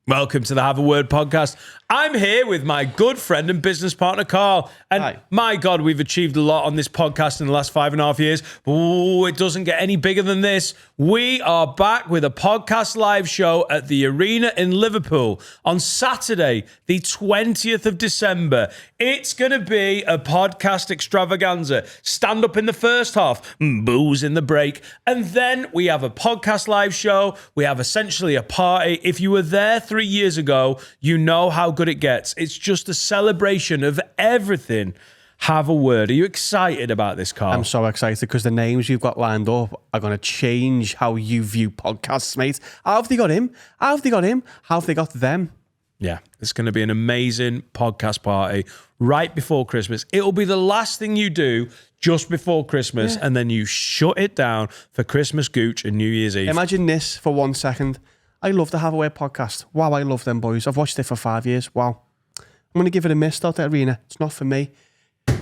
Welcome to the Have a Word podcast. I'm here with my good friend and business partner, Carl. And Hi. My God, we've achieved a lot on this podcast in the last 5.5 years. But it doesn't get any bigger than this. We are back with a podcast live show at the Arena in Liverpool on Saturday, the 20th of December. It's going to be a podcast extravaganza. Stand up in the first half, booze in the break. And then we have a podcast live show. We have essentially a party. If you were there 3 years ago, you know how good it gets. It's just a celebration of everything. Have a word. Are you excited about this, Carl? I'm so excited because the names you've got lined up are going to change how you view podcasts, mate. How have they got him? How have they got him? How have they got them? Yeah, it's going to be an amazing podcast party right before Christmas. It'll be the last thing you do just before Christmas, and then you shut it down for Christmas Gooch and New Year's Eve. Imagine this for 1 second. I love the Have a Word podcast. Wow, I love them boys. I've watched it for 5 years. Wow. I'm going to give it a miss though, the Arena. It's not for me.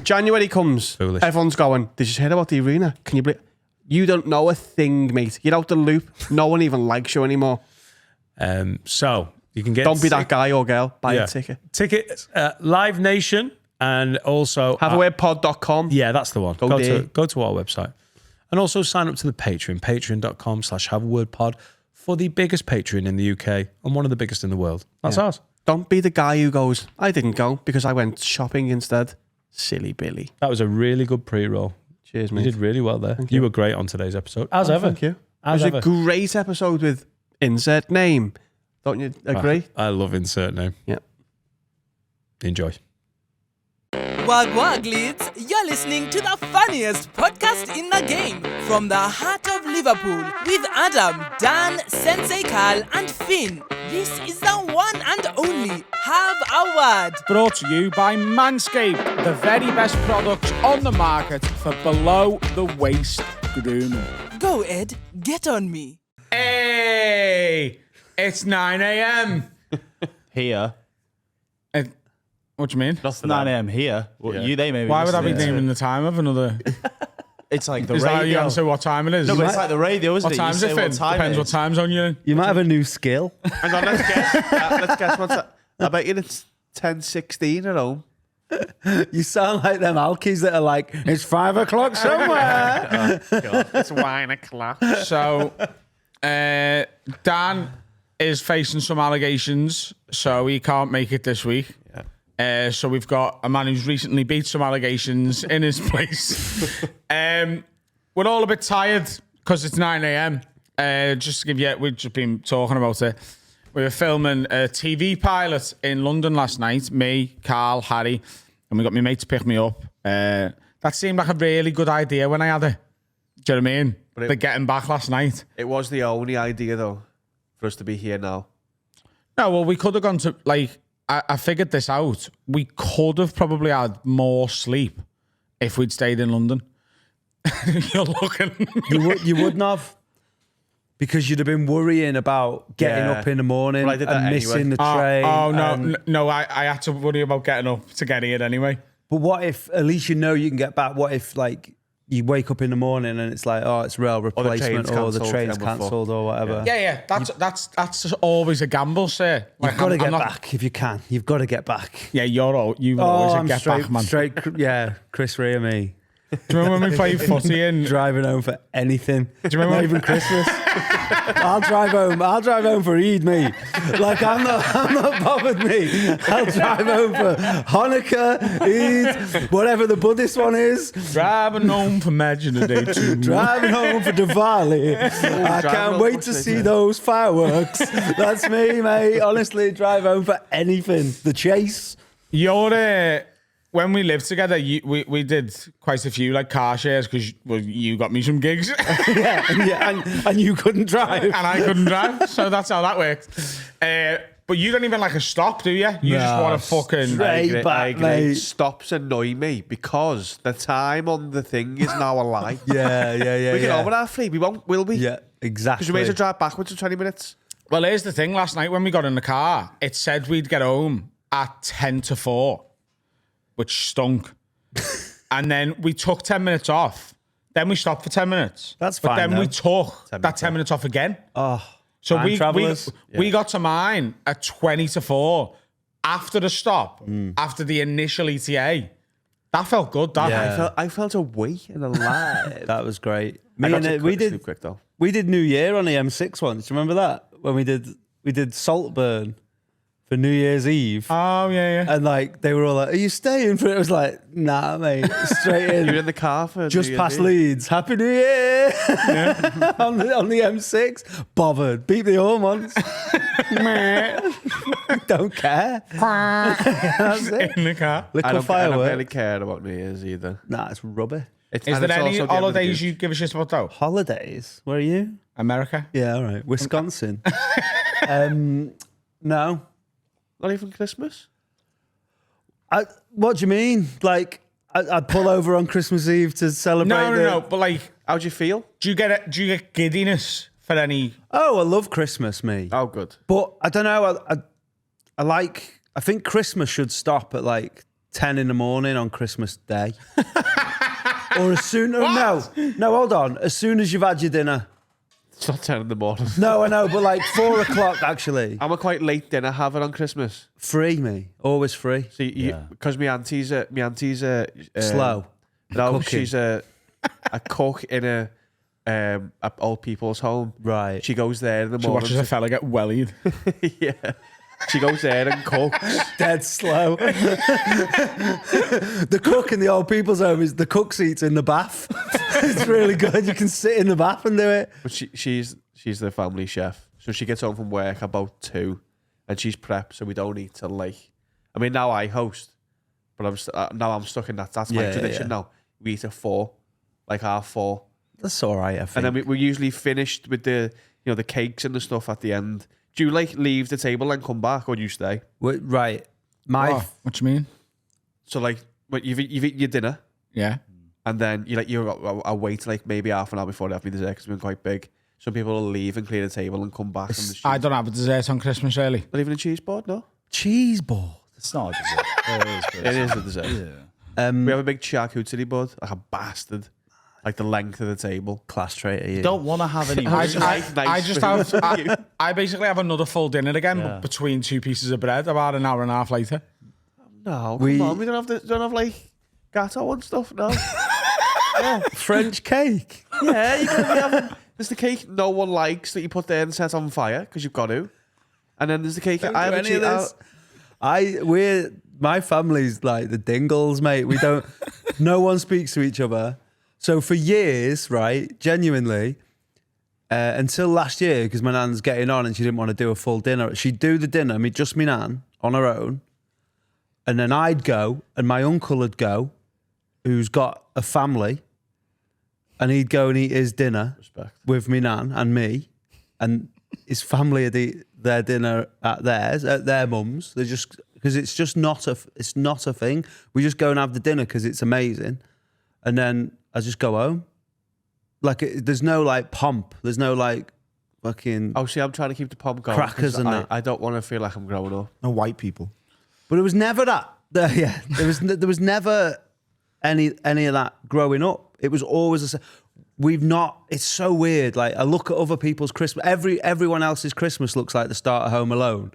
January comes. Foolish. Everyone's going, did you hear about the Arena? Can you believe? You don't know a thing, mate. You're out the loop. No one even likes you anymore. So you can get... Don't be that guy or girl. Buy a ticket. Tickets, Live Nation, and also... HaveAWordPod.com. Yeah, that's the one. Go there. to our website. And also sign up to the Patreon, patreon.com/HaveAWordPod for the biggest Patreon in the UK and one of the biggest in the world. That's ours. Don't be the guy who goes, I didn't go because I went shopping instead. Silly Billy. That was a really good pre-roll. Cheers, You mate. did really well there. You were great on today's episode. As ever. Thank you. It As was ever. a great episode with insert name. Don't you agree? I love insert name. Yeah. Enjoy. Wag wag leads, you're listening to the funniest podcast in the game from the heart of Liverpool with Adam, Dan, Sensei Carl and Finn. This is the one and only Have a Word. Brought to you by Manscaped, the very best products on the market for below the waist grooming. Go Ed, get on me. Hey, it's 9 a.m. Here. What do you mean? That's 9 a.m. here. Well, they maybe. Why would I be listening to- naming the time of another? It's like the Is that how you radio. answer what time it is? No, but it's like the radio, isn't What it? time is You it, say Finn? what time Depends it what is. time zone you're in. You might have a new skill. Hang on, let's guess. Let's guess what's that. I bet you it's 10:16 at home. You sound like them alkies that are like, it's 5 o'clock somewhere. It's wine o'clock. So, Dan is facing some allegations, so he can't make it this week. So we've got a man who's recently beat some allegations in his place. We're all a bit tired because it's 9 a.m. Just to give you, we've just been talking about it. We were filming a TV pilot in London last night, me, Carl, Harry, and we got my mate to pick me up. That seemed like a really good idea when I had it. Do you know what I mean? But getting back last night. It was the only idea, though, for us to be here now. No, well, we could have gone to, like, I figured this out. We could have probably had more sleep if we'd stayed in London. You're looking. You wouldn't have. Because you'd have been worrying about getting up in the morning Well, I did that and anyway. missing the train. No, I had to worry about getting up to get here anyway. But what if, at least you know you can get back, what if, like, you wake up in the morning and it's like, oh, it's rail replacement or the train's cancelled or whatever. Yeah, that's always a gamble, sir. You've got to get back if you can. You've got to get back. Yeah, you always a get back, man. Yeah, Chris Rea, me. Do you remember when we played footy in? Driving home for anything. Do you remember Not even Christmas? I'll drive home for Eid, me. Like I'm not bothered, me. I'll drive home for Hanukkah, Eid, whatever the Buddhist one is. Driving home for Imagine Day 2. Driving home for Diwali. I can't wait to see those fireworks. That's me, mate. Honestly, drive home for anything. The chase. When we lived together, we did quite a few like car shares because you got me some gigs. and you couldn't drive. And I couldn't drive, so that's how that worked. But you don't even like a stop, do you? You just want to fucking... Straight back, mate. Stops annoy me because the time on the thing is now a lie. Yeah. We get over our free. We won't, will we? Yeah, exactly. Because we made to drive backwards for 20 minutes. Well, here's the thing. Last night when we got in the car, it said we'd get home at 10 to 4, which stunk. And then we took 10 minutes off. Then we stopped for 10 minutes. That's But fine, then though. we took that 10 minutes off again. Oh, So Time travellers. we got to mine at 20-4 after the stop, after the initial ETA. That felt good. That Yeah. I felt awake and alive. That was great. I Me got and to we sleep did quick though. we did New Year on the M6 once. Do you remember that when we did Saltburn for New Year's Eve? Oh yeah. And like they were all like, "Are you staying for it?" I was like, "Nah, mate, straight in." You're in the car for Just New past Year's Eve. Leeds. Happy New Year on the M6. Bothered. Beat the horn once. Don't care. That's it. In the car. Little I don't fireworks. really care about New Year's either. Nah, it's rubbish. Is there any holidays you give a shit about though? Holidays. Where are you? America. Yeah, all right. Wisconsin. No. Not even Christmas? What do you mean? Like, I'd pull over on Christmas Eve to celebrate. No. But like, How'd you feel? do you get giddiness for any? Oh, I love Christmas, me. Oh, good. But I don't know. I think Christmas should stop at like 10 in the morning on Christmas Day. Or as soon. No, hold on. As soon as you've had your dinner. It's not 10 in the morning. No, I know, but like 4 o'clock actually. I'm a quite late dinner haver on Christmas. Free, me. Always free. See, because my auntie's Slow. No, Cooking. she's a cook in a old people's home. Right. She goes there in the She morning. watches a fella get wellied. Yeah. She goes there and cooks. Dead slow. The cook in the old people's home is the cook seats in the bath. It's really good. You can sit in the bath and do it. But she's the family chef. So she gets home from work about 2 and she's prepped so we don't eat till like, I mean, now I host, but now I'm stuck in that. That's my Yeah, tradition yeah. now. We eat at 4, like 4:30. That's all right, I think. And then we're usually finished with the cakes and the stuff at the end. Do you like leave the table and come back, or do you stay? Right. What do you mean? So like, you've eaten your dinner, Yeah. and then you're wait like maybe half an hour before they have me dessert because we've been quite big. Some people will leave and clear the table and come back. And I don't have a dessert on Christmas really. not even a cheese board, no. Cheese board. It's not a dessert. It is a dessert. Yeah. We have a big charcuterie board, like a bastard, like the length of the table. Class trait are you? Don't want to have any. I Nice just for have. you. I basically have another full dinner again, but between 2 pieces of bread about an hour and a half later. No, We- come on. We don't have like gatto and stuff. No. French cake. Yeah, you're gonna be having. There's the cake no one likes that you put there and set on fire because you've got to. And then there's the cake Don't I do haven't any of this. My family's like the Dingles, mate. We don't. No one speaks to each other. So for years, right, genuinely, until last year, because my nan's getting on and she didn't want to do a full dinner, she'd do the dinner, just me nan on her own, and then I'd go, and my uncle would go, who's got a family, and he'd go and eat his dinner with me nan and me, and his family would eat their dinner at their mum's. They're just because it's just not a thing. We just go and have the dinner because it's amazing, and then I just go home. Like there's no like pomp. There's no like fucking. Oh, see, I'm trying to keep the pomp going. Crackers 'cause and I, that. I don't want to feel like I'm growing up. No white people. But it was never that. Yeah, there was never any of that growing up. It was always we've not. It's so weird. Like I look at other people's Christmas. Everyone else's Christmas looks like the start of Home Alone,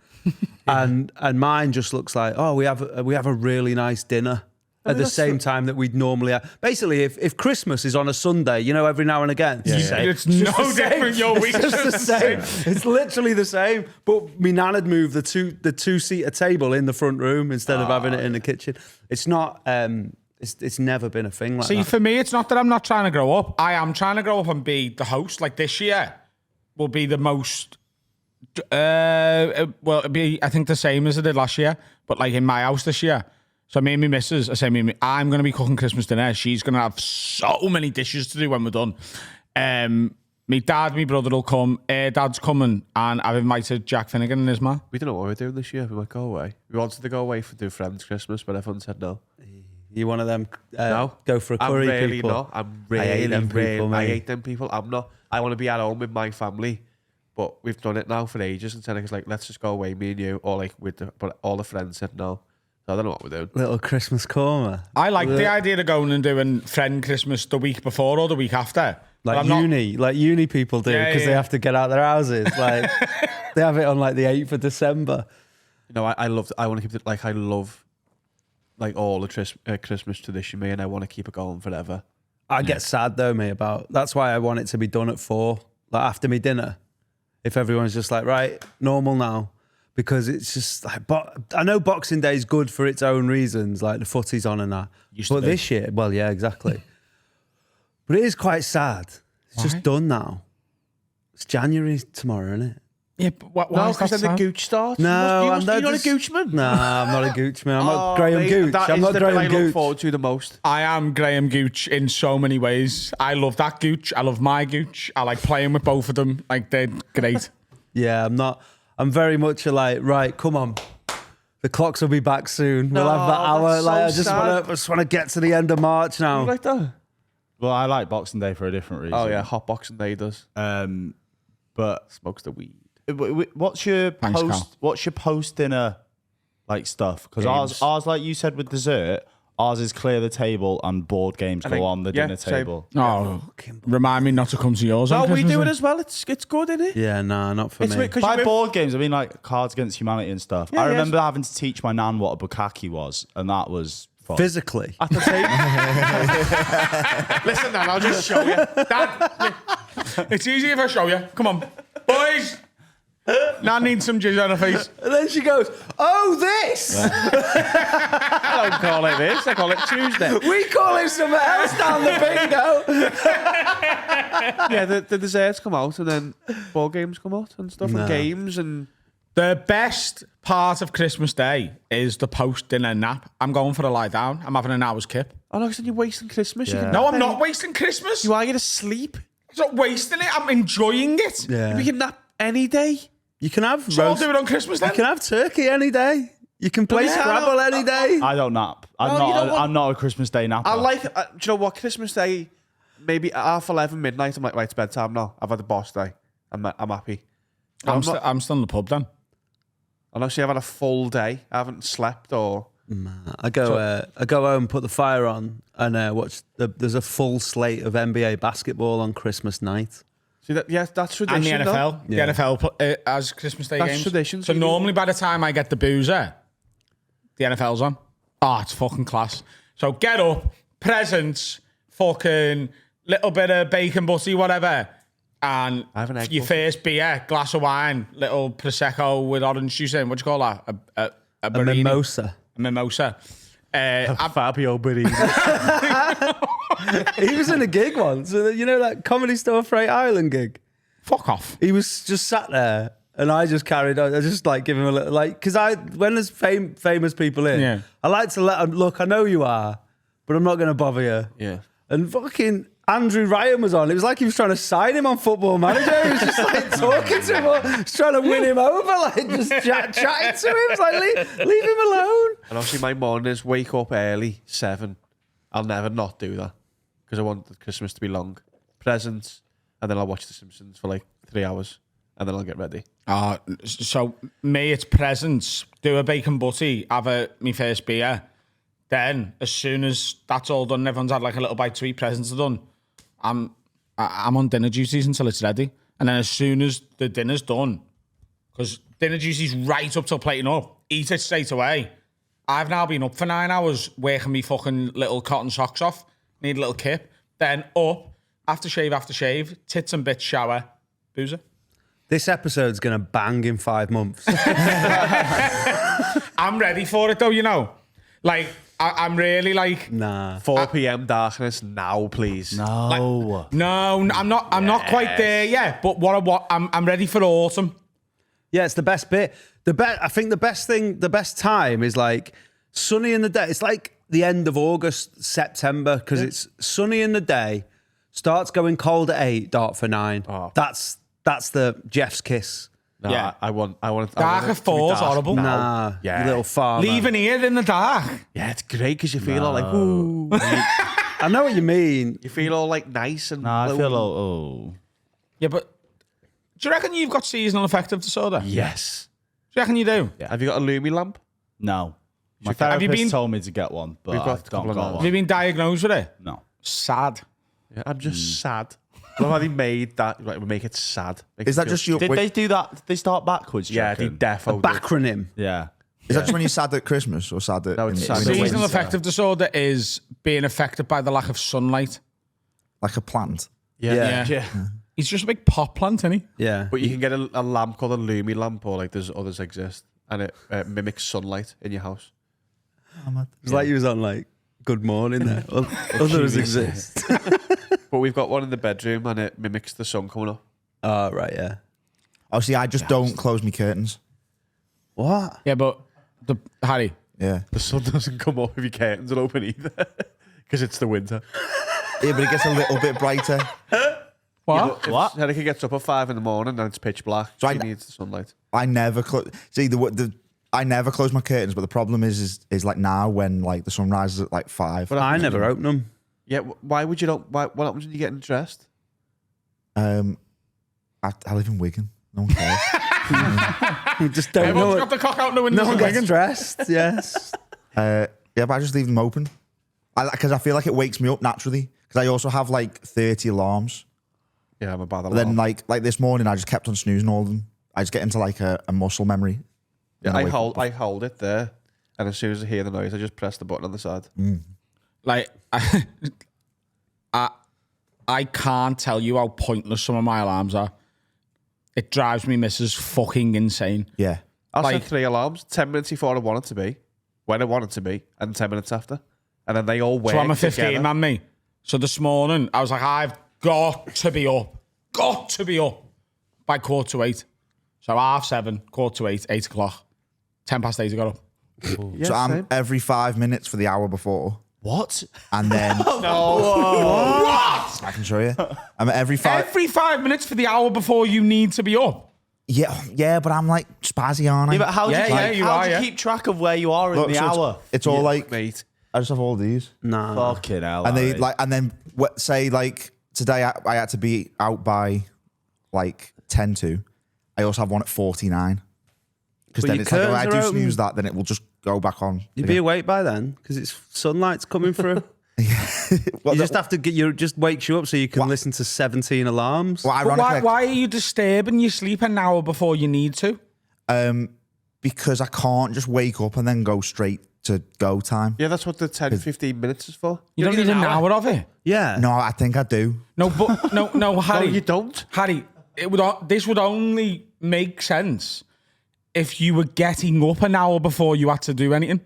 and mine just looks like we have a really nice dinner at the same time that we'd normally have. Basically, if Christmas is on a Sunday, every now and again, It's no different. Your week's it's just the same. It's literally the same. But me nan had moved the two-seater table in the front room instead of having it in the kitchen. It's not. It's never been a thing like See, that. for me, it's not that I'm not trying to grow up. I am trying to grow up and be the host. Like this year will be the most. Well, it'll be I think the same as I did last year, but like in my house this year. So me and my missus, I'm going to be cooking Christmas dinner. She's going to have so many dishes to do when we're done. My dad, my brother will come. Dad's coming, and I've invited Jack Finnegan and his man. We don't know what we're doing this year. We might go away. We wanted to go away for do friends Christmas, but everyone said no. You one of them? No, Go for a curry. I'm really people. not. I'm I hate really, them people, I mate. hate them people. I'm not. I want to be at home with my family, but we've done it now for ages. And Seneca's like, let's just go away, me and you, or like but all the friends said no. So I don't know what we're doing. Little Christmas korma. I like the idea of going and doing friend Christmas the week before or the week after. like I'm not- uni people do because they have to get out their houses. Like they have it on like the 8th of December. You know, I want to keep it like I love like all the Christmas tradition, me, and I want to keep it going forever. I get sad though, mate. That's why I want it to be done at 4, like after me dinner. If everyone's just like right, normal now, because it's just like. But I know Boxing Day is good for its own reasons, like the footy's on and that. But this year, well, yeah, exactly. But it is quite sad. It's just done now. It's January tomorrow, isn't it? Yeah, but why No, is that because then the sad? gooch starts. No, you're not a just- goochman. Nah, I'm not a gooch man. I'm not Graham mate, Gooch. that I'm is not the bit I Graham look Gooch. forward to the most. I am Graham Gooch in so many ways. I love that Gooch. I love my Gooch. I like playing with both of them. Like, they're great. Yeah, I'm not. I'm very much like, right, come on. The clocks will be back soon. We'll have that hour. that's Like, so I just want to get to the end of March now. You like that? Well, I like Boxing Day for a different reason. Oh yeah, hot Boxing Day does. But Smokes the weed. what's your Thanks, post? Carl. What's your post dinner like stuff? Because ours, like you said with dessert, ours is clear the table and board games go think- on the yeah, dinner same. table. Oh, remind me not to come to yours. No, on we Christmas do it Day. as well. It's good, isn't it? Yeah, nah, not for It's me. because By board games, I mean like Cards Against Humanity and stuff. Yeah, I yeah. remember having to teach my nan what a bukkake was, and that was fun. Physically. at the table. Listen, Dan, I'll just show you. Dad, it's easy if I show you. Come on, boys. Nan needs some jizz on her face. And then she goes, oh, this! I don't call it this. I call it Tuesday. We call it something else down the bingo. Yeah, the desserts come out and then board games come out and stuff No. and games and. The best part of Christmas Day is the post-dinner nap. I'm going for a lie down. I'm having an hour's kip. Oh no, because then you're wasting Christmas. You Yeah. can No, nap I'm not any- wasting Christmas. You are going to sleep. I'm not wasting it. I'm enjoying it. Yeah. We can nap any day. You can have So I'll roast. do it on Christmas then. You can have turkey any day. You can play yeah, Scrabble any day. I don't nap. No, you don't want- I'm not a Christmas Day napper. I like. Do you know what? Christmas Day, maybe at 11:30 midnight. I'm like, right, it's bedtime now. I've had a boss day. I'm happy. I'm not- still in the pub then. And actually, I've had a full day. I haven't slept or. I go home, put the fire on, and watch. There's a full slate of NBA basketball on Christmas night. See that? Yeah, that's tradition. And the NFL. though. Yeah. The NFL as Christmas Day That's games. tradition, So so you- normally by the time I get the boozer, the NFL's on. Oh, it's fucking class. So get up, presents, fucking little bit of bacon butty, whatever. And I have an egg your butty. first beer, glass of wine, little Prosecco with orange juice in. What do you call that? A A Barini? mimosa. A mimosa. Fabio Buddy. He was in a gig once. You know that Comedy Store Freight Island gig? Fuck off. He was just sat there, and I just carried on. I just like give him a little, like, because when there's famous people in, Yeah. I like to let them, look, I know you are, but I'm not going to bother you. Yeah. And fucking Andrew Ryan was on. It was like he was trying to sign him on Football Manager. He was just like talking to him, just trying to win him over, like just chatting to him. It's like, leave him alone. And obviously, my mornings wake up early, 7. I'll never not do that because I want the Christmas to be long. Presents, and then I'll watch The Simpsons for like 3 hours, and then I'll get ready. So me, it's presents. Do a bacon butty. Have me first beer. Then, as soon as that's all done, everyone's had like a little bite to eat. Presents are done. I'm on dinner duties until it's ready, and then as soon as the dinner's done, because dinner duty's right up till plating up, eat it straight away. I've now been up for 9 hours working me fucking little cotton socks off. Need a little kip. Then up, aftershave, tits and bits shower, boozer. This episode's going to bang in 5 months. I'm ready for it though, you know. Like, I'm really like, Nah. 4 p.m. darkness now, please. No. no, I'm not quite there yet. But I'm ready for autumn. Yeah, it's the best bit. I think the best time is like sunny in the day. It's like the end of August, September, because it's sunny in the day, starts going cold at 8, dark for 9. Oh. That's the Jeff's kiss. No, Yeah. I want Dark it at to be 4 is dark horrible. now. Nah, Yeah. you little farmer. Leaving here in the dark. Yeah, it's great because you feel all like, ooh. I know what you mean. You feel all like nice and. Nah, I low. feel oh. Yeah, but do you reckon you've got seasonal affective disorder? Yes. Do you reckon you do? Yeah. Have you got a Lumi lamp? No. My Have you therapist been- told me to get one, but We've got I a don't couple of got those. Have one. you been diagnosed with it? No. Sad. Yeah, I'm just sad. love how they made that. Like, we make it sad. Is that just your? Did they do that? Did they start backwards? Yeah, they Jackin? defo did. Backronym. Yeah. Is that just when you're sad at Christmas or sad at? No, it's sad. Seasonal affective disorder is being affected by the lack of sunlight. Like a plant. Yeah. He's just a big pot plant, isn't he? Yeah. But you can get a lamp called a Lumi lamp, or like there's others exist, and it mimics sunlight in your house. It's like you was on like Good Morning there. Others exist. But we've got one in the bedroom, and it mimics the sun coming up. Oh, right, yeah. Oh, see, I just don't close my curtains. What? Yeah, but Harry, Yeah. The sun doesn't come up if your curtains are open either, because it's the winter. Yeah, but it gets a little bit brighter. what? What? Erica gets up at 5 a.m. and it's pitch black. So She needs the sunlight. I never close. See, I never close my curtains, but the problem is like now when like the sun rises at like 5. But I never open them. Yeah, why would you not? What happens when you get dressed? I live in Wigan. No one cares. You just don't know Everyone's it. got the cock out the window. No one gets dressed, yes. Yeah, but I just leave them open. Because I feel like it wakes me up naturally. Because I also have like 30 alarms. Yeah, I'm a bad But alarm. then like this morning, I just kept on snoozing all of them. I just get into like a muscle memory. Yeah, And I wake up. hold it there, and as soon as I hear the noise, I just press the button on the side. Like, I can't tell you how pointless some of my alarms are. It drives me missus fucking insane. Yeah. I'll Like- set 3 alarms: 10 minutes before I want it to be, when I want it to be, and 10 minutes after, and then they all work. So I'm a 15 together. man, me. So this morning, I was like, I've got to be up. Got to be up by 7:15. So 7:30, 7:45, 8 o'clock. 10 past 8 I got up. Yeah, So I'm same. every 5 minutes for the hour before. What? And then What? I can show you. I'm every 5. Every 5 minutes for the hour before you need to be up. Yeah, but I'm like spazzy, aren't I? Yeah, but how do Yeah, you, yeah, you how are, do you yeah. keep track of where you are in Look, the so hour? It's all like mate. I just have all these. Nah. Fucking hell. And they Harry. like, and then say like today I had to be out by like 10 to. I also have one at 49. Because But then your it's like if I curtains do are open. snooze that, then it will just go back on. You'd be awake by then because it's sunlight's coming through. Well, You just have to get you just wakes you up so you can listen to 17 alarms. well, But ironically, why are you disturbing your sleep an hour before you need to? because I can't just wake up and then go straight to go time. Yeah, that's what the 10-15 minutes is for. You don't need an hour of it. Yeah. No, I think I do. No, but no, No, Harry. you don't. Harry, this would only make sense if you were getting up an hour before you had to do anything.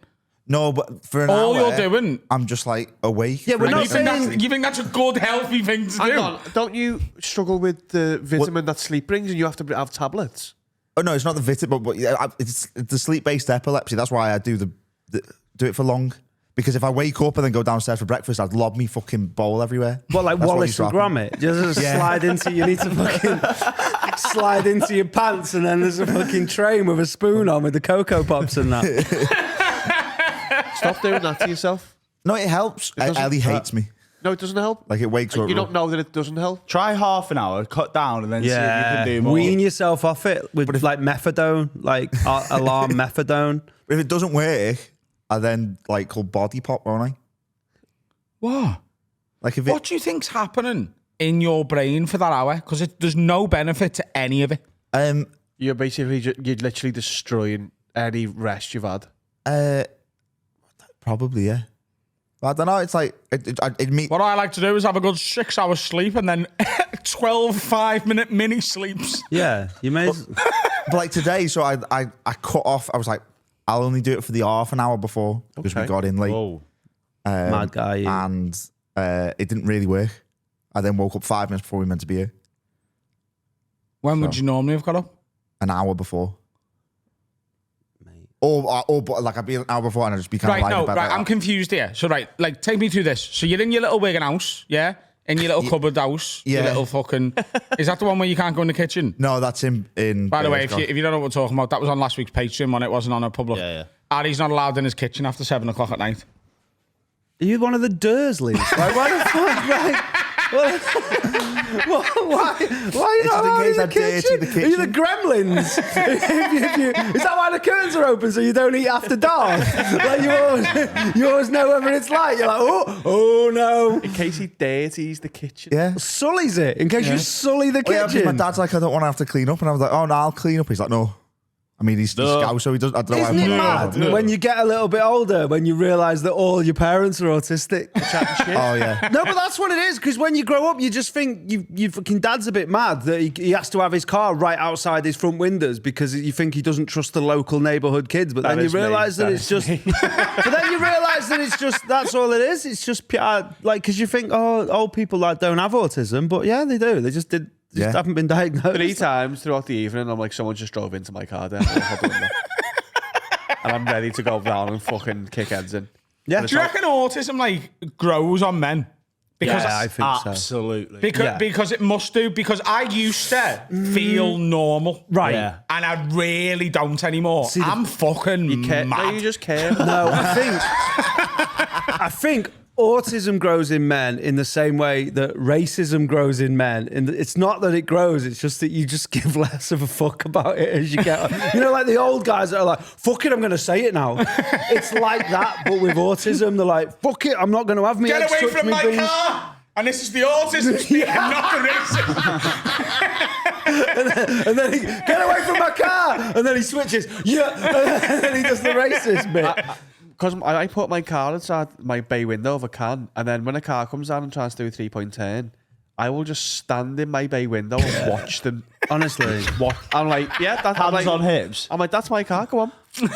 No, but for an All hour, you're doing. I'm just like awake. Yeah, we're And not you think, saying. you think that's a good, healthy thing to Hang do? on, don't you struggle with the vitamin that sleep brings, and you have to have tablets? Oh no, it's not the vitamin, but it's the sleep-based epilepsy. That's why I do do it for long. Because if I wake up and then go downstairs for breakfast, I'd lob me fucking bowl everywhere. What, like That's what Wallace used to and happen. Gromit? Just slide into, you need to fucking slide into your pants and then there's a fucking train with a spoon on with the Cocoa Pops and that. Stop doing that to yourself. No, it helps. doesn't- Ellie hates me. No, it doesn't help. Like it wakes her up. You don't know that it doesn't help. Try half an hour, cut down, and then see if you can do more. Wean yourself off it with like methadone, like alarm methadone. If it doesn't work, I then like call body pop, won't I? What? Like if What do you think's happening in your brain for that hour? Because there's no benefit to any of it. You're basically you're literally destroying any rest you've had. Probably yeah. But I don't know. It's like it me. What I like to do is have a good 6 hours sleep and then 12 5-minute mini sleeps. Yeah, you may. But like today, so I cut off. I was like, I'll only do it for the half an hour before because we Okay. got in late. Whoa. Mad guy. You. And it didn't really work. I then woke up 5 minutes before we were meant to be here. When would you normally have got up? An hour before. Or like I'd be an hour before and I'd just be kind Right, of lying no, in bed right, like I'm that. confused here. So, right, like, take me through this. So, you're in your little Wigan house, yeah? In your little cupboard house. Your Yeah. little fucking... Is that the one where you can't go in the kitchen? No, that's in By the way, Glasgow. if you don't know what we're talking about, that was on last week's Patreon when it wasn't on a public. Yeah. Harry's not allowed in his kitchen after 7 o'clock at night. Are you one of the Dursleys? Like, why the fuck? Like, Why are you It's not just in allowed case in I dirty the Are you the kitchen. gremlins? Is that why the curtains are open so you don't eat after dark? Like you always know whether it's light. You're like, oh no. In case he dirties the kitchen. Yeah. Sullies it in case you sully the Oh, yeah, because kitchen. my dad's like, I don't want to have to clean up. And I was like, oh, no, I'll clean up. He's like, no. I mean, he's scouse, so he doesn't. I don't Isn't it know why. mad when you get a little bit older when you realise that all your parents are autistic? Oh, yeah. No, but that's what it is. Because when you grow up, you just think your fucking dad's a bit mad that he has to have his car right outside his front windows because you think he doesn't trust the local neighbourhood kids. But then you realise that it's just. But then you realise that it's just that's all it is. It's just like because you think old people like don't have autism, but yeah, they do. They just did. Just haven't been diagnosed. 3 times throughout the evening, I'm like, someone just drove into my car there. And I'm ready to go down and fucking kick heads in. Yeah. Do you reckon autism like grows on men? Because I think so. Absolutely. because it must do. Because I used to feel normal, Right. Yeah. and I really don't anymore. See, I'm fucking Care? mad. No, you just care. No, I think autism grows in men in the same way that racism grows in men. And it's not that it grows; it's just that you just give less of a fuck about it as you get. You know, like the old guys that are like, "Fuck it, I'm going to say it now." It's like that, but with autism, they're like, "Fuck it, I'm not going to have me Get eggs away touch from me my beans." car! And this is the autism speaking, not the racism. And then he get away from my car, and then he switches. Yeah, and then he does the racist bit. Because I put my car inside my bay window of a can, and then when a car comes down and tries to do a 3-point turn, I will just stand in my bay window and watch them. Honestly, I'm like, yeah, that's Hands on hips. I'm like, that's my car. Go on,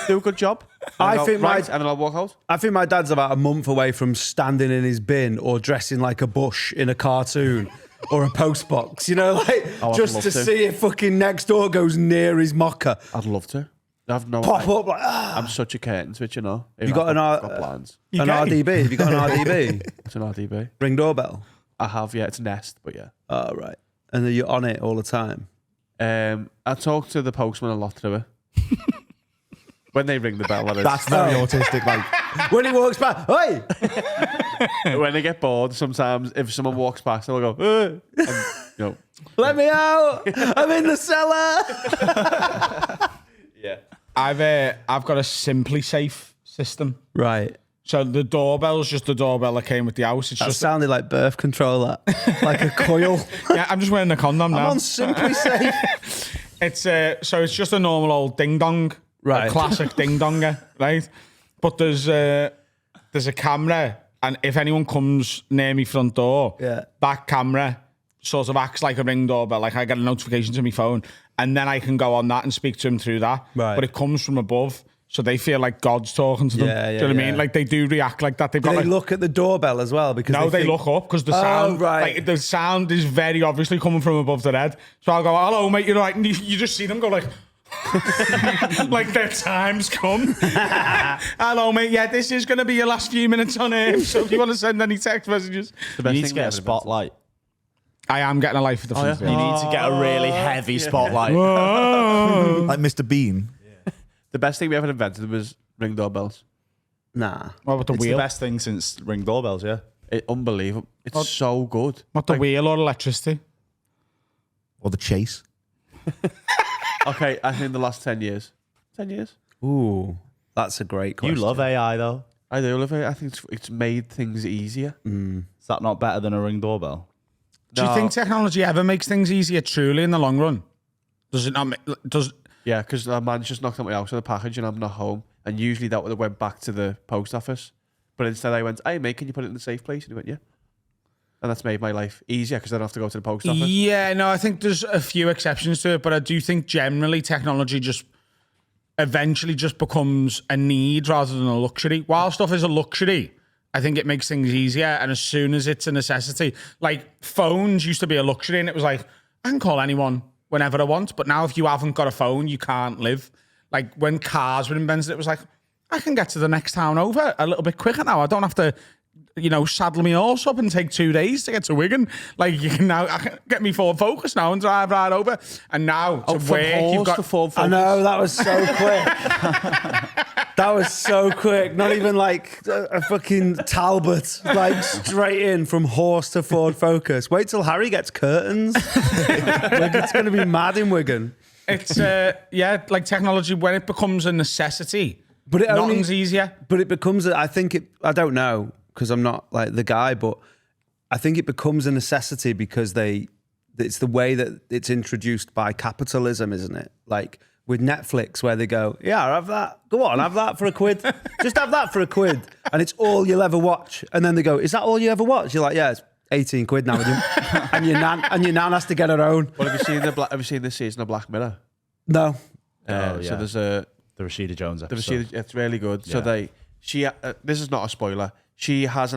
do a good job. And I I'll go, think my- right, and then I'll walk out. I think my dad's about a month away from standing in his bin or dressing like a bush in a cartoon or a post box, you know, like I'd just love to to. see if fucking next door goes near his mocker. I'd love to. I've no. Pop up like, I'm such a curtain switch, you know. You got an I've got blinds. an RDB? Have you got an RDB? It's an RDB. Ring doorbell? I have, yeah. It's Nest, but yeah. Oh, right. And are you on it all the time? I talk to the postman a lot through it. When they ring the bell, that is. That's very autistic. Like, When he walks by, hey! When they get bored, sometimes if someone walks past, they'll go, and, you know, Let me out! I'm in the cellar! yeah. I've got a Simply Safe system. Right. So the doorbell's just the doorbell that came with the house. It's That just sounded like birth control, that. Like a coil. yeah. I'm just wearing a condom I'm now. on Simply Safe. It's so it's just a normal old ding dong, Right. a classic ding donger, right? But there's a camera, and if anyone comes near me front door, Yeah. that camera sort of acts like a ring doorbell. Like I get a notification to my phone, and then I can go on that and speak to him through that. Right. But it comes from above, so they feel like God's talking to them. Yeah, Do you know what I yeah. mean? Like they do react like that. They've Do got they like, look at the doorbell as well? Because no, they think- look up because the sound, right. like the sound is very obviously coming from above their head. So I'll go, "Hello, mate," you're right, and you just see them go like, like their time's come. "Hello, mate. Yeah, this is going to be your last few minutes on air. So if you want to send any text messages, You need to get a spotlight. I am getting a life for the front. You need to get a really heavy spotlight. like Mr. Bean. The best thing we ever invented was ring doorbells. Nah. What about the It's wheel? the best thing since ring doorbells, yeah. Unbelievable. It's so good. What the wheel or electricity? Or the chase. Okay, I think the last 10 years. 10 years? Ooh, that's a great You question. love AI, though. I do love it. I think it's made things easier. Is that not better than a ring doorbell? Do you think technology ever makes things easier truly in the long run? Does it not? Does Yeah, because a man's just knocked at my house with a package and I'm not home. And usually that would have went back to the post office. But instead I went, "Hey mate, can you put it in a safe place?" And he went, "Yeah." And that's made my life easier because I don't have to go to the post office. Yeah, no, I think there's a few exceptions to it, but I do think generally technology just eventually just becomes a need rather than a luxury. While stuff is a luxury, I think it makes things easier. And as soon as it's a necessity, like phones used to be a luxury and it was like, I can call anyone whenever I want. But now if you haven't got a phone, you can't live. Like when cars were invented, it was like, I can get to the next town over a little bit quicker now. I don't have to, saddle me horse up and take 2 days to get to Wigan. Like you can now, I can get me Ford Focus now and drive right over. And now to From work, you've horse got to Ford I Focus. know, that was so quick. That was so quick. Not even like a fucking Talbot, like straight in from horse to Ford Focus. Wait till Harry gets curtains. It's going to be mad in Wigan. It's like technology when it becomes a necessity. But it nothing's easier. But it becomes. I don't know because I'm not like the guy, but I think it becomes a necessity because it's the way that it's introduced by capitalism, isn't it? Like with Netflix, where they go, yeah, have that. Go on, have that for £1. Just have that for £1, and it's all you'll ever watch. And then they go, is that all you ever watch? You're like, yeah, it's £18 now, and your nan has to get her own. Well, have you seen this season of Black Mirror? No. So there's the Rashida Jones episode. It's really good. Yeah. So this is not a spoiler. She has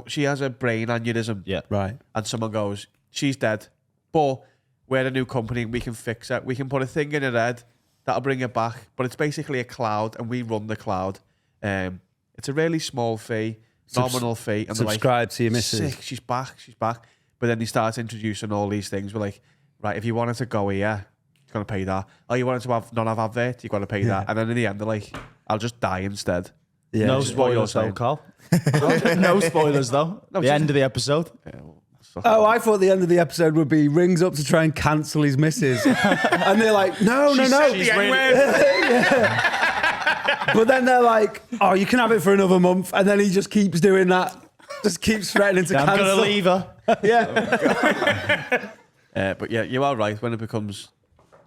she has a brain aneurysm. Yeah. Right. And someone goes, she's dead, but we're a new company. We can fix it. We can put a thing in her head that'll bring her back. But it's basically a cloud, and we run the cloud. It's a really small fee, nominal fee. And Subscribe to your missus. Sick. She's back. But then he starts introducing all these things. We're like, right, if you wanted to go here, you're gonna pay that. Oh, you wanted to not have advert, you're gonna pay that. And then in the end, they're like, I'll just die instead. Yeah. No Which is what you're spoilers though, saying. Carl. No spoilers though. The end of the episode. Oh, I thought the end of the episode would be rings up to try and cancel his missus. And they're like, no. She's But then they're like, oh, you can have it for another month. And then he just keeps doing that. Just keeps threatening to I'm cancel. gonna leave her. Yeah. But yeah, you are right when it becomes.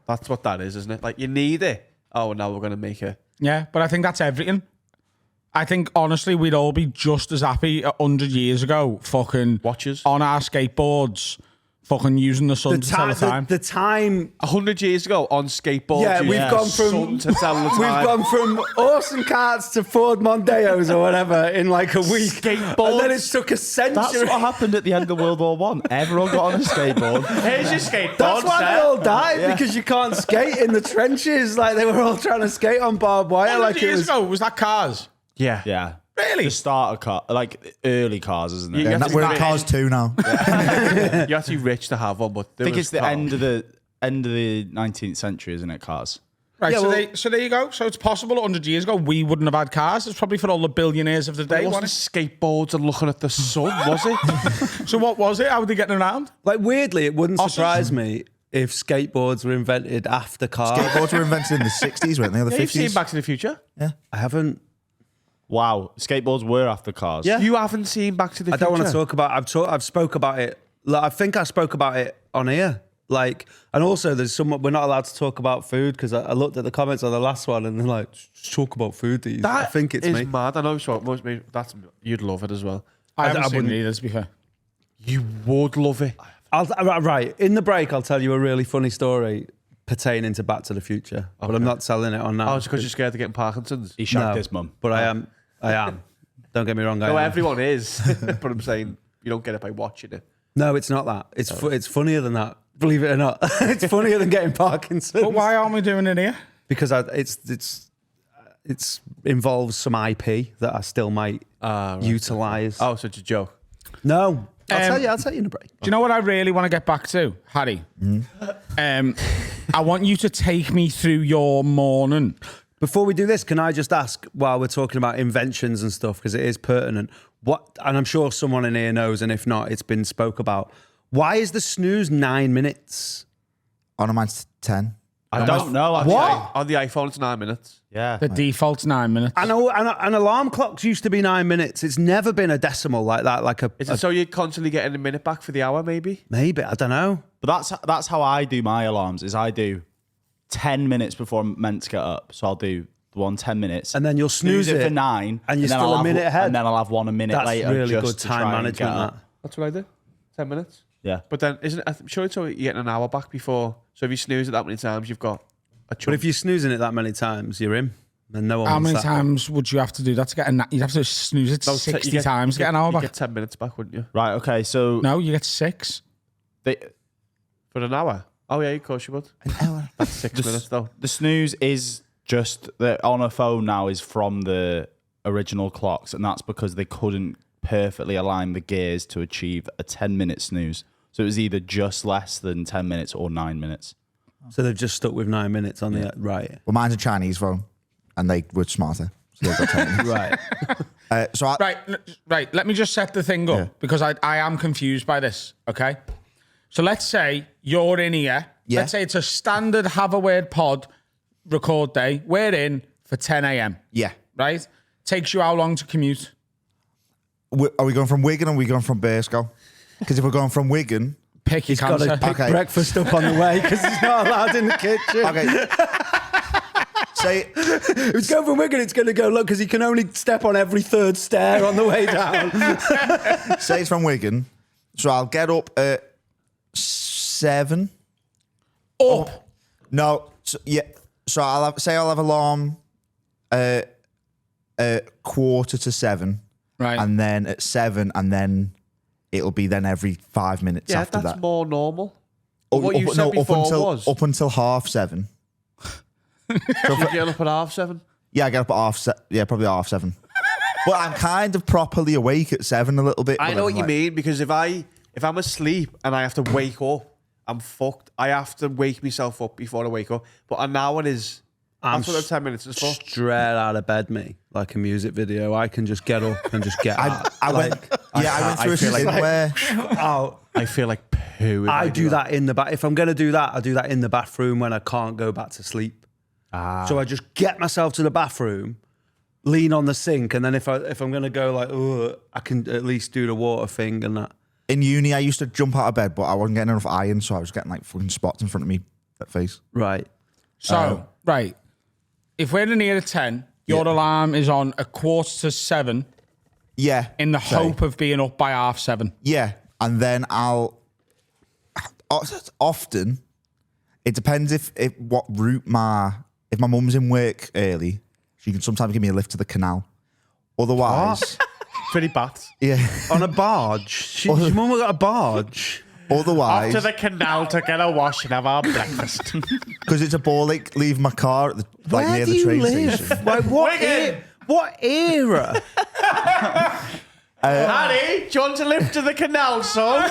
That's what that is, isn't it? Like you need it. Oh, now we're gonna make it. Yeah, but I think that's everything. I think honestly, we'd all be just as happy 100 years ago, fucking Watches. on our skateboards, fucking using the sun to tell the time. The time. 100 years ago on skateboards. Yeah, we've gone from sun to tell the time. we've gone from Orson carts to Ford Mondeos or whatever in like a week. Skateboards. And then it took a century. That's what happened at the end of World War One. Everyone got on a skateboard. Here's your skateboard. That's why they all died, because you can't skate in the trenches. Like they were all trying to skate on barbed wire. 100 Like it years was. ago, was that cars? Yeah. Yeah. Really? The starter car, like early cars, isn't it? You have to We're in be- cars too now. You have to be rich to have one, but I think it's the end of the 19th century, isn't it? Cars. Right, Yeah, so there you go. So it's possible 100 years ago we wouldn't have had cars. It's probably for all the billionaires of the day. It wasn't wasn't skateboards and looking at the sun, was it? it? So what was it? How were they getting around? Like weirdly, it wouldn't Horses. surprise me if skateboards were invented after cars. Skateboards were invented in the 60s, weren't they? Or the Yeah, you've seen 50s? Back to the Future. I haven't. Wow, skateboards were after cars. Yeah. You haven't seen Back to the I Future. don't want to talk about. I've spoke about it. Like, I think I spoke about it on here. Like, and also there's someone we're not allowed to talk about food because I looked at the comments on the last one and they're like, just talk about food. These. I think it's is me. mad. I know it's what most me. That's you'd love it as well. I haven't seen wouldn't- it either, to be fair. You would love it. Right in the break, I'll tell you a really funny story pertaining to Back to the Future, but I'm not telling it on now. Oh, it's because you're scared of getting Parkinson's. He shagged his mum. But I am. Don't get me wrong. I No, am. everyone is. But I'm saying you don't get it by watching it. No, it's not that. It's funnier than that. Believe it or not, it's funnier than getting Parkinson's. But why aren't we doing it here? Because it's involves some IP that I still might utilize. Oh, such a joke. No, I'll Um, tell you in a break. Do you know what I really want to get back to, Harry? I want you to take me through your morning. Before we do this, can I just ask, while we're talking about inventions and stuff, because it is pertinent, and I'm sure someone in here knows, and if not, it's been spoke about. Why is the snooze 9 minutes? On a mine's 10. I don't know. What? On the iPhone, it's 9 minutes. Yeah. The default's 9 minutes. I know an alarm clocks used to be 9 minutes. It's never been a decimal like that. Like Is it so you're constantly getting a minute back for the hour, maybe? maybe, I don't know. But that's how I do my alarms. Is I do 10 minutes before I'm meant to get up. So I'll do the one 10 minutes, And then you'll snooze it it for 9, and you're then still I'll a have minute ahead. and then I'll have one a minute That's later. really just good to time try and management. get That. up. That's what I do. 10 minutes. Yeah. But then, I'm sure it's only you're getting an hour back before. So if you snooze it that many times, you've got a chunk. But if you're snoozing it that many times, you're in. And no one How wants many that. times would you have to do that to get you'd have to snooze it No, 60 times to get an hour you back? get 10 minutes back, wouldn't you? Right. Okay. So No, you get 6. they, For an hour? Oh, yeah, of course you would. An hour. That's 6 minutes, though. the snooze is just on a phone now is from the original clocks, and that's because they couldn't perfectly align the gears to achieve a 10-minute snooze. So it was either just less than 10 minutes or 9 minutes. So they've just stuck with 9 minutes on the right. Well, mine's a Chinese phone, and they were smarter. So they've got 10 minutes. Right. So Right. Let me just set the thing up because I am confused by this. Okay. So let's say you're in here. Yeah. Let's say it's a standard Have a Word pod record day. We're in for 10 a.m. yeah. Right? Takes you how long to commute? Are we going from Wigan or are we going from Burscough? Because if we're going from Wigan, Pick your He's got to cancer. pick breakfast up on the way because he's not allowed in the kitchen. okay. Say If it's going from Wigan, it's going to go look because he can only step on every third stair on the way down. say it's from Wigan, so I'll get up at 7. Up. No, so, yeah. So I'll have alarm 6:45, Right. and then at 7, and then it'll be then every 5 minutes Yeah, after that's that. more normal. Up- what you up- said no, before was up until 7:30. you get up at 7:30. Yeah, I get up at probably 7:30. But I'm kind of properly awake at 7 a little bit. I but know I'm what you like- mean because if I'm asleep and I have to wake up, I'm fucked. I have to wake myself up before I wake up. But an hour is. That's what the 10 minutes is for. Straight out of bed, me, like a music video. I can just get up and just get out. I went through a feel like- season where Oh, I feel like poo. if I do that in the bath. If I'm going to do that, I do that in the bathroom when I can't go back to sleep. So I just get myself to the bathroom, lean on the sink, and then if I'm going to go like, ugh, I can at least do the water thing and that. in uni I used to jump out of bed, but I wasn't getting enough iron, so I was getting like fucking spots in front of me face. Right. So, right. If we're in here at 10, your alarm is on 6:45 Yeah. in the say. hope of being up by 7:30. Yeah, and then I'll often. It depends if what route if my mum's in work early, she can sometimes give me a lift to the canal. Otherwise, Pretty baths. yeah. On a barge. Your mum got a barge. Otherwise, To the canal to get a wash and have our breakfast. because it's a ball like leave my car at the near the train station. Like what era? Harry, do you want to lift to the canal, son?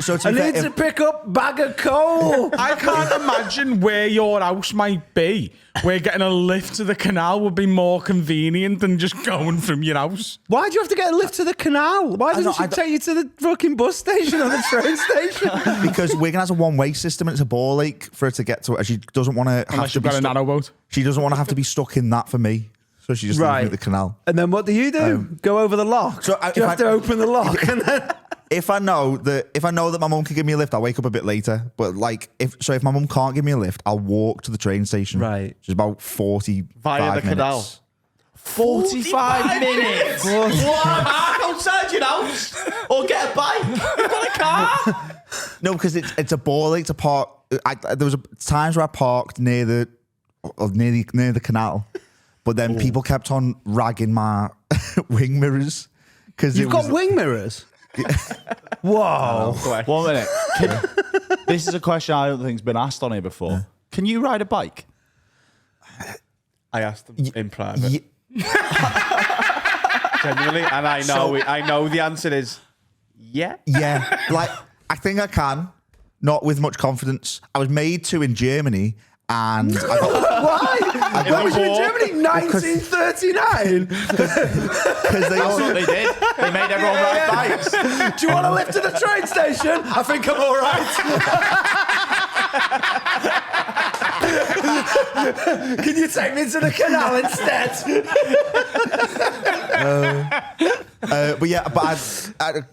So to I be fair, need to pick up bag of coal. I can't imagine where your house might be, where getting a lift to the canal would be more convenient than just going from your house. Why do you have to get a lift to the canal? Why doesn't she take you to the fucking bus station or the train station? because Wigan has a one-way system and it's a ball lake for her to get to it. She doesn't want to have Unless to you've be got a stuck. narrowboat. She doesn't want to have to be stuck in that for me. So she just leaves me at the canal. And then what do you do? Go over the lock. So do you have to open the lock? And then If I know that my mum can give me a lift, I'll wake up a bit later. But like, if my mum can't give me a lift, I'll walk to the train station. Right. Which is about 45 Via the minutes. canal. 45 minutes? Park outside your house or get a bike. You've got a car. No, because it's a ball lake to park. There was times where I parked near the canal, but then people kept on ragging my wing mirrors because you've got wing mirrors. Whoa. 1 minute. This is a question I don't think's been asked on here before. Can you ride a bike? I asked them in private. Genuinely, and I know the answer is yeah. Yeah, like I think I can, not with much confidence. I was made to in Germany, and I got, Why? What was you in Germany? 1939? because they all, That's what they did. They made everyone ride bikes. Do you want to lift to the train station? I think I'm all right. Can you take me to the canal instead? but yeah, but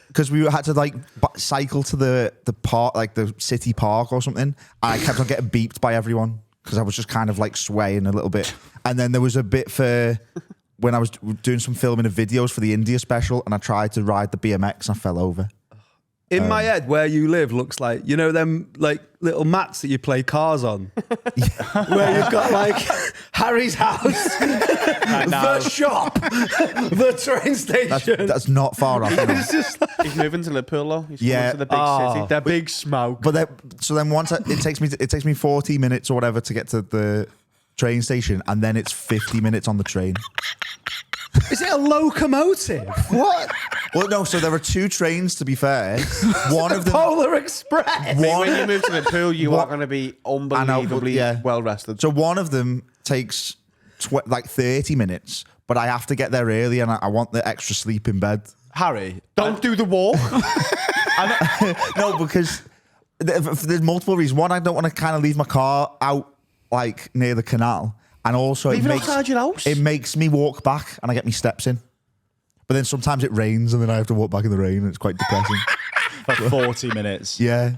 because we had to like cycle to the park, like the city park or something, and I kept on getting beeped by everyone because I was just kind of like swaying a little bit. And then there was a bit for when I was doing some filming of videos for the India special, and I tried to ride the BMX and I fell over. In my head, where you live looks like, you know, them like little mats that you play cars on, where you've got like Harry's house, the shop, the train station. That's not far off. You know. It's just like, He's moving to Liverpool. He's Yeah. coming to the big city. The big smoke. But then once it takes me 40 minutes or whatever to get to the train station, and then it's 50 minutes on the train. is it a locomotive? What? Well, no. So there are two trains. To be fair, one of them. Polar Express. When you move to the pool, you are going to be I know, but unbelievably yeah. well rested. So one of them takes like 30 minutes, but I have to get there early and I want the extra sleep in bed. Harry, Don't do the walk. No, because there's multiple reasons. One, I don't want to kind of leave my car out like near the canal, and also Leave it outside your house. it makes me walk back and I get my steps in. But then sometimes it rains and then I have to walk back in the rain and it's quite depressing. for 40 minutes. Yeah.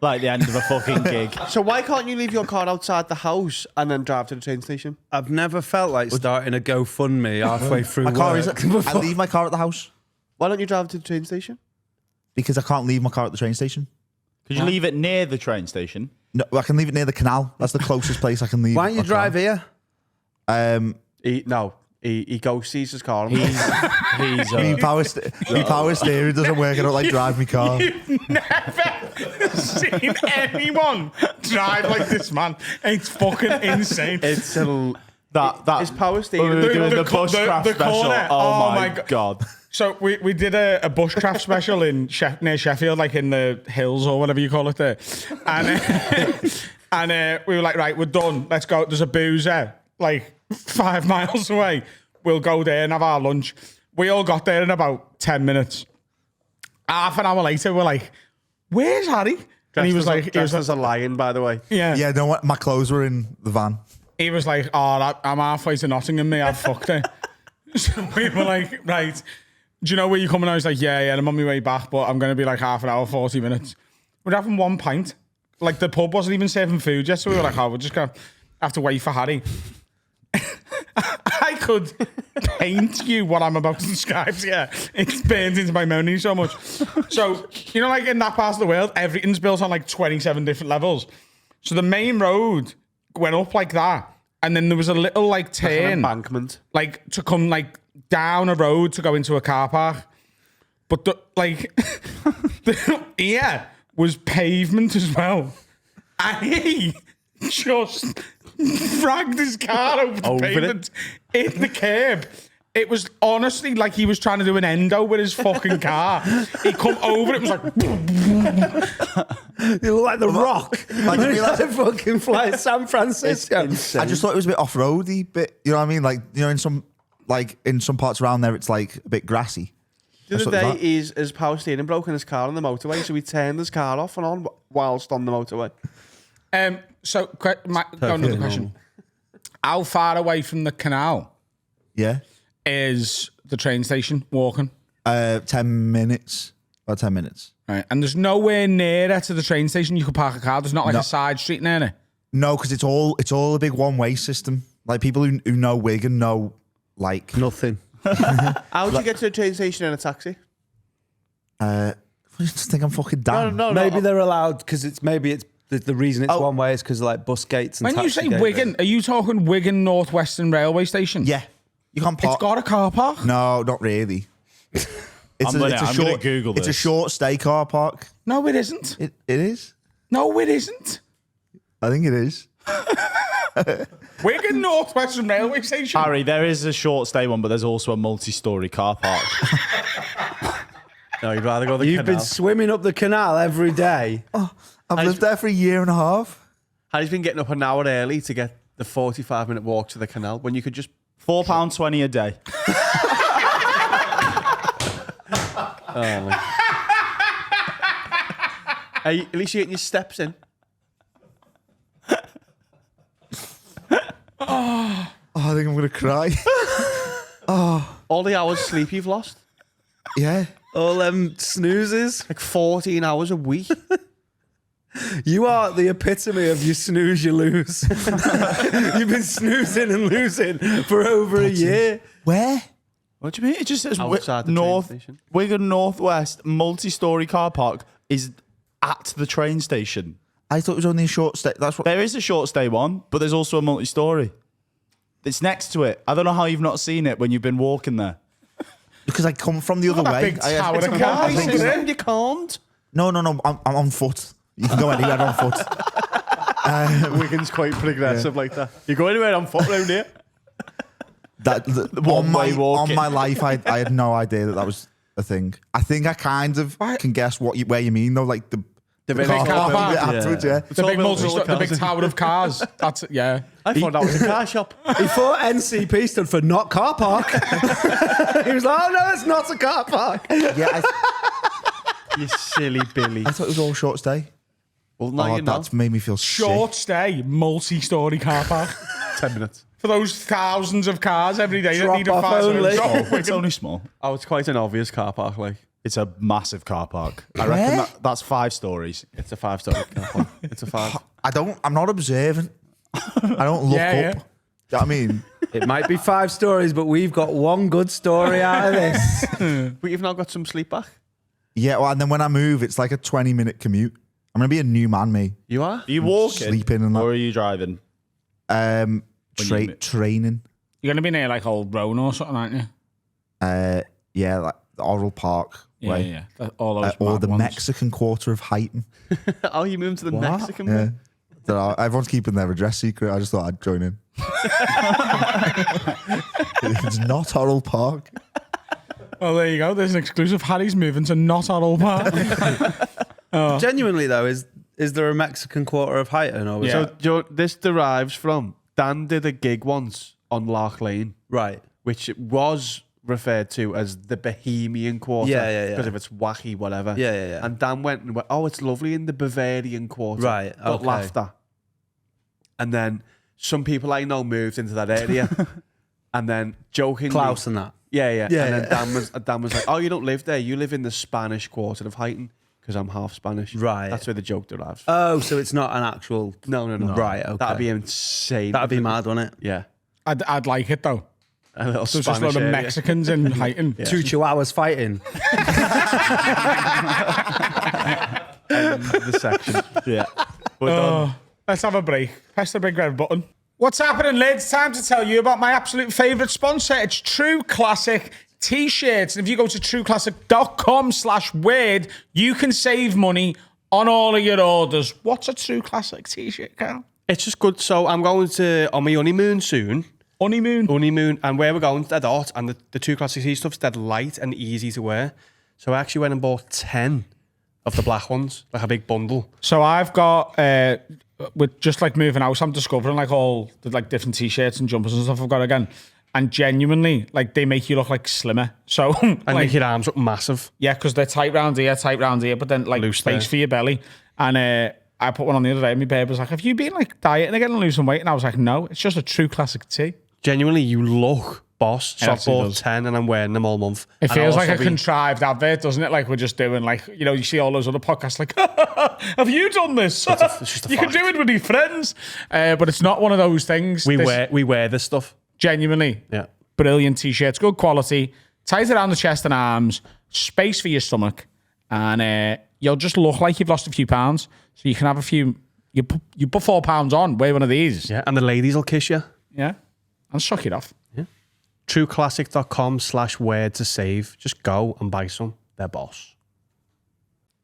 Like the end of a fucking gig. So why can't you leave your car outside the house and then drive to the train station? I've never felt like starting a GoFundMe halfway through My car is. work. I leave my car at the house Why don't you drive to the train station? because I can't leave my car at the train station. Could you leave it near the train station? No, I can leave it near the canal. That's the closest place I can leave. Why don't you my car. drive here? He goes, sees his car. He's My power steering doesn't work. I don't like drive my car. Never seen anyone drive like this man. It's fucking insane. It's a that his power when we steering. were doing The the co- bushcraft the special. corner. Oh my god. So we did a bushcraft special in near Sheffield, like in the hills or whatever you call it there, and we were like, right, we're done. Let's go. There's a boozer like 5 miles away. We'll go there and have our lunch. We all got there in about 10 minutes. Half an hour later, we're like, "Where's Harry?" And he was like, dressed as a lion, by the way. "Yeah." Yeah, no, my clothes were in the van. He was like, "Oh, I'm halfway to Nottingham, mate. I've fucked it." So we were like, "Right, do you know where you're coming?" I was like, yeah, I'm on my way back, but I'm going to be like half an hour, 40 minutes. We're having 1 pint. Like, the pub wasn't even serving food yet, so we were like, we're just going to have to wait for Harry. I could paint you what I'm about to describe to you. It's burned into my memory so much. So, you know, like in that part of the world, everything's built on like 27 different levels. So the main road went up like that, and then there was a little like An turn, embankment. like to come like down a road to go into a car park. But the here was pavement as well. And he just dragged his car over the pavement, hit the curb. It was honestly like he was trying to do an endo with his fucking car. He come over, it was like... You look like The Rock. Like, When you he's realise- like fucking flying San Francisco. I just thought it was a bit off-roady, bit. You know what I mean? Like, you know, in some parts around there, it's like a bit grassy. The That's other what day, it's his power steering broke in his car on the motorway, so he turned his car off and on whilst on the motorway. So, another question. How far away from the canal Yeah. is the train station walking? 10 minutes. About 10 minutes. Right. And there's nowhere nearer to the train station you could park a car. There's not like No. a side street near it. No, because it's all a big one-way system. Like, people who know Wigan know, like... Nothing. How would you get to the train station in a taxi? I just think I'm fucking dumb. No. Maybe they're allowed because the reason it's Oh. one way is because like bus gates and When you taxi say gates. Wigan, are you talking Wigan North Western Railway Station? Yeah. You can't It's park... got a car park? No, not really. I'm gonna Google It's a this. short stay car park. No, it isn't. It is. No, it isn't. I think it is. Wigan North Western Railway Station. Harry, there is a short stay one, but there's also a multi-story car park. No, you'd rather go the You've been swimming up the canal every day. I've lived there for a year and a half. Harry's been getting up an hour early to get the 45-minute walk to the canal when you could just... £4.20 a day. At least you're getting your steps in. Oh, I think I'm going to cry. All the hours sleep you've lost. Yeah. All them snoozes. Like 14 hours a week. You are the epitome of you snooze, you lose. You've been snoozing and losing for over a year. Where? What do you mean? It just says Outside the train station. Wigan Northwest multi-story car park is at the train station. I thought it was only a short stay. That's what. There is a short stay one, but there's also a multi-story. It's next to it. I don't know how you've not seen it when you've been walking there. Because I come from the other That way. big tower It's of a cars, one-way isn't it? system, you can't. No. I'm on foot. You can go anywhere on foot. Wigan's quite progressive like that. You go anywhere on foot round here. One-way walking. On my life, I had no idea that was a thing. I think I kind of can guess where you mean though. Like The big car car park. Afterwards, yeah. The big the big tower of cars. That's it, yeah. I thought that was a car shop. He thought NCP stood for not car park. He was like, oh no, it's not a car park. Yeah, You silly Billy. I thought it was all short stay. Well, now you know. That's made me feel Short stay, multi-story car park 10 minutes. for those thousands of cars every day that Drop need a off fire only. service. It's only small. Oh, it's quite an obvious car park. Like, It's a massive car park. I reckon that's 5 stories. it's a 5-story car park. It's a 5. I'm not observant. I don't look Yeah, up. yeah. Do you know what I mean? It might be 5 stories, but we've got one good story out of this. But you've now got some sleep back. Yeah, well, and then when I move, it's like a 20-minute commute. I'm going to be a new man, me. You are? Are you walking? Sleeping and that. Or are you driving? Training. You're going to be near like Old Rowe or something, aren't you? Yeah, like the Oral Park way. Yeah. All those Or mad the ones. Mexican quarter of Heighton. Oh, you moved to the Mexican Yeah. one? Everyone's keeping their address secret. I just thought I'd join in. It's not Oral Park. Oh, there you go. There's an exclusive. Hatty's moving to not Old Park. Genuinely though, is there a Mexican quarter of Heighton? Or was Yeah. it- So this derives from Dan did a gig once on Lark Lane, right. which was referred to as the Bohemian Quarter. Yeah, yeah, yeah. Because of its wacky whatever. Yeah, yeah, yeah. And Dan went and went, oh, it's lovely in the Bavarian Quarter. Right, But okay. laughed at. And then some people I know moved into that area. And then jokingly... Klaus and that. Yeah, yeah. Yeah, And then yeah. Dan was like, oh, you don't live there. You live in the Spanish Quarter of Heighton because I'm half Spanish. Right. That's where the joke derives from. Oh, so it's not an actual. No. Right, okay. That'd be insane. That'd be mad, wouldn't it? Yeah. I'd like it though. A little There's just a Spanish load of area. Mexicans in Heighton. Two chihuahuas fighting. The section. Yeah. We're done. Let's have a break. Press the big red button. What's happening, lads? Time to tell you about my absolute favourite sponsor. It's True Classic T-shirts. And if you go to trueclassic.com/word, you can save money on all of your orders. What's a True Classic T-shirt, Carl? It's just good. So I'm going on my honeymoon soon. Honeymoon. And where we're going, dead hot. And the True Classic T stuff's dead light and easy to wear. So I actually went and bought 10 of the black ones, like a big bundle. So I've got, with just like moving house, I'm discovering like all the like different T-shirts and jumpers and stuff I've got again. And genuinely, like they make you look like slimmer. So And like, make your arms look massive. yeah, because they're tight round here, but then like Loose space there. for your belly. And I put one on the other day and my babe was like, have you been like dieting again and losing weight? And I was like, no, it's just a True Classic tee. Genuinely, you look boss. So I Actually bought does. 10 and I'm wearing them all month. It And feels I'll like a also be- contrived advert, doesn't it? Like we're just doing like, you know, you see all those other podcasts like, have you done this? it's just a You can fact. do it with your friends. But it's not one of those things. We This- wear this stuff. Genuinely. Yeah. Brilliant T-shirts, good quality, tight around the chest and arms, space for your stomach, and you'll just look like you've lost a few pounds. So you can have a few. You put 4 pounds on, wear one of these, Yeah. And the ladies will kiss you. yeah, and suck it off. Trueclassic.com/word to save. Just go and buy some. They're boss.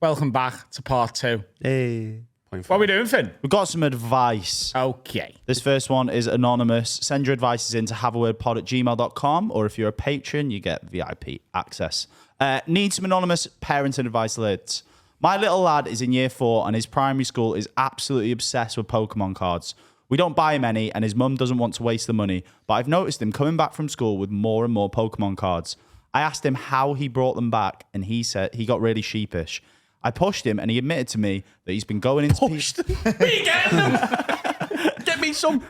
Welcome back to part 2. Hey. What are we doing, Finn? We've got some advice. Okay. This first one is anonymous. Send your advices in to haveawordpod@gmail.com, or if you're a patron, you get VIP access. Need some anonymous parenting advice, lads. My little lad is in year 4 and his primary school is absolutely obsessed with Pokemon cards. We don't buy him any and his mum doesn't want to waste the money, but I've noticed him coming back from school with more and more Pokemon cards. I asked him how he brought them back and he said he got really sheepish. I pushed him and he admitted to me that he's been going into... Get me some.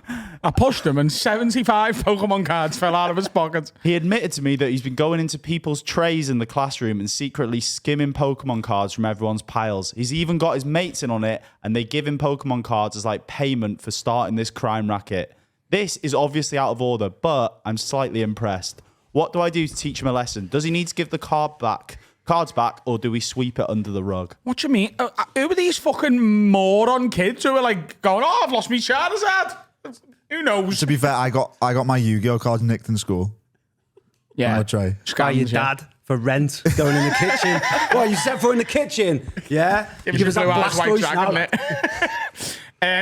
I pushed him and 75 Pokemon cards fell out of his pocket. He admitted to me that he's been going into people's trays in the classroom and secretly skimming Pokemon cards from everyone's piles. He's even got his mates in on it and they give him Pokemon cards as like payment for starting this crime racket. This is obviously out of order, but I'm slightly impressed. What do I do to teach him a lesson? Does he need to give the cards back, or do we sweep it under the rug? What do you mean? Who are these fucking moron kids who are like going, oh, I've lost me Charizard? Who knows? To be fair, I got my Yu-Gi-Oh cards nicked in school. Yeah. On a tray. By your Scams, yeah. dad for rent going in the kitchen. What, you set foot in the kitchen? Yeah? Give us that that blue-eyed white Blastoise dragon, now.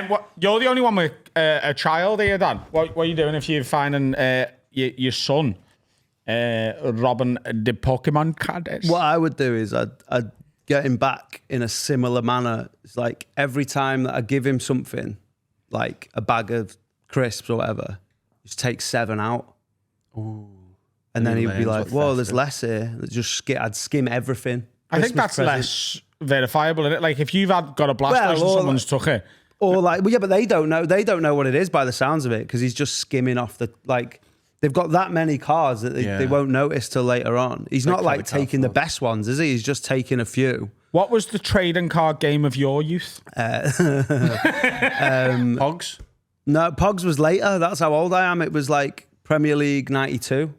mate. You're the only one with a child here, Dan. What are you doing if you're finding your son robbing the Pokemon cards? What I would do is I'd getting back in a similar manner. It's like every time that I give him something, like a bag of crisps or whatever, just take 7 out. Ooh. And then he'd be like, "Whoa, there's less here." I'd skim everything. I think that's less verifiable, isn't it? Like if you've got a blast and someone's took it. Or like, well, yeah, but they don't know. They don't know what it is by the sounds of it because he's just skimming off the, like, they've got that many cards that they won't notice till later on. He's not like taking the best ones, is he? He's just taking a few. What was the trading card game of your youth? Pogs? No, Pogs was later. That's how old I am. It was like Premier League 92.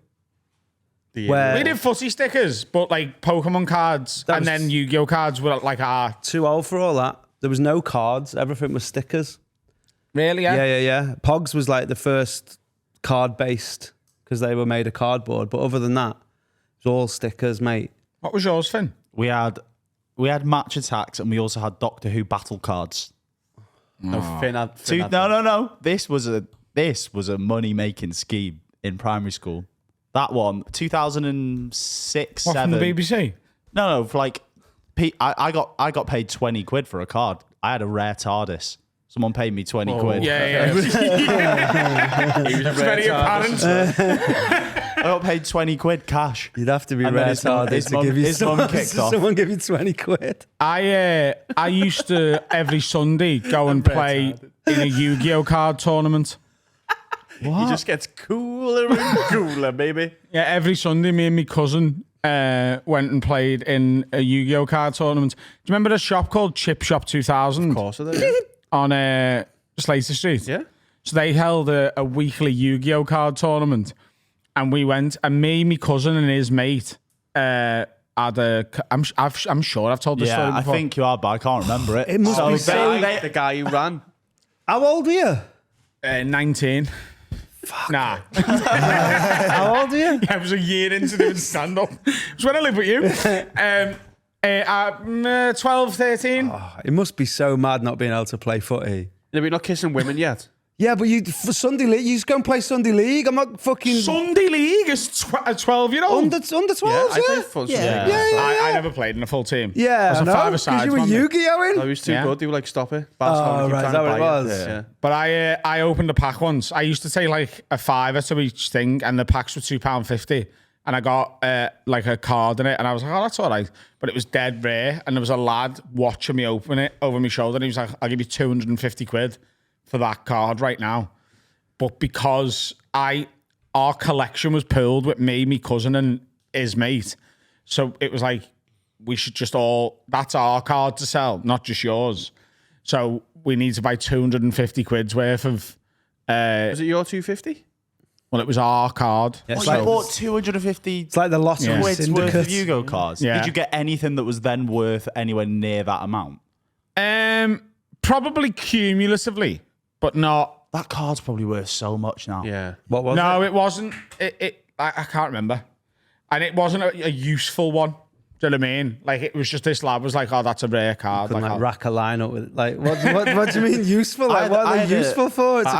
Where We did footy stickers, but like Pokemon cards and then Yu-Gi-Oh cards were like too old for all that. There was no cards. Everything was stickers. Really? Yeah. Pogs was like the first card-based because they were made of cardboard. But other than that, it was all stickers, mate. What was yours, Finn? We had match attacks, and we also had Doctor Who battle cards. No, Finn had No. This was a money-making scheme in primary school. That one, 2006, What, 7. from the BBC? No, for like, I got paid 20 quid for a card. I had a rare TARDIS. Someone paid me 20 quid. Yeah. He was very apparent. I got paid 20 quid cash. You'd have to be And then rare his mum- TARDIS to give you his mum kicked off. someone give you 20 quid. I used to every Sunday go and play in a Yu-Gi-Oh card tournament. He just gets cooler and cooler, baby. Yeah, every Sunday, me and my cousin went and played in a Yu-Gi-Oh card tournament. Do you remember a shop called Chip Shop 2000? Of course I do. On Slater Street? Yeah. So they held a weekly Yu-Gi-Oh card tournament, and we went, and me, my cousin, and his mate had a. I'm sure I've told this story Yeah, I before. think you are, but I can't remember it. It must be so. The guy who ran. How old were you? 19. Nah. How old are you? I was a year into doing stand up. It was when I lived with you. 12, 13. It must be so mad not being able to play footy. Are we not kissing women yet? Yeah, but for Sunday League, you just go and play Sunday League. I'm not fucking Sunday League is a 12-year-old. under 12s. I played fun. Yeah. I never played in a full team. Yeah, I was a no, five-a-side. because you were Yu-Gi-Oh in. I was too Yeah. good. They were like, stop it. Oh, right, is that what it was? Yeah. But I opened a pack once. I used to take like a $5 to each thing, and the packs were £2.50. And I got like a card in it, and I was like, oh, that's all right. But it was dead rare, and there was a lad watching me open it over my shoulder, and he was like, I'll give you 250 quid for that card right now. But because our collection was pooled with me, my cousin, and his mate, so it was like, we should just that's our card to sell, not just yours. So we need to buy 250 quid's worth of... Was it your 250? Well, it was our card. Yeah, Well, it's, you like, bought 250 it's like the lost Yeah. quid's worth syndicate. of Yu-Gi-Oh cards. Yeah. Did you get anything that was then worth anywhere near that amount? Probably cumulatively, but not... That card's probably worth so much now. Yeah. What was No, it? it wasn't. I can't remember. And it wasn't a useful one. Do you know what I mean? Like, it was just this lad was like, oh, that's a rare card. Couldn't Like, like rack a line up with it. Like, what do you mean useful? Like, what are they useful for? It's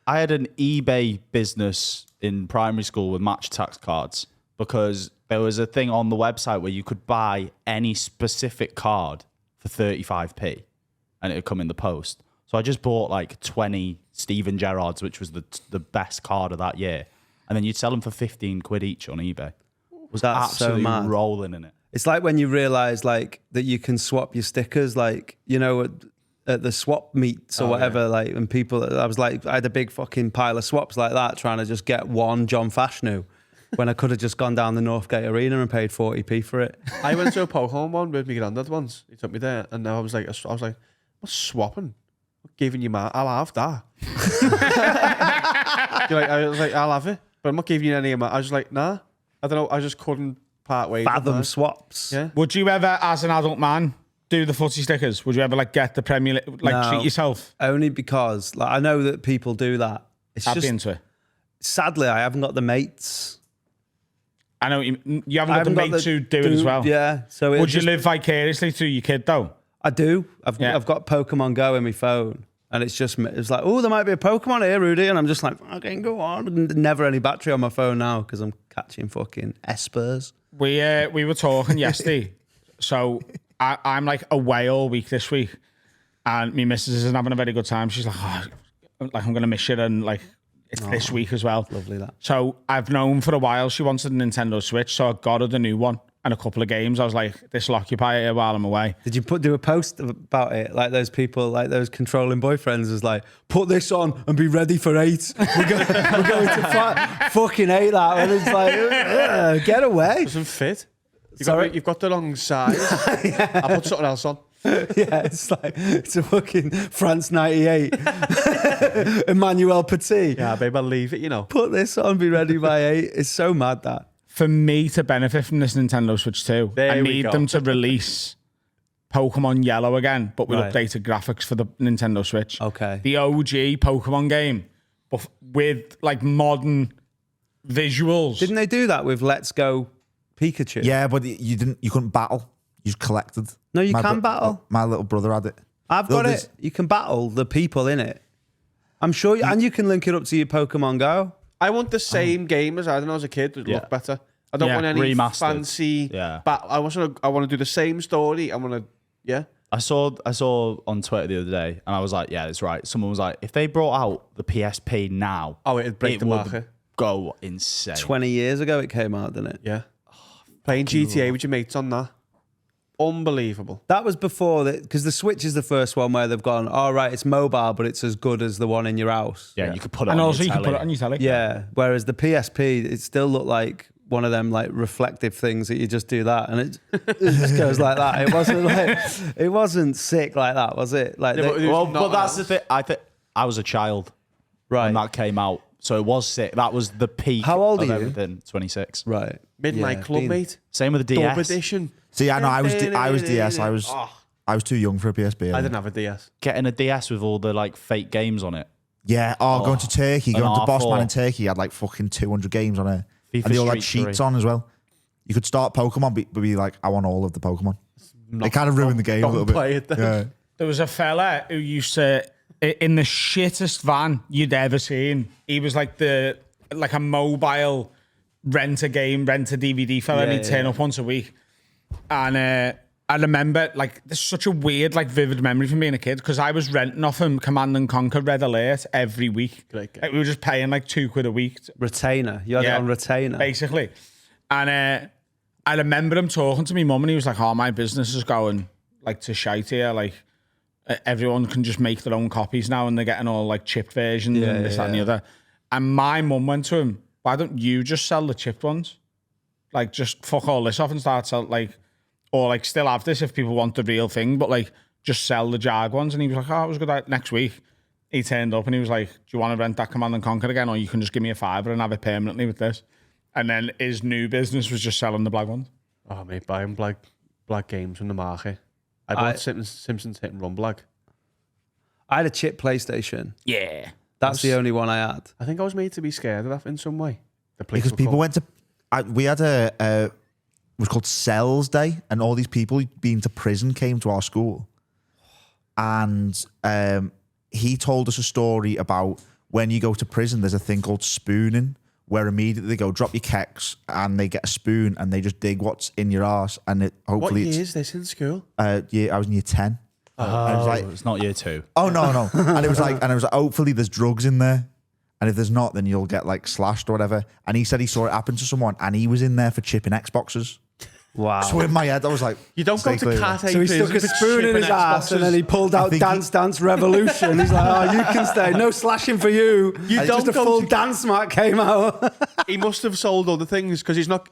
I had an eBay business in primary school with match tax cards because there was a thing on the website where you could buy any specific card for 35p and it would come in the post. So I just bought like 20 Steven Gerrards, which was the best card of that year. And then you'd sell them for 15 quid each on eBay. Was That's so absolutely mad. rolling in it. It's like when you realise like that you can swap your stickers, like, you know, at the swap meets or whatever, like, and people, I had a big fucking pile of swaps like that, trying to just get one John Fashanu when I could have just gone down the Northgate Arena and paid 40p for it. I went to a Pokemon one with my granddad once. He took me there, and now I was like, what's swapping? I'm giving you my, I'll have that. I was like, I'll have it, but I'm not giving you any of my. I was like, nah, I don't know. I just couldn't part ways. with Fathom that. swaps. Yeah. would you ever, as an adult man, do the footy stickers? Would you ever like get the Premier League, like No. treat yourself? Only because like I know that people do that. It's I'd just be into it. sadly I haven't got the mates. I know you haven't I got the haven't got mates who do it as well. Yeah. So it Would you just- live vicariously through your kid though? I do. I've Yeah. got Pokemon Go in my phone, and it's like, oh, there might be a Pokemon here, Rudy, and I'm just like, okay, go on. And never any battery on my phone now because I'm catching fucking espers. We were talking yesterday. So I'm like away all week this week, and my missus isn't having a very good time. She's like, oh, like I'm gonna miss it, and like it's this week as well. Lovely that. So I've known for a while she wanted a Nintendo Switch, so I got her the new one and a couple of games. I was like, this will occupy her while I'm away. Did you do a post about it? Like those people, like those controlling boyfriends, was like, put this on and be ready for 8. We're going to fucking hate that. And it's like, get away. Doesn't fit. Sorry? You've got the wrong size. I'll put something else on. Yeah, it's like, it's a fucking France 98. Emmanuel Petit. Yeah, babe, I'll leave it, Put this on, be ready by 8. It's so mad that. For me to benefit from this Nintendo Switch 2, I need them to release Pokemon Yellow again, but with updated graphics for the Nintendo Switch. Okay. The OG Pokemon game, but with like modern visuals. Didn't they do that with Let's Go Pikachu? Yeah, but you couldn't battle. You just collected. No, you can battle. My little brother had it. I've got it. You can battle the people in it. I'm sure, and you can link it up to your Pokemon Go. I want the same game as I don't know as a kid. It look better. I don't want any remastered. fancy. Yeah. But I want to do the same story. I want to. Yeah. I saw on Twitter the other day, and I was like, yeah, that's right. Someone was like, if they brought out the PSP now, It'd break the would market. go insane. 20 years ago it came out, didn't it? Yeah. Playing GTA with your mates on that. Unbelievable. That was before that, because the Switch is the first one where they've gone, all right, it's mobile, but it's as good as the one in your house. Yeah, you could put it and on also your you can telly. put it on your telly. Yeah. Whereas the PSP, it still looked like one of them like reflective things that you just do that, and it just goes like that. It wasn't sick like that, was it? Like, But that's the thing. I think I was a child right. when that came out, so it was sick. That was the peak. How old of are you? everything. 26. Right. Midnight Yeah, Club, Dean. mate. Same with the Dub DS. edition. See, I know I was DS. I was too young for a PSP. I didn't have a DS. Getting a DS with all the like fake games on it. Yeah. Going to Turkey, an going to Boss R4. Man in Turkey, had like fucking 200 games on it, FIFA and they all had Street sheets 3. on as well. You could start Pokemon, but be like, I want all of the Pokemon. They kind of ruined the game a little bit. Play it then. Yeah. There was a fella who used to, in the shittest van you'd ever seen. He was like a mobile rent a DVD fella, and he'd turn up once a week. And I remember, like, there's such a weird, like, vivid memory from being a kid, because I was renting off him Command & Conquer Red Alert every week. Great game. Like, we were just paying like £2 a week. Retainer. You had it on retainer. Basically. And I remember him talking to me mum, and he was like, oh, my business is going like to shite here. Like, everyone can just make their own copies now, and they're getting all like chipped versions and this, that, and the other. And my mum went to him, why don't you just sell the chipped ones? Like, just fuck all this off and start sell, like, or like still have this if people want the real thing, but like just sell the Jag ones. And he was like, oh, it was good. Next week he turned up and he was like, do you want to rent that Command & Conquer again, or you can just give me a $5 and have it permanently with this? And then his new business was just selling the black ones. Oh, mate, buying black games from the market. I bought Simpsons Hit and Run black. I had a chip PlayStation. Yeah. That's the only one I had. I think I was made to be scared of that in some way. Because people went to, we had it was called Cells Day, and all these people who'd been to prison came to our school. And he told us a story about when you go to prison, there's a thing called spooning, where immediately they go, drop your kecks, and they get a spoon, and they just dig what's in your arse, and it hopefully What year is this in school? I was in year 10. And it was like, It's not year 2. oh no. And it was like, hopefully there's drugs in there. And if there's not, then you'll get like slashed or whatever. And he said he saw it happen to someone, and he was in there for chipping Xboxes. Wow. So in my head, I was like, You don't go to Cat A So he prison stuck a for spoon in shipping his ass, and Xboxes. then he pulled out think Dance Dance Revolution. He's like, oh, you can stay. No slashing for you. You And don't just a go full to- dance mat came out. He must have sold other things because he's not.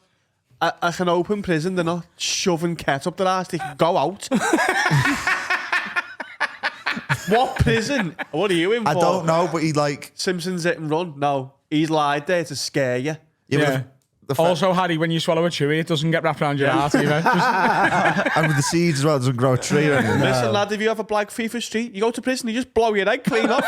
At an open prison, they're not shoving cat up their ass. They can go out. What prison? What are you in for? I don't know, but he like, Simpsons Hit and Run. No, he's lied there to scare you. Yeah. Also, Harry, when you swallow a chewy, it doesn't get wrapped around your heart either. and with the seeds as well, it doesn't grow a tree or anything. Listen, lad, if you have a black FIFA street, you go to prison, you just blow your egg clean off.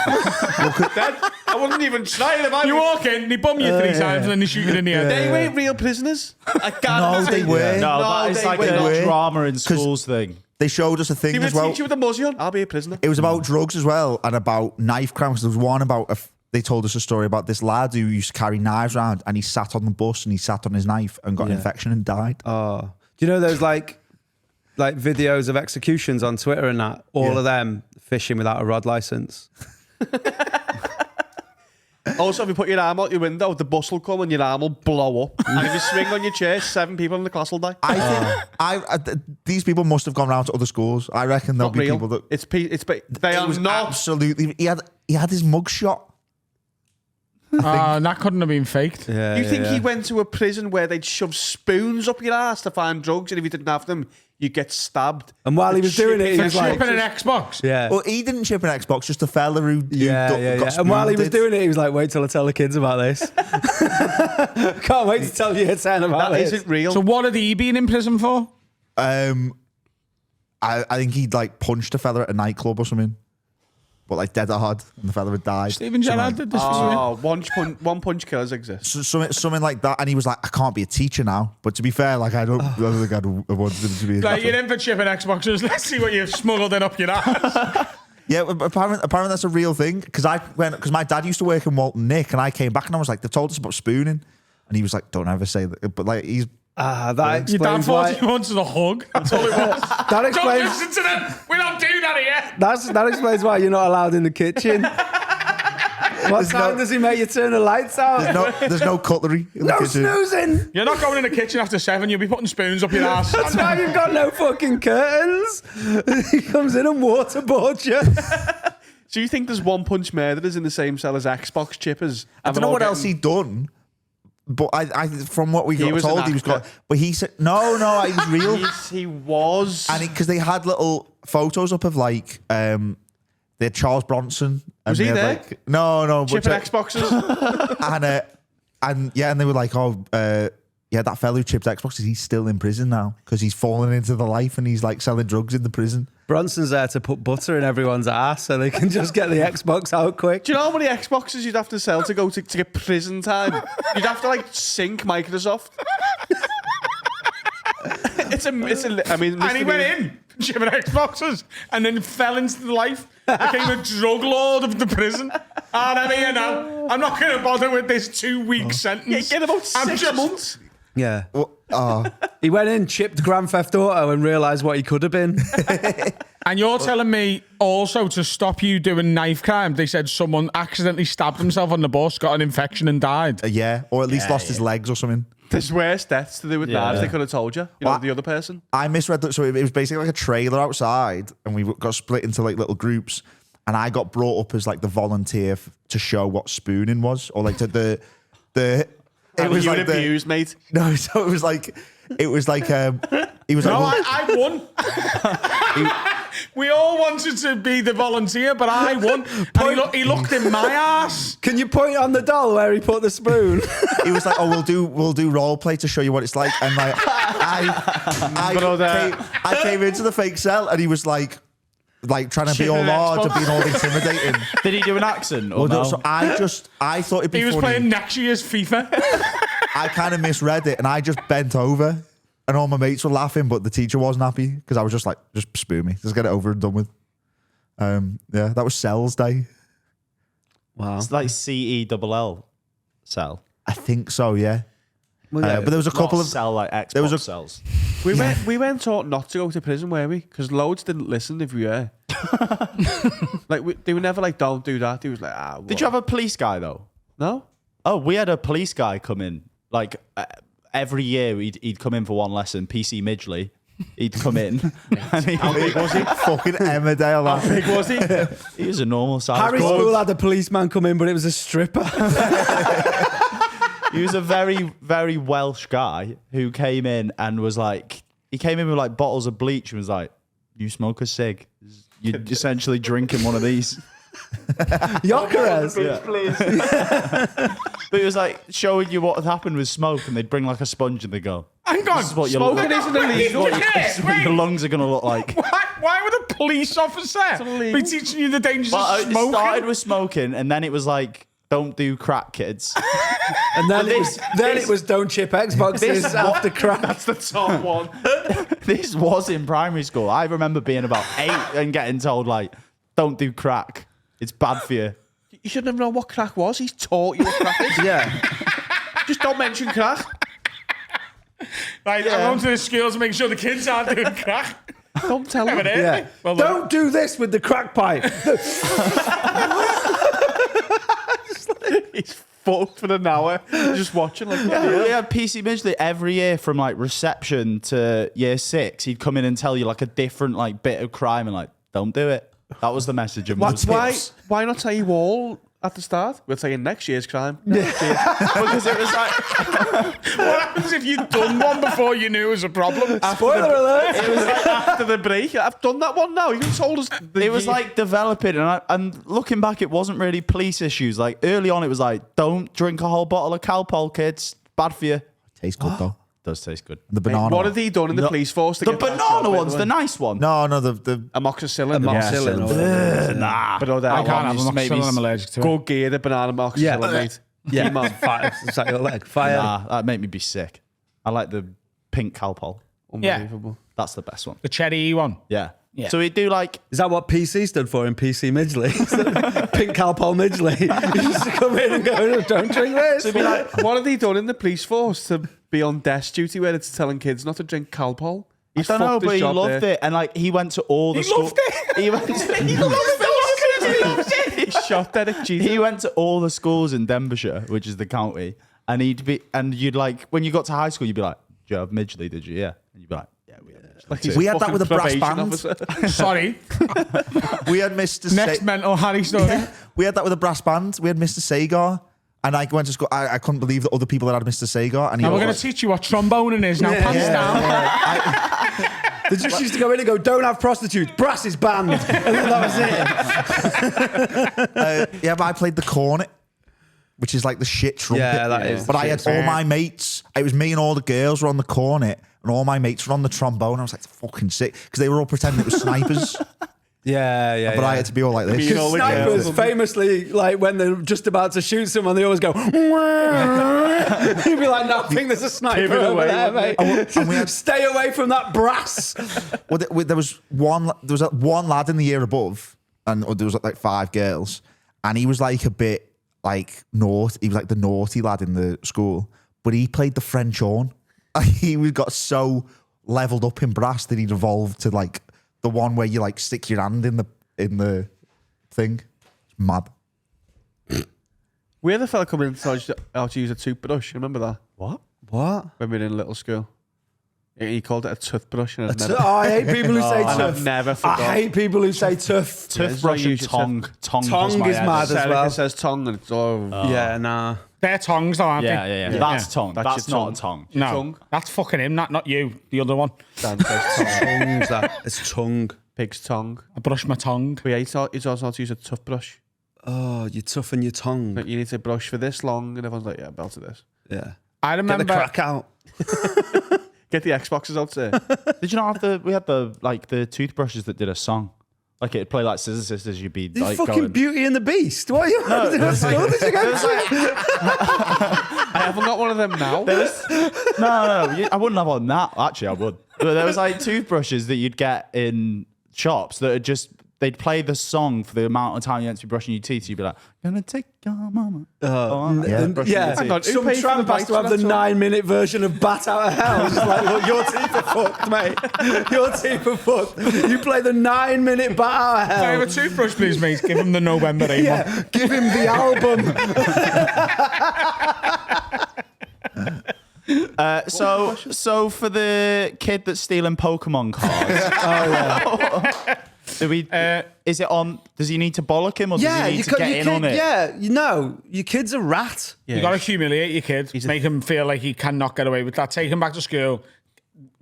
Then, I wouldn't even try it if I You was- walk in, they bum you 3 times, and then they shoot you in the head. They weren't real prisoners. I No, guarantee they you. were. No, No, that is they like were. a drama in schools thing. They showed us a thing They would as well. teach you with a muzzy on. I'll be a prisoner. It was about drugs as well, and about knife crimes. There was one about they told us a story about this lad who used to carry knives around, and he sat on the bus and he sat on his knife and got an infection and died. Oh, do you know those like like videos of executions on Twitter and that. All of them fishing without a rod license. Also, if you put your arm out your window, the bus will come and your arm will blow up. And if you swing on your chair, 7 people in the class will die. I think these people must have gone round to other schools. I reckon there'll Not be real. people that They are was not. absolutely. He had his mugshot. That couldn't have been faked. Yeah, You think he went to a prison where they'd shove spoons up your ass to find drugs, and if you didn't have them, you'd get stabbed? And while he was doing it, he For was like, chipping an Xbox. yeah. Well, he didn't chip an Xbox, just a fella who got And while he was spooned. doing it, he was like, wait till I tell the kids about this. Can't wait to tell you it's about That this. isn't real. So what had he been in prison for? I think he'd like punched a fella at a nightclub or something, but like dead hard, and the fella had died. Stephen Gerrard did this for Oh, one punch killers exist. Something like that, and he was like, "I can't be a teacher now." But to be fair, like I don't think I'd wanted him to be. Like, you're in for chipping Xboxes. Let's see what you've smuggled in up your ass. Yeah, apparently that's a real thing. Because my dad used to work in Walton Nick, and I came back and I was like, "They told us about spooning," and he was like, "Don't ever say that." But like he's That Your dad explains thought why. he wanted a hug. That's all it was. That Don't explains. listen to them. We don't do that here. That explains why you're not allowed in the kitchen. What time does he make you turn the lights out? there's no cutlery in the No kitchen. snoozing. You're not going in the kitchen after 7. You'll be putting spoons up your ass. That's why you've got no fucking curtains. He comes in and waterboards you. So you think there's one punch murderers in the same cell as Xbox chippers? I don't know what else he'd done. But I from what we got was told, an he was actor. got. But he said no, he was real. He was. And because they had little photos up of like they had Charles Bronson. And Was he they had, there? Like, no. chipping but, Xboxes. and they were like, that fellow who chipped Xboxes, he's still in prison now because he's fallen into the life and he's like selling drugs in the prison. Bronson's there to put butter in everyone's ass so they can just get the Xbox out quick. Do you know how many Xboxes you'd have to sell to go to get prison time? You'd have to like sink Microsoft. I mean, And he went in, chipping Xboxes, and then fell into the life. Became a drug lord of the prison. I'm here now. I'm not going to bother with this 2-week sentence. Get about I'm 6 months. Yeah. Well, He went in, chipped Grand Theft Auto and realised what he could have been. And you're telling me also to stop you doing knife crime, they said someone accidentally stabbed himself on the bus, got an infection and died. yeah, or at least lost his legs or something. There's worse deaths to do with knives. They could have told you. You know, Well, the other person. I misread that. So it was basically like a trailer outside, and we got split into like little groups. And I got brought up as like the volunteer to show what spooning was, or like the. It was you like abused, mate. No, so it was like he was like. No, I won. We all wanted to be the volunteer, but I won. And he looked in my ass. Can you point on the doll where he put the spoon? He was like, "Oh, we'll do role play to show you what it's like." And like, I came into the fake cell, and he was like trying to be all large and being all intimidating. Did he do an accent? Or Well, no? so I thought it'd be He was funny. playing next year's FIFA. I kind of misread it, and I just bent over, and all my mates were laughing, but the teacher wasn't happy because I was just like, "Just spoon me, just get it over and done with." Yeah, that was Cells Day. Wow. It's like CELL cell. I think so. Yeah. Well, yeah. But there was a couple of cell like Xbox there was a- cells. We weren't taught not to go to prison, were we? Because loads didn't listen if we were. They were never like, "Don't do that." He was like, "Ah." Did you have a police guy though? No. Oh, we had a police guy come in. Like every year, he'd come in for one lesson. PC Midgley, he'd come in. And How big was he? fucking Emmerdale. How big was he? he was a normal size. Harry guy. School had a policeman come in, but it was a stripper. He was a very, very Welsh guy who came in and was like, he came in with like bottles of bleach and was like, "You smoke a cig? You're essentially drinking one of these." Yokeres. But it was like showing you what had happened with smoke, and they'd bring like a sponge and they go, Hang on. "This is what your Smoking isn't illegal. this is what your lungs are going to look like." Why would a police officer be teaching you the dangers But of it started smoking? with smoking, and then it was like, "Don't do crack, kids." And then it was don't chip Xboxes after crack. That's the top one. This was in primary school. I remember being about 8 and getting told like, "Don't do crack. It's bad for you." You should never know what crack was. He's taught you what crack is. Yeah. Just don't mention crack. Like, I'm going to the schools to make sure the kids aren't doing crack. Don't tell him. Yeah. Well, Don't do this with the crack pipe. He's fucked for an hour. Just watching like We had PC Midgley every year from like reception to year 6. He'd come in and tell you like a different like bit of crime and like, don't do it. That was the message of most tips. Why not tell you all at the start? We're saying next year's crime. Next year. Because it was like, what happens if you'd done one before you knew it was a problem? Spoiler alert. It was like after the break. I've done that one now. You told us. it was like developing, and looking back, it wasn't really police issues. Like early on, it was like, don't drink a whole bottle of Calpol, kids. Bad for you. Tastes good though. Does taste good. The banana. What one. had he done in the police force? To The get that banana job, by one's way? the nice one. No, the Amoxicillin. Amoxicillin. Nah. But no, that I one can't have used to make me amoxicillin, I'm allergic to it. Go gear the banana amoxicillin, Yeah. mate. Yeah, Keep on. fire. It's like your leg. Fire. Nah, that made me be sick. I like the pink Calpol. Unbelievable. That's the best one. The cherry one. Yeah. Yeah. So we do like Is that what PC stood for in PC Midgley? Pink Calpol Midgley. You used to come in and go, don't drink this. What had he done in the police force to be on desk duty where it's telling kids not to drink Calpol? I don't know, but he loved it, and like he went to all the schools. loved it. He went. He loved it. He shot Derek Jeter. He went to all the schools in Denbighshire, which is the county, and you'd like when you got to high school, you'd be like, "Do you have Midgley? Did you?" Yeah, and you'd be like, "Yeah, we have Midgley." Like he's We had that fucking with a brass probation band. officer. Sorry. we had Mr. Next mental Harry story. We had that with a brass band. We had Mr. Sagar. And I went to school. I couldn't believe that other people that had Mr. Sagar. And he Now we're was going to teach you what tromboning is. Now pants down. They just used to go in and go, don't have prostitutes, brass is banned. And then that was it. yeah, but I played the cornet, which is like the shit trumpet. Yeah, that is But the I had shit all my mates. It was me and all the girls were on the cornet, and all my mates were on the trombone. I was like, fucking sick, because they were all pretending it was snipers. Yeah. But I had to be all like this. You know, Snipers famously, like when they're just about to shoot someone, they always go. You'd be like, "No, I think there's a sniper over there, mate. And we had- Stay away from that brass." Well, there was one lad in the year above, and there was like 5 girls, and he was like a bit like naughty. He was like the naughty lad in the school, but he played the French horn. He got so leveled up in brass that he'd evolved to like the one where you like stick your hand in the thing. It's mad. We had a fella come in and tell us how to use a toothbrush. You remember that? What? What? When we were in little school. He called it a toothbrush. And I hate people who say and tough. I've never forgot. I hate people who say tough. Toothbrush and usually tongue. Tongue Tongue does my is head. mad as Seneca well. says tongue and it's all... Yeah, nah. They're tongues, though, aren't Yeah, they? yeah, yeah. That's tongue. That's That's your not a tongue. No, tongue. that's fucking him, not you. The other one. Dan says tongue. Tongue's that. It's tongue. Pig's tongue. I brush my tongue. But yeah, he's also how to use a toothbrush. Oh, you toughen your tongue. Like, you need to brush for this long, and everyone's like, yeah, belt to this. Yeah. I Get remember. the crack out. Get the Xboxes out there. Did you not have we had the toothbrushes that did a song? Like it'd play like Scissor Sisters, you'd be You like fucking going. Beauty and the Beast. What are you? What school did you go to? I haven't got one of them now. No, I wouldn't have on that. Actually, I would. But there was like toothbrushes that you'd get in shops that are just they'd play the song for the amount of time you had to be brushing your teeth. So you'd be like, "Gonna take your mama." Yeah, Hang on, who some paid for tramp the has to rights have the to that song? 9-minute version of Bat Out of Hell. It's like, look, your teeth are fucked, mate. Your teeth are fucked. You play the 9-minute Bat Out of Can I have Hell. a toothbrush, please, mate? Give him the November 8 one. Yeah, give him the album. So for the kid that's stealing Pokemon cards, do we? Is it on? Does he need to bollock him, or does he need to get in on it? Yeah, you know, your kid's a rat. Yeah. You got to humiliate your kid. Make him feel like he cannot get away with that. Take him back to school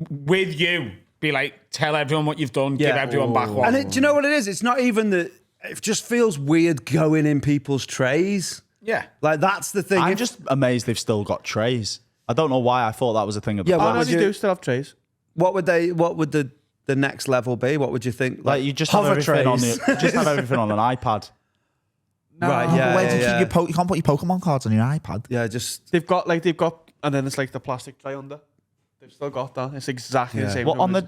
with you. Be like, tell everyone what you've done. Give everyone back one. And do you know what it is? It's not even that. It just feels weird going in people's trays. yeah. Like, that's the thing. I'm If- just amazed they've still got trays. I don't know why I thought that was a thing of the Yeah, Oh, what no, would you you- do still have trays. What would the next level be? What would you think? like you just have hover everything on trays. just have everything on an iPad. Right, yeah, Where yeah, do you yeah. keep your you can't put your Pokemon cards on your iPad. Yeah, just They've got, and then it's like the plastic tray under. They've still got that. It's exactly the same. What room on as-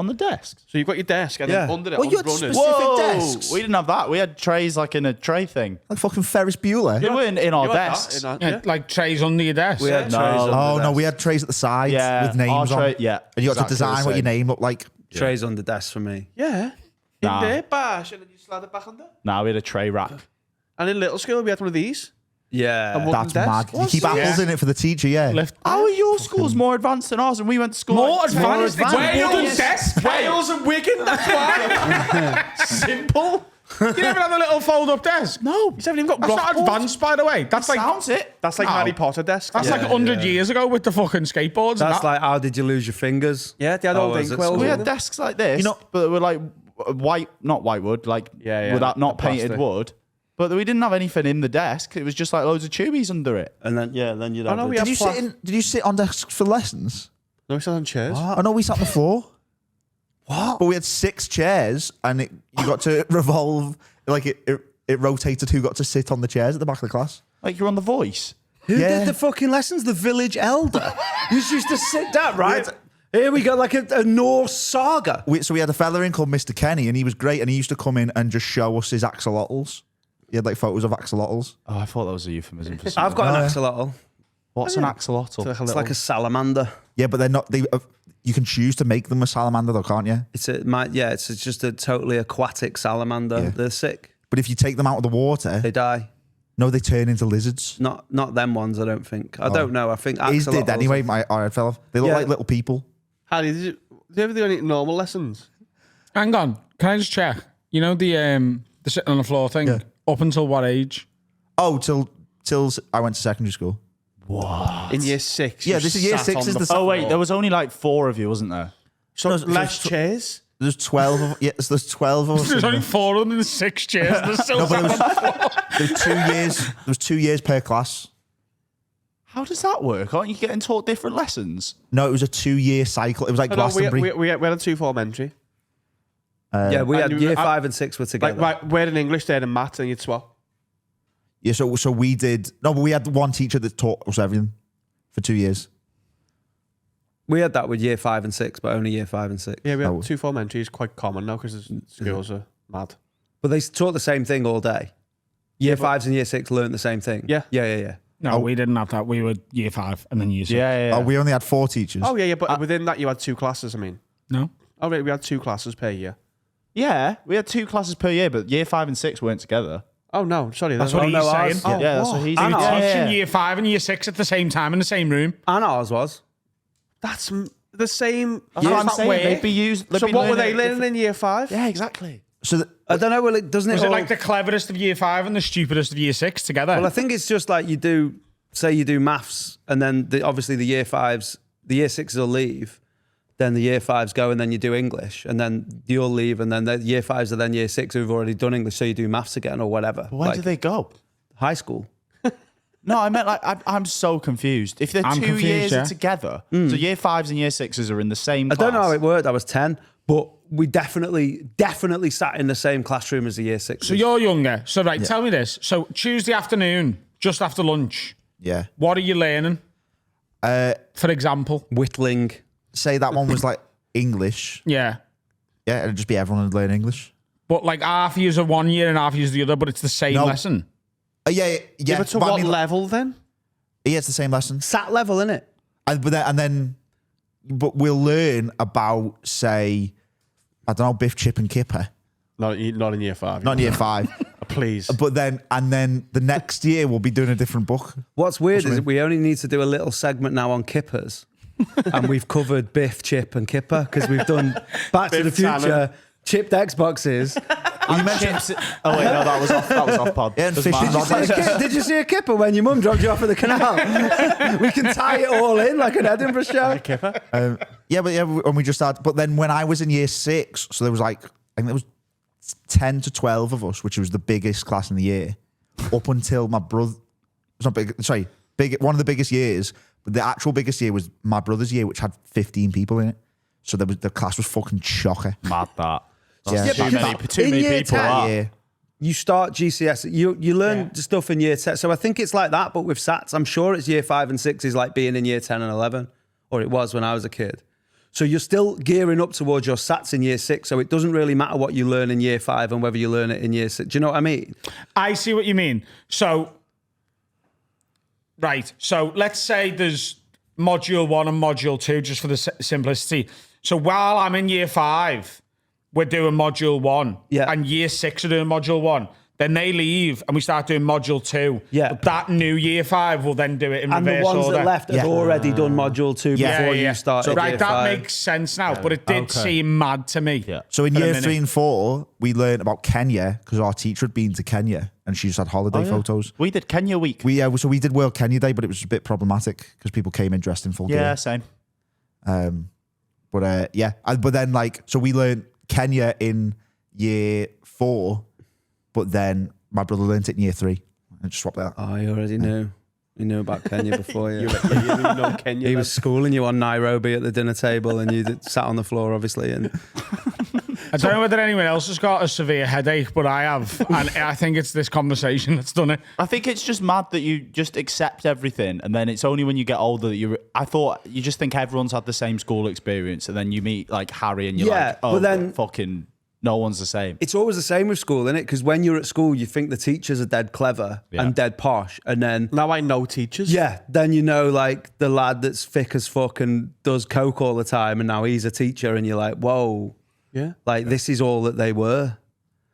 the desk? So you've got your desk, and then Yeah. under it, Well, on you had runners. specific desks. We didn't have that. We had trays like in a tray thing. Like fucking Ferris Bueller. They weren't in our You had that desks. in that, Yeah, yeah. like trays under your desk. we had No. trays. Oh no, we had trays at the sides Yeah, with names our on. tray- yeah, And you got to exactly the design what your same. name looked like. Trays on the desk for me. Yeah. Nah. In there, bash, and then you slide it back under. Now we had a tray rack. And in little school, we had one of these. Yeah. And That's desk. mad. You keep apples in it for the teacher, yeah. Lift. How are your schools more advanced than ours? And we went to school. More like, advanced. Wales, desk. Wales and Wigan. That's why. Simple. You never had a little fold-up desk. No. You haven't even got That's rock not boards. advanced, by the way. That's like Sounds it. That's like No. Harry Potter desk. that's like 100 years ago with the fucking skateboards. That's and that. like, how did you lose your fingers? Yeah, they had old is it inkwells. school? We had desks like this, You know- but they were like white, not white wood, like Yeah, without not the painted plastic. wood. But we didn't have anything in the desk. It was just like loads of tubies under it. And then you'd Oh, have no, the- we Did had you sit on desks for lessons? No, we sat on chairs. Oh no, we sat on the floor. What? But we had 6 chairs, and you got to revolve. Like it rotated who got to sit on the chairs at the back of the class. Like you're on The Voice. Who Yeah. did the fucking lessons? The village elder. You just used to sit down, right? Here we go, like a Norse saga. So we had a fella in called Mr. Kenny, and he was great, and he used to come in and just show us his axolotls. He had like photos of axolotls. Oh, I thought that was a euphemism for something. I've got an axolotl. What's an axolotl? It's like a salamander. Yeah, but they're not. You can choose to make them a salamander, though, can't you? It's just a totally aquatic salamander. Yeah. They're sick. But if you take them out of the water, They die. no, they turn into lizards. Not them ones, I don't think. I don't know. I think His did axolotls- anyway. Our fella. They look Yeah. like little people. Harry, did you ever do any normal lessons? Hang on. Can I just check? You know the sitting on the floor thing? Yeah. Up until what age? Oh, till I went to secondary school. In year 6. Yeah, you this is year sat 6 on is the Oh, wait, floor. there was only like 4 of you, wasn't there? So No, less so- chairs? There's 12 of yes, there's 12 of us. There's in only there. 406 chairs. There's still No, but sat on the floor. There's 2 years. There was 2 years per class. How does that work? Aren't you getting taught different lessons? No, it was a 2-year cycle. It was like No, Glastonbury. we had a 2 form entry. Yeah, we And had you- year I- 5 and 6 were together. Like, we're in English, they're in maths, and you'd swap. Yeah, so we did. No, but we had one teacher that taught us everything for 2 years. We had that with year 5 and 6, but only year 5 and 6. Yeah, we had Oh. 2 form entry is quite common now because schools are mad. But they taught the same thing all day. Year 5s and year 6 learned the same thing. Yeah. Yeah. No, we didn't have that. We were year 5 and then year 6. Yeah. Oh, we only had 4 teachers. Oh, yeah, but within that you had 2 classes, I mean. No? Oh, right, we had 2 classes per year. Yeah, we had 2 classes per year, but year 5 and 6 weren't together. Oh, no, sorry. That's what he's no, saying. ours- Oh, yeah, that's what? what he's I They know. were Yeah. teaching year 5 and year 6 at the same time in the same room. And ours was. That's the same. That's what I'm that's saying. weird. They'd be used. So what were they learning in year 5? Yeah, exactly. So I don't know, well, doesn't it Was it all- like the cleverest of year 5 and the stupidest of year 6 together? Well, I think it's just like you do maths, and then obviously the year 5s, the year 6s will leave, then the year 5s go, and then you do English, and then you'll leave, and then the year 5s are then year 6 who've already done English, so you do maths again or whatever. When Like do they go? high school. No, I meant like I'm so confused. If they're I'm 2 confused, years yeah. together, so year 5s and year 6s are in the same I class. don't know how it worked. I was 10, but we definitely sat in the same classroom as the year 6s. so you're younger. So, right, tell me this. So, Tuesday afternoon, just after lunch, yeah, what are you learning? For example? whittling. say that one was like English. Yeah. Yeah, it'd just be everyone would learn English. But like half years are one year and half years the other, but it's the same No. lesson. Yeah. But to but I what mean, level then? Yeah, it's the same lesson. Sat level, innit? But we'll learn about, say, I don't know, Biff, Chip, and Kipper. Not in year 5. Not in year 5. Please. But then the next year we'll be doing a different book. What's weird is we only need to do a little segment now on kippers. And we've covered Biff, Chip, and Kipper because we've done Back to the Biff Future, Tannen. chipped Xboxes. You mentioned. Oh wait, no, that was off pod. Yeah, and Doesn't fishing matter. rods. Did you see a kipper when your mum dropped you off at the canal? We can tie it all in like an Edinburgh show. And we just had. But then when I was in year 6, so there was like, I think there was 10 to 12 of us, which was the biggest class in the year, up until my brother. It's not big. Sorry, one of the biggest years. But the actual biggest year was my brother's year, which had 15 people in it. So the class was fucking shocker. Mad that. Yeah, Too many in year people. 10, That. Yeah. You start GCS, you learn stuff in year 10. So I think it's like that, but with SATs. I'm sure it's year 5 and 6 is like being in year 10 and 11, or it was when I was a kid. So you're still gearing up towards your SATs in year 6. So it doesn't really matter what you learn in year 5 and whether you learn it in year 6. Do you know what I mean? I see what you mean. So, right. So let's say there's module 1 and module 2, just for the simplicity. So while I'm in year 5, we're doing module 1. Yeah. And year 6 are doing module 1. Then they leave and we start doing module 2. Yeah. But that new year 5 will then do it in And the reverse ones order. that left have already done module 2 before you started. So, right, year that 5. makes sense now. But it did seem mad to me. Yeah. So in For a year minute. 3 and 4, we learned about Kenya because our teacher had been to Kenya and she just had holiday photos. We did Kenya week. So we did World Kenya Day, but it was a bit problematic because people came in dressed in full Yeah, gear. same. But then like, so we learned Kenya in year 4, but then my brother learnt it in year 3 and just swapped that. Oh, you already knew. You knew about Kenya before you. know Kenya. He was schooling you on Nairobi at the dinner table and you sat on the floor, obviously. And I don't know whether anyone else has got a severe headache, but I have. And I think it's this conversation that's done it. I think it's just mad that you just accept everything, and then it's only when you get older that I thought you just think everyone's had the same school experience, and then you meet like Harry, and you're like, oh, but then fucking no one's the same. it's always the same with school, isn't it? Because when you're at school, you think the teachers are dead clever and dead posh. And then, Now I know teachers. then you know, like the lad that's thick as fuck and does coke all the time. And now he's a teacher and you're like, whoa, Yeah. like this is all that they were.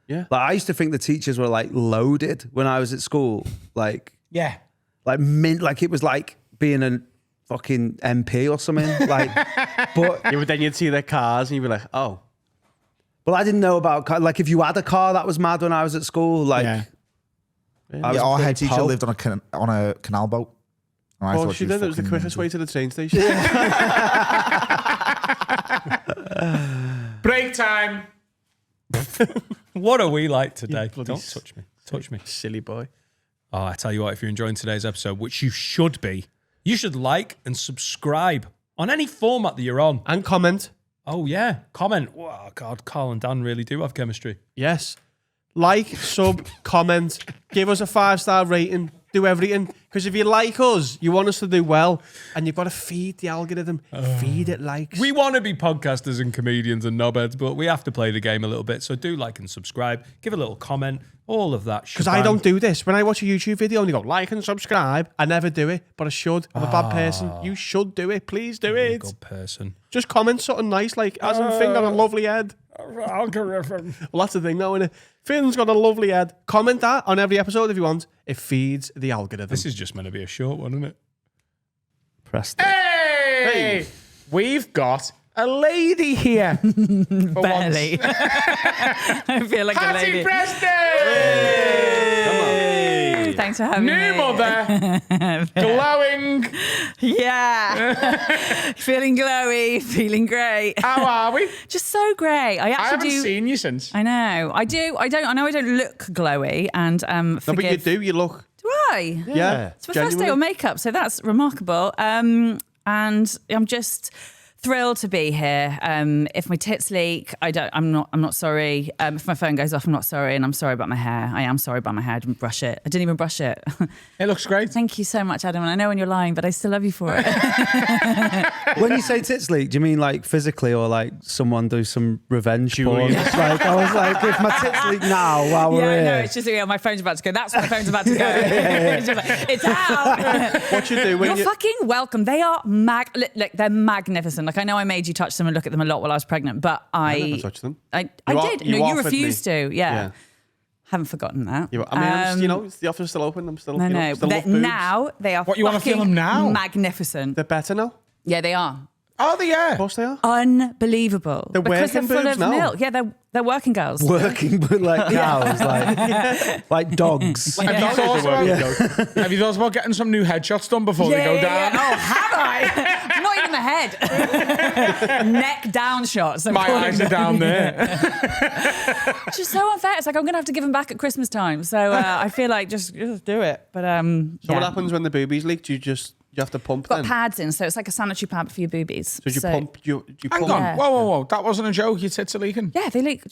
Yeah. Like I used to think the teachers were like loaded when I was at school. Like mint, like it was like being a fucking MP or something. Like, but Yeah, but then you'd see their cars and you'd be like, oh. well, I didn't know about like if you had a car, that was mad when I was at school. Like, Yeah. I was Our pretty head teacher pulp. lived on a canal boat. And I Oh, thought she was did. It was the fucking quickest mental. way to the train station. Break time. What are we like today? bloody Don't touch me. Touch me. Silly boy. Oh, I tell you what, if you're enjoying today's episode, which you should be, you should like and subscribe on any format that you're on. And comment. Oh, yeah. Comment. Oh, God, Carl and Dan really do have chemistry. Yes. Like, sub, comment, give us a 5-star rating, do everything. Because if you like us, you want us to do well, and you've got to feed the algorithm. Feed it likes. We want to be podcasters and comedians and knobheads, but we have to play the game a little bit. So do like and subscribe, give a little comment, all of that. Because I don't do this. When I watch a YouTube video and you go, like and subscribe, I never do it, but I should. I'm a bad person. You should do it. Please do it. Good person. Just comment something nice, like, hasn't Finn got a lovely head? Algorithm. Well, that's the thing, though, innit? Finn's got a lovely head. Comment that on every episode if you want. It feeds the algorithm. This is just meant to be a short one, isn't it? Preston. Hey! We've got a lady here. For Barely. once. I feel like a Hatty lady. Preston! Thanks for having New me. mother. Glowing. Yeah. Feeling glowy, feeling great. How are we? Just so great. I I actually haven't do. seen you since. I know. I do. I know I don't look glowy and No, but you forgive. do. You look. Do I? Yeah. It's my first day on makeup, so that's remarkable. And I'm just thrilled to be here. If my tits leak, I'm not sorry. If my phone goes off, I'm not sorry, and I'm sorry about my hair. I am sorry about my hair. I didn't brush it. I didn't even brush it. It looks great. Thank you so much, Adam. And I know when you're lying, but I still love you for it. When you say tits leak, do you mean like physically or like someone do some revenge porn? It's like, I was like, if my tits leak now while we're Yeah, here. no, it's just my phone's about to go. That's when my phone's about to go. It's just like, it's out. What you do when You're you... fucking welcome. They are look, they're magnificent. Like I know I made you touch them and look at them a lot while I was pregnant, but I never touched them. I You did. you No, you offered refused me. to. Yeah. Haven't forgotten that. I mean, I'm just, you know, the office is still open. I'm still, No, you know, no. still But love boobs. now they are. What, you wanna feel fucking them now? Magnificent. They're better now. Yeah, they are. Oh, they are. Of course they are. Unbelievable. They're because they're working full boobs of now. milk. Yeah, they're working girls. Working, but like cows, like dogs. Have you thought about getting some new headshots done before they go down? Oh, have I? Not even the head. Neck down shots. I'm My calling eyes are them. down there. It's just so unfair. It's like I'm gonna have to give them back at Christmas time. So I feel like just do it. But So what happens when the boobies leak? Do you have to pump Got then? pads in, so it's like a sanitary pad for your boobies. So you pump? Do you Hang pump? on. Yeah. Whoa. That wasn't a joke. Your tits are leaking. Yeah, they leak,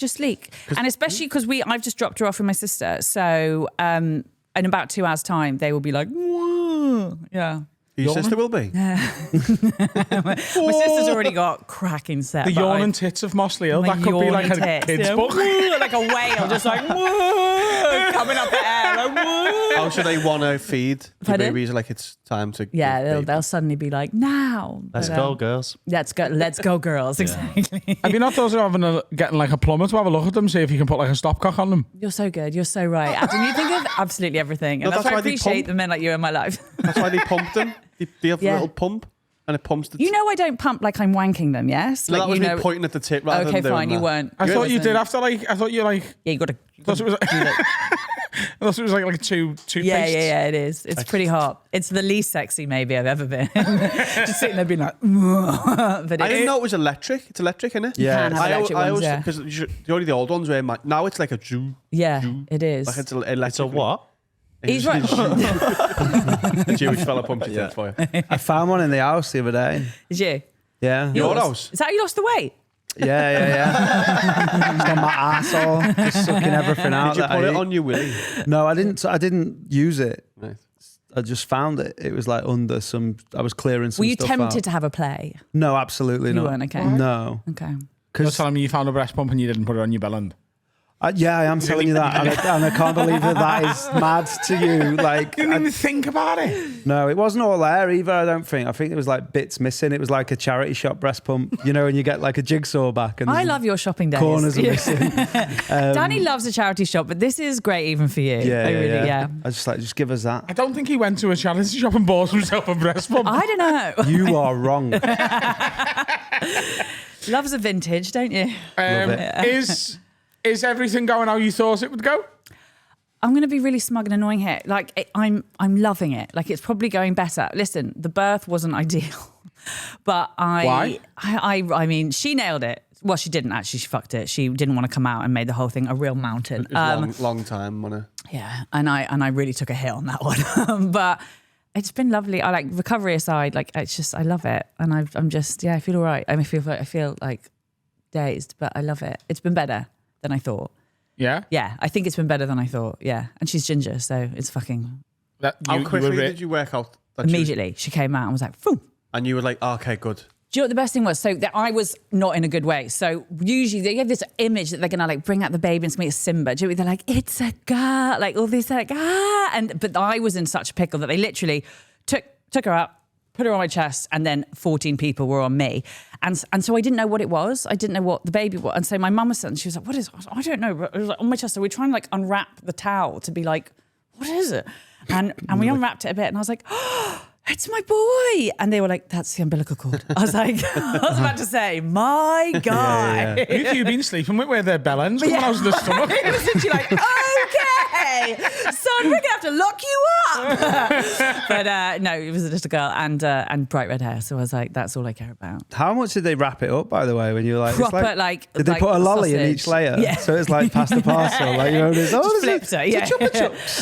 and especially because I've just dropped her off with my sister. So in about 2 hours' time, they will be like, whoa. Yeah. Your sister will be. My sister's already got cracking set. The but yawning tits of Mossley Hill. my That could be like a yawning tits, kid's yeah. book. Woo, like a whale, just like woo, coming up the air. Like, woo. How should they want to feed the Pardon? babies? Like it's time to. Yeah, give baby. they'll suddenly be like, now. Let's But, go, girls. Let's go, girls. Exactly. Have you not thought of getting like a plumber to have a look at them, see if you can put like a stopcock on them? You're so good. You're so right. Adam, you think of absolutely everything. And No, that's why I that's why they appreciate pump. the men like you in my life. That's why they pumped them. They have Yeah. a little pump, and it pumps the. You know I don't pump like I'm wanking them, yes? No, Like, that was you me know, pointing at the tip rather okay, than doing fine, you that. weren't. I thought you Listen. did after like, I thought you like, Yeah, you got to. I thought it was, I thought it was like two Yeah, it is. It's pretty hot. It's the least sexy maybe I've ever been. Just sitting there being like, but I didn't know it was electric. It's electric, isn't it? You can have electric ones, yeah. Because only the old ones were. Now it's like a zoo. Yeah, it is. Like it's electric. It's a what? He's right. A Jewish fella pumped your tits for you. I found one in the house the other day. Did you? Yeah. Your house? Is that how you lost the weight? Yeah. It's on my arsehole, just sucking everything out. Did you that put I it eat. on your willy? No, I didn't. I didn't use it. Right. I just found it. It was like under some. I was clearing some. Were you stuff tempted out. to have a play? No, absolutely You not. weren't, okay. No, Okay. You're because telling me you found a breast pump and you didn't put it on your bellend. yeah, I am telling you that, and I can't believe that is mad to you. Like, You didn't even think about it. no, it wasn't all there either. I don't think. I think it was like bits missing. It was like a charity shop breast pump, you know, and you get like a jigsaw back. And I love your shopping days. corners are Yeah. missing. Danny loves a charity shop, but this is great even for you. Yeah, I really, yeah. I just like, just give us that. I don't think he went to a charity shop and bought himself a breast pump. I don't know. You are wrong. Loves a vintage, don't you? Is everything going how you thought it would go? I'm going to be really smug and annoying here. Like, I'm loving it. Like, it's probably going better. Listen, the birth wasn't ideal, but Why? I mean, she nailed it. Well, she didn't actually. She fucked it. She didn't want to come out and made the whole thing a real mountain. It was long time, wasn't it? Yeah, and I really took a hit on that one. But it's been lovely. I like recovery aside. Like, it's just I love it, and I'm just I feel all right. I feel like dazed, but I love it. It's been better than I thought. Yeah. Yeah, I think it's been better than I thought. Yeah, and she's ginger, so it's fucking How quickly did you work out? That immediately. She came out and was like, "Phew." and you were like, oh, okay, good. Do you know what the best thing was? So that I was not in a good way. So usually they have this image that they're gonna like bring out the baby and it's Simba. Do you know what? They're like, it's a girl, like all this, like but I was in such a pickle that they literally took her out, put her on my chest, and then 14 people were on me, and so I didn't know what it was. I didn't know what the baby was, and so my mum was saying, she was like, "What is it?" I was like, I don't know. It was like on my chest. So we're trying to like unwrap the towel to be like, "What is it?" And we unwrapped it a bit, and I was like, "Oh, it's my boy!" And they were like, "That's the umbilical cord." I was like, I was about to say, "My guy." Who have you been sleeping with where their bell ends coming out of the stomach? It was literally like, okay, son, we're gonna have to lock you up. But no, it was just a girl and bright red hair. So I was like, that's all I care about. How much did they wrap it up, by the way, when you were like, it's Proper like. did they like put a lolly in sausage. each layer? Yeah. So it's like past the parcel, like you know, it's Just flipped her, yeah.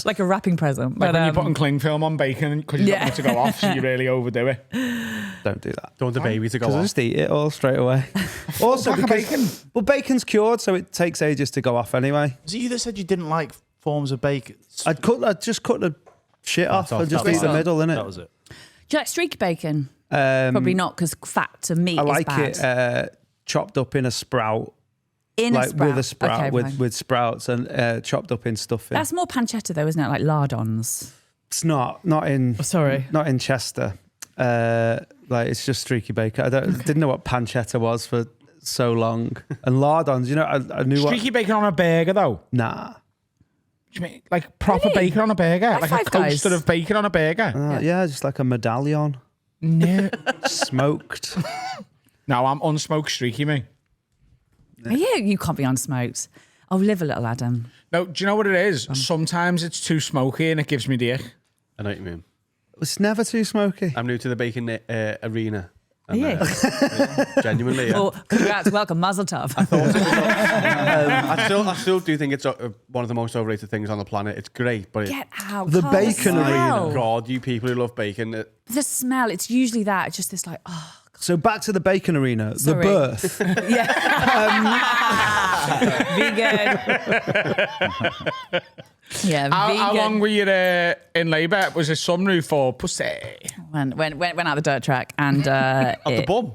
Like a wrapping present. Like But when you're putting cling film on bacon because you don't want it to go off, so you really overdo it. Don't do that. Don't want the baby to go Because I off. just eat it all straight away. Also, pack of because bacon. well, bacon's cured, so it takes ages to go off anyway. Was it you that said you didn't like forms of bacon? I'd just cut the shit off off, and just that's eat the off. middle, innit? That was it. do you like streaky bacon? Probably not, because fat to meat I is like bad. it chopped up in a sprout, In like a sprout. with a sprout, Okay, fine. with sprouts and chopped up in stuffing. That's more pancetta though, isn't it? Like lardons. It's not in Sorry. not in Chester. Like it's just streaky bacon. Didn't know what pancetta was for so long. And lardons, you know, I knew Streaky bacon on a burger, though. Nah. Do you mean like proper Really? bacon on a burger? Like Like a Five Guys? coaster of bacon on a burger? Yeah, just like a medallion, No. smoked. No, I'm unsmoked streaky, me. Yeah, you can't be unsmoked. Oh, live a little, Adam. No, do you know what it is? Sometimes it's too smoky and it gives me the ick. I know what you mean. It's never too smoky. I'm new to the bacon arena. Are you? Genuinely, yeah. Well, congrats, welcome, Mazel Tov. I still do think it's one of the most overrated things on the planet. It's great, but Get out. The Carl, bacon smell. God, you people who love bacon. The smell, it's usually that. It's just this like, oh, So back to the bacon arena, Sorry. the birth. yeah. Vegan. Yeah, How vegan. long were you in labour? Was it sunroof or pussy? Went out the dirt track and the bum.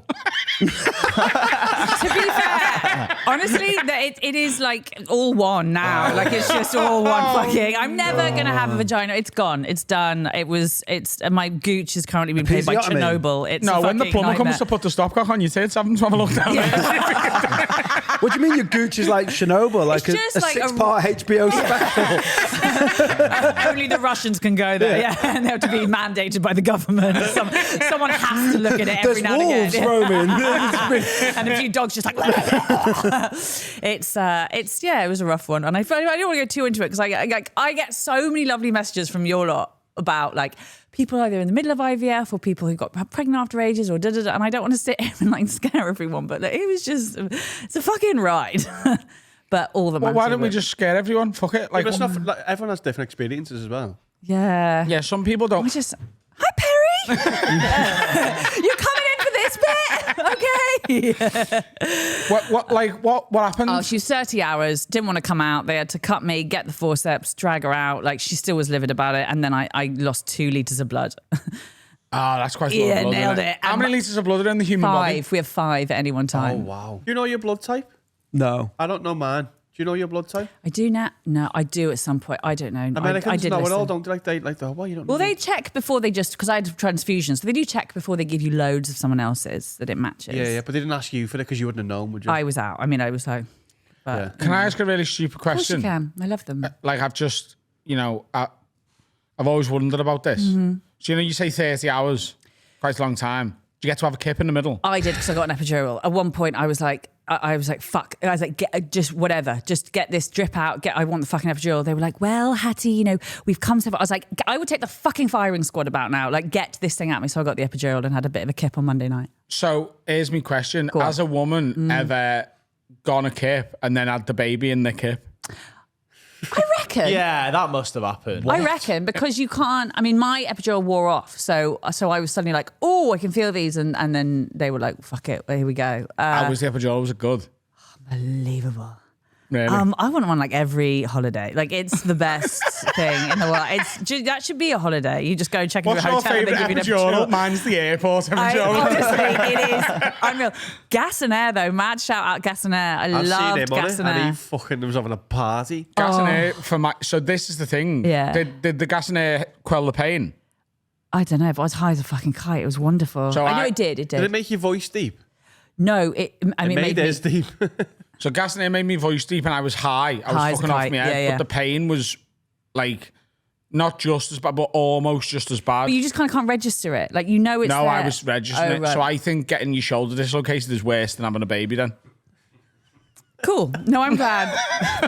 to be fair, honestly, it is like all one now. Like it's just all one fucking. I'm never gonna have a vagina. It's gone. It's done. It's my gooch has currently been paid by Episiotomy. Chernobyl. It's No, a when the fucking plumber nightmare. comes to put the stopcock on your tits, have to have a look down there. What do you mean your gooch is like Chernobyl? Like a just like a- 6-part HBO special? Only the Russians can go there. Yeah, and they have to be mandated by the government. Someone has to look at it every There's now and wolves again. roaming. And a few dogs just like it was a rough one, and I don't want to go too into it because I get so many lovely messages from your lot about like people either in the middle of IVF or people who got pregnant after ages or and I don't want to sit here and like scare everyone, but like, it was just it's a fucking ride. But all the Well, why don't we just scare everyone? Fuck it. Like, But it's not, like, everyone has different experiences as well. yeah some people don't. I just hi Perry. You're coming in for this bit, okay? What happened? Oh, she was 30 hours, didn't want to come out. They had to cut me, get the forceps, drag her out. Like, she still was livid about it. And then I lost 2 litres of blood. That's quite a lot of blood, nailed isn't it. How many litres of blood are in the human body? 5. We have 5 at any one time. Wow. Do you know your blood type? No. I don't know mine. Do you know your blood type? I do now. No, I do at some point. I don't know. Americans I did know it listen. all, don't they? Well, you don't know. Well, they check before they just, because I had transfusions, so they do check before they give you loads of someone else's that it matches. Yeah, but they didn't ask you for it because you wouldn't have known, would you? I was out. I mean, I was like, but Yeah. Can I ask a really stupid of course you question? can. I love them. Like, I've just, I've always wondered about this. Mm-hmm. So, you say 30 hours, quite a long time. Do you get to have a kip in the middle? I did because I got an epidural. At one point, I was like, fuck. I was like, just whatever. Just get this drip out. I want the fucking epidural. They were like, well, Hattie, we've come so far. I was like, I would take the fucking firing squad about now. Like, get this thing at me. So I got the epidural and had a bit of a kip on Monday night. So, here's my question. Go on. As a woman, ever gone a kip and then had the baby in the kip? I reckon. Yeah, that must have happened. I reckon because you can't. I mean, my epidural wore off, so I was suddenly like, "Oh, I can feel these," and then they were like, "Fuck it, here we go." How was the epidural? Was it good? Unbelievable. Really? I want one like every holiday. Like it's the best thing in the world. That should be a holiday. You just go check into What's a your hotel and they favourite give you an epidural? epidural. Mine's the airport epidural. Honestly, it is unreal. Gas and Air though, mad shout out Gas and Air. I've loved seen him on Gas it, and and Air. he fucking was having a party. Gas and air for my. So this is the thing. Yeah. Did the gas and air quell the pain? I don't know, but I was high as a fucking kite. It was wonderful. So I know I- it did. It Did did. it make your voice deep? No, it It made me. his deep. So gas and air made me voice deep, and I was high. I was High as a fucking off kite, my head, yeah, yeah. but the pain was like not just as bad, but almost just as bad. But you just kind of can't register it. Like, it's no, there. I was registering Oh, it. right. So I think getting your shoulder dislocated is worse than having a baby. Then Cool. No, I'm glad.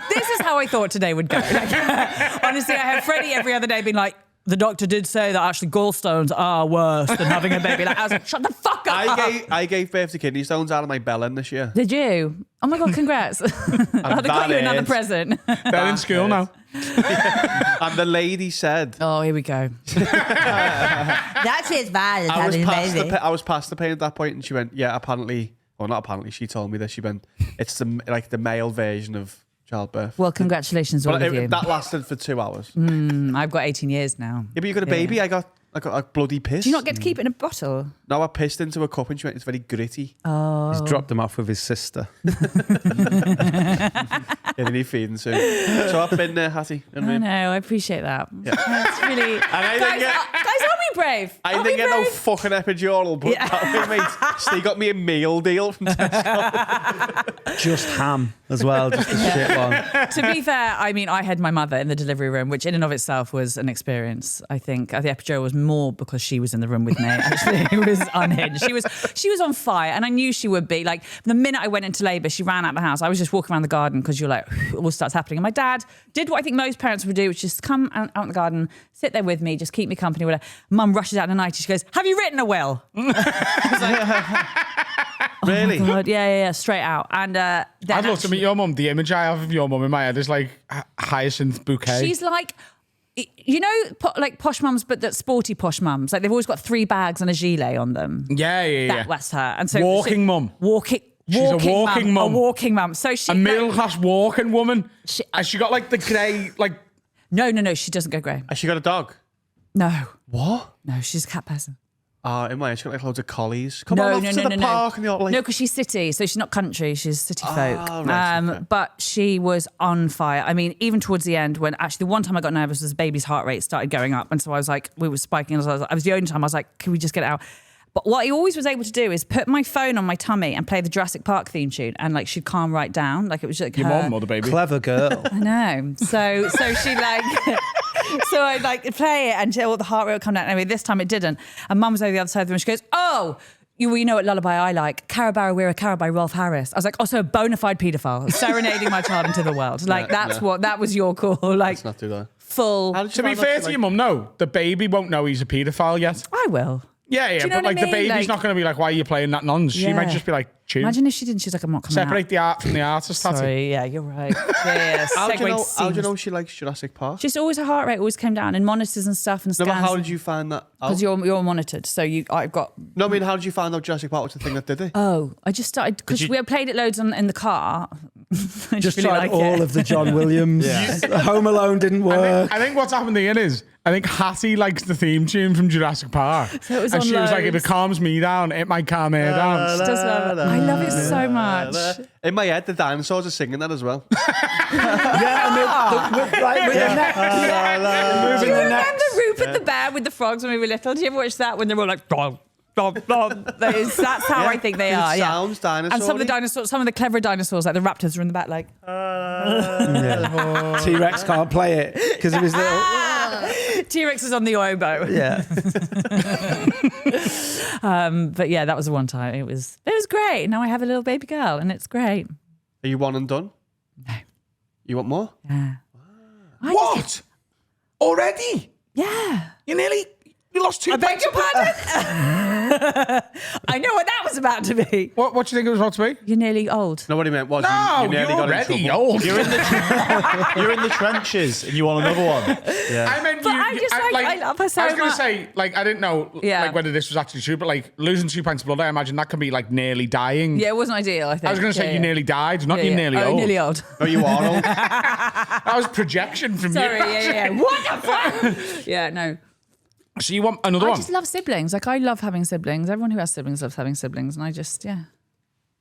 This is how I thought today would go. Like, honestly, I had Freddie every other day being like, the doctor did say that actually gallstones are worse than having a baby. Like, I was like, shut the fuck up. I gave birth to kidney stones out of my belly this year. Did you? Oh my God, congrats. I'll got you another present. they're in school now. And the lady said, Oh, here we go. That's as bad as I was having a past baby. I was past the pain at that point, and she went, yeah, apparently, or not apparently, she told me that she went, it's the male version of childbirth. Well, congratulations, all But of you. that lasted for 2 hours. I've got 18 years now. Yeah, but you got a baby. I got like bloody pissed. Do you not get to keep it in a bottle? No, I pissed into a cup and she went, it's very gritty. He's dropped him off with his sister. Yeah, they need feeding soon. So I've been there, Hattie. You know what I I mean? know, I appreciate that. That's really... I guys, didn't get- guys, are we brave? I Are didn't we get no brave? fucking epidural, but that way, mate. So they got me a meal deal from Just ham as well, just a shit one. To be fair, I mean, I had my mother in the delivery room, which in and of itself was an experience. I think the epidural was more because she was in the room with me. Actually, it was unhinged. She was on fire, and I knew she would be. Like the minute I went into labour, she ran out the house. I was just walking around the garden because you're like, it all starts happening. And my dad did what I think most parents would do, which is just come out in the garden, sit there with me, just keep me company. Whatever. Mum rushes out in the night. She goes, "Have you written a will?" Really? God, yeah, straight out. And then I'd love to meet actually- your mum. The image I have of your mum in my head is like hyacinth bouquet. She's like, you know, like posh mums, but that sporty posh mums. Like they've always got 3 bags and a gilet on them. yeah. That's her. And so Walking mum. She's a walking mum. A walking mum. So she A middle class walking woman. She- Has she got like the grey, like No, she doesn't go grey. Has she got a dog? No, What? no, she's a cat person. In my head, she's got like loads of collies. Come on off to the park and you're like... No, because she's city, so she's not country. She's city folk. Right, okay. But she was on fire. I mean, even towards the end, when actually the one time I got nervous was the baby's heart rate started going up, and so I was like, we were spiking. And I was the only time I was like, can we just get it out? But what he always was able to do is put my phone on my tummy and play the Jurassic Park theme tune, and like she'd calm right down. Like it was like Your her. mum or the baby? Clever girl. I know. So she like, so I'd like play it and the heart rate would come down. Anyway, this time it didn't. And Mum was over the other side of the room. She goes, "Oh, you know what lullaby I like? Carabara We're a Carol by Rolf Harris." I was like, "Oh, so a bona fide paedophile serenading my child into the world." Like that was your call. Like Let's not do that. full. How did you To be find out fair she, to your mum, no, the baby won't know he's a paedophile yet. I will. Yeah, you know but what I like the mean? baby's Like- not going to be like, why are you playing that nonsense? She might Yeah. just be like, tune. Imagine if she didn't. She's like, "I'm not coming Separate out." the art from the artist, Hatty. Sorry, yeah, you're right. Yeah, How do you know seamless. she likes Jurassic Park? Just always her heart rate always came down in monitors and stuff and No, scans. but how did you find that out? Because you're monitored, so I've got. No, I mean, how did you find out Jurassic Park was the thing that did it? Oh, I just started because we had played it loads in the car. I Just really tried like all it. of the John Williams. Home Alone didn't work. I think what's happened here is, I think Hattie likes the theme tune from Jurassic Park. So it was and on she was like, if loads. it calms me down, it might calm her down. She does love it. I love it so much. In my head, the dinosaurs are singing that as well. Yeah, and with the neck. Do you remember Rupert the bear with the frogs when we were little? Did you ever watch that when they were like, dog, dog, dog? That's how I think they are. It Yeah. sounds dinosaur. And some of the dinosaurs, some of the clever dinosaurs, like the raptors, are in the back, like. T-Rex can't play it because of his little. T-Rex is on the oboe. Yeah. But yeah, that was the one time. It was great. Now I have a little baby girl, and it's great. Are you one and done? No. You want more? Yeah. What? Already? Yeah. You lost 2 I beg pints. your pardon? I know what that was about to be. What do you think it was about to be? You're nearly old. No, what he meant was No, you nearly got in already trouble. old. You're in the trenches and you want another one. I meant But I just like- I love her so I was going much. to say, like, I didn't know Yeah. like whether this was actually true, but like losing 2 pints of blood, I imagine that can be like nearly dying. Yeah, it wasn't ideal, I think. I was going to say Yeah, you yeah. nearly died, not Yeah, you yeah. nearly Oh, old. nearly old. No, you are old. That was projection from Sorry, you. yeah. What the fuck? Yeah, no. So you want another I one? just love siblings. Like, I love having siblings. Everyone who has siblings loves having siblings. And I just, yeah.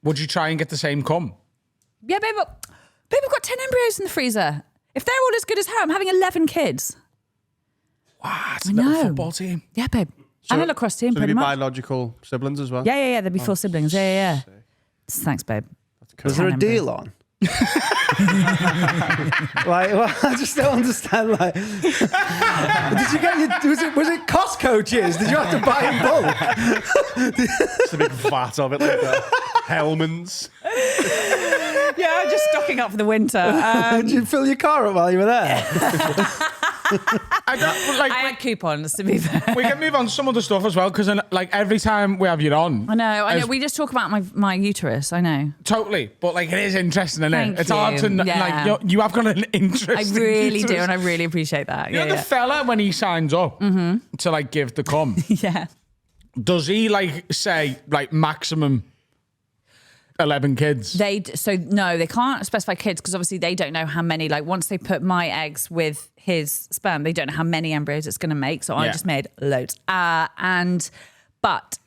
Would you try and get the same cum? Yeah, babe, I've got 10 embryos in the freezer. If they're all as good as her, I'm having 11 kids. Wow, it's I a little know. football team. Yeah, babe. And a lacrosse team, So pretty be much. biological siblings as well? Yeah. They'd be full siblings. Yeah. Thanks, babe. Was there a 10 deal on? Like, well, I just don't understand. Like, did you get was it Costco cheers? Did you have to buy in bulk? It's a big vat of it like that. Hellman's. Yeah, just stocking up for the winter. Did you fill your car up while you were there? I don't, like, I had coupons, to be fair. we can move on to some other stuff as well, because like every time we have you on, I know. as- We just talk about my uterus. I know. totally, but like it is interesting, isn't Thank it? It's hard to you. Yeah. like you have got an interest. I really do, and I really appreciate that. You know the fella when he signs up to like give the cum, Yeah. does he like say like maximum 11 kids? No, they can't specify kids because obviously they don't know how many. Like once they put my eggs with his sperm, they don't know how many embryos it's going to make. So I Yeah. just made loads. But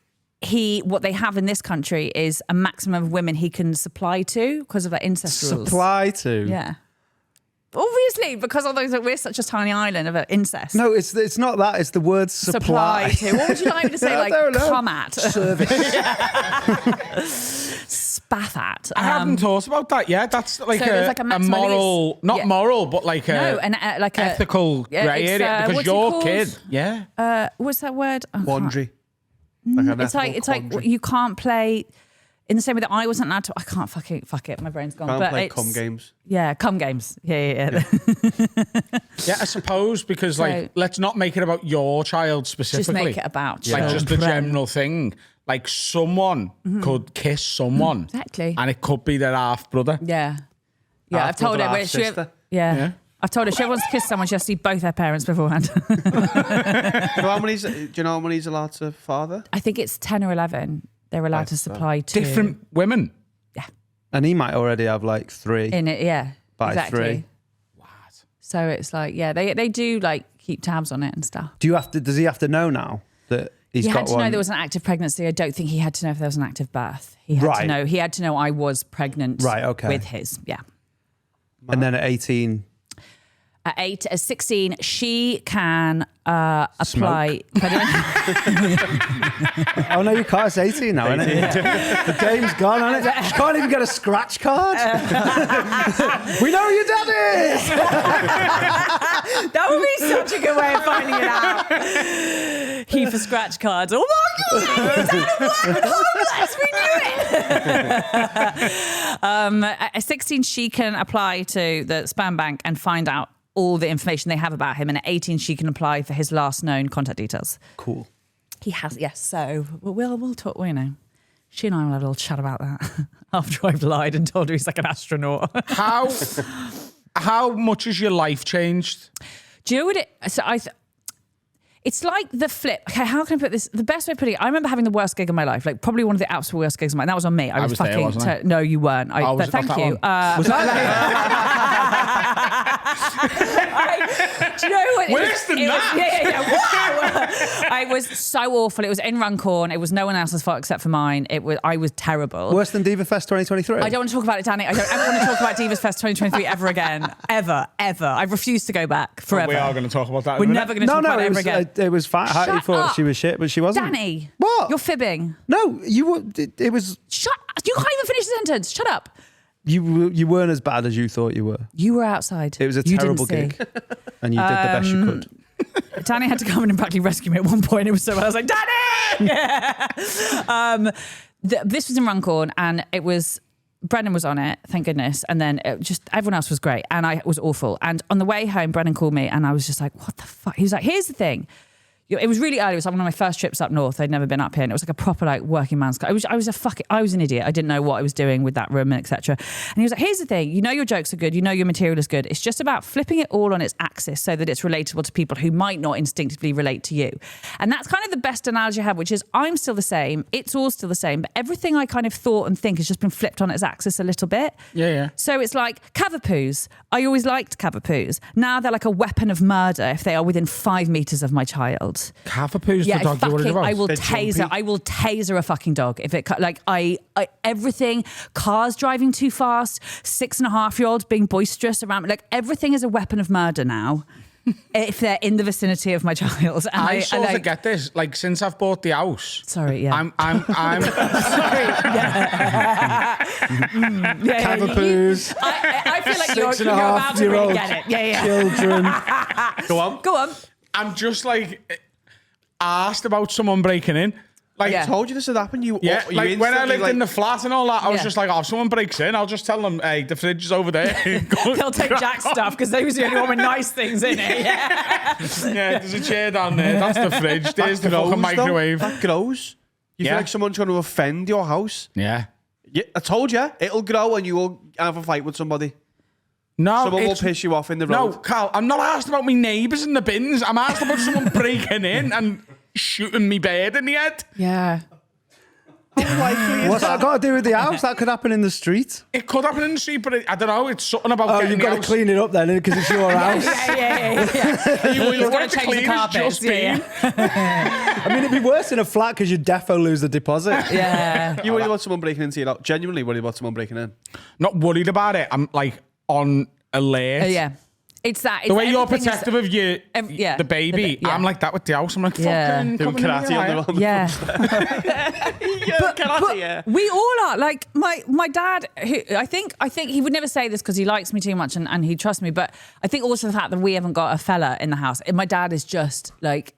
what they have in this country is a maximum of women he can supply to because of like incest rules. Supply to? Yeah. Obviously, because although we're such a tiny island of incest. No, it's not that. It's the word supply. To. What would you like me to say? I Like don't know. come at, Service. spaff at. I haven't thought about that yet. That's like, So there's like a a maximum, I think moral, it's- not yeah. moral, but like No, a and like a ethical yeah, grey it's, area because what's it your called? kid. Yeah. What's that word? I can't- Quandary. Like an It's like ethical like quandary. you can't play in the same way that I wasn't allowed to. I can't fuck it. My brain's gone. Can't but play it's, cum games. Yeah, cum games. Yeah. Yeah, I suppose because like let's not make it about your child Just specifically. make it about like just the children. general thing. Like someone could kiss someone, Exactly. and it could be their half brother. Yeah. Yeah, I've told her. Half-brother, When she, half-sister. yeah. I've told her she wants to kiss someone. She has to see both her parents beforehand. So how many? Do you know how many he's allowed to father? I think it's 10 or 11. They're allowed to supply to Different women. And he might already have like 3. in it. Yeah. By exactly. 3. So it's like, yeah, they do like keep tabs on it and stuff. Does he have to know now that He's He got had to one. know there was an active pregnancy. I don't think he had to know if there was an active birth. He had to know. He had to know I was pregnant. Right, okay. With his, yeah. And then at 18, At 16, she can apply. oh no, you can't. It's 18 now, isn't it? The game's gone, isn't it? She can't even get a scratch card. We know who your dad is. That would be such a good way of finding it out. He for scratch cards. Oh my God! Homeless. We knew it. At 16, she can apply to the sperm bank and find out all the information they have about him. And at 18, she can apply for his last known contact details. Cool. He has, yes. So we'll talk. You know, she and I will have a little chat about that after I've lied and told her he's like an astronaut. How much has your life changed? Do you know what it? So it's like the flip. Okay, how can I put this? The best way of putting it, I remember having the worst gig of my life, like probably one of the absolute worst gigs of mine. That was on me. I was there, fucking. wasn't I? No, you weren't. was it thank not that you. one? Was Do you know what? Worse than that? Wow. It was so awful. It was in Runcorn. It was no one else's fault except for mine. I was terrible. Worse than Diva Fest 2023? I don't want to talk about it, Danny. I don't ever want to talk about Divas Fest 2023 ever again. Ever. I refuse to go back forever. We are going to talk about that. We're never going to talk about it ever again. It was fine. Hattie Shut thought up. she was shit, but she wasn't. Danny. What? You're fibbing. No, you were. It was. Shut. You can't even finish the sentence. Shut up. You weren't as bad as you thought you were. You were outside. It was a You terrible didn't see. gig, and you did the best you could. Danny had to come in and practically rescue me at one point. It was so bad. I was like, Danny! This was in Runcorn, and it was, Brendan was on it, thank goodness. And then everyone else was great, and I was awful. And on the way home, Brendan called me, and I was just like, what the fuck? He was like, here's the thing. It was really early. It was like one of my first trips up north. I'd never been up here, and it was like a proper like working man's car. I was an idiot. I didn't know what I was doing with that room and etc. And he was like, "Here's the thing. You know your jokes are good. You know your material is good. It's just about flipping it all on its axis so that it's relatable to people who might not instinctively relate to you." And that's kind of the best analogy I have, which is I'm still the same. It's all still the same, but everything I kind of thought and think has just been flipped on its axis a little bit. Yeah. So it's like cavapoos. I always liked cavapoos. Now they're like a weapon of murder if they are within 5 meters of my child. Cavapoos, the dog you worried about? I will They're taser. jumpy. I will taser a fucking dog if it like I everything. Cars driving too fast, 6.5-year-olds being boisterous around me. Like everything is a weapon of murder now. If they're in the vicinity of my child, and I sort of get this. Like since I've bought the house, sorry, yeah, I'm sorry, yeah. Cavapoos. I feel like you're about to 6.5-year-old really get it. Yeah. children. Go on. I'm just like asked about someone breaking in. Like, Yeah. I told you this had happened. You yeah, you like when I instantly, lived in the flat and all that, I was Yeah. just like, oh, if someone breaks in, I'll just tell them, hey, the fridge is over there. They'll take Jack's stuff because they was the only one with nice things in it. Yeah. Yeah, there's a chair down there. That's the fridge. There's the fucking microwave. That grows. You Yeah. feel like someone's going to offend your house. Yeah. Yeah, I told you, it'll grow and you will have a fight with somebody. No, Someone will it's- piss you off in the No, road. Carl, I'm not asked about my neighbours in the bins. I'm asked about someone breaking in and shooting me bird in the head. Yeah. What's that got to do with the house? That could happen in the street. It could happen in the street, but I don't know. It's something about Oh, getting you've the got to house. clean it up then, because it's your house. Yeah. You You've got want to to change the clean carpets. just been. I mean, it'd be worse in a flat because you'd defo lose the deposit. Yeah. You worry about someone breaking into your house? Genuinely worry about someone breaking in? Not worried about it. I'm like on alert. Yeah. It's that. It's The way you're everything is- protective of your yeah, the baby, yeah. I'm like that with the house. I'm like, Yeah. fucking Doing come in karate here, on the Yeah. karate, We all are. Like my dad, who I think he would never say this because he likes me too much and he trusts me. But I think also the fact that we haven't got a fella in the house. And my dad is just like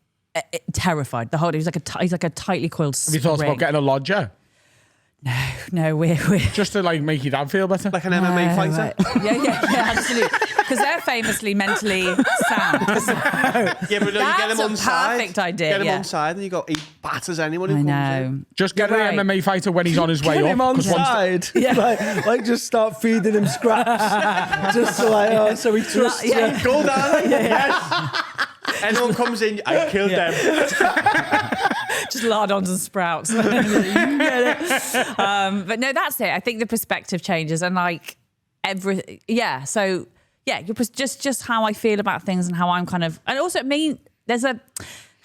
terrified the whole day. He's like a tightly coiled Have you thought spring. about getting a lodger? No, we're Just to like make your dad feel better? Like an MMA fighter? right. Yeah, absolutely. Because they're famously mentally sound. So Yeah, but no, you get That's him a on side. perfect idea, Get him yeah. on side and you go, he batters anyone who I comes know. in. Just get You're an right. MMA fighter when he's on his way Get up. him on 'cause once side. Like just start feeding him scraps. Just so like, oh, so he trusts you. Yeah. Go down. Yes. Anyone comes in, I killed them. Just lardons and sprouts. But no, that's it. I think the perspective changes and like everything. Yeah. So yeah, just how I feel about things and how I'm kind of, and also there's a,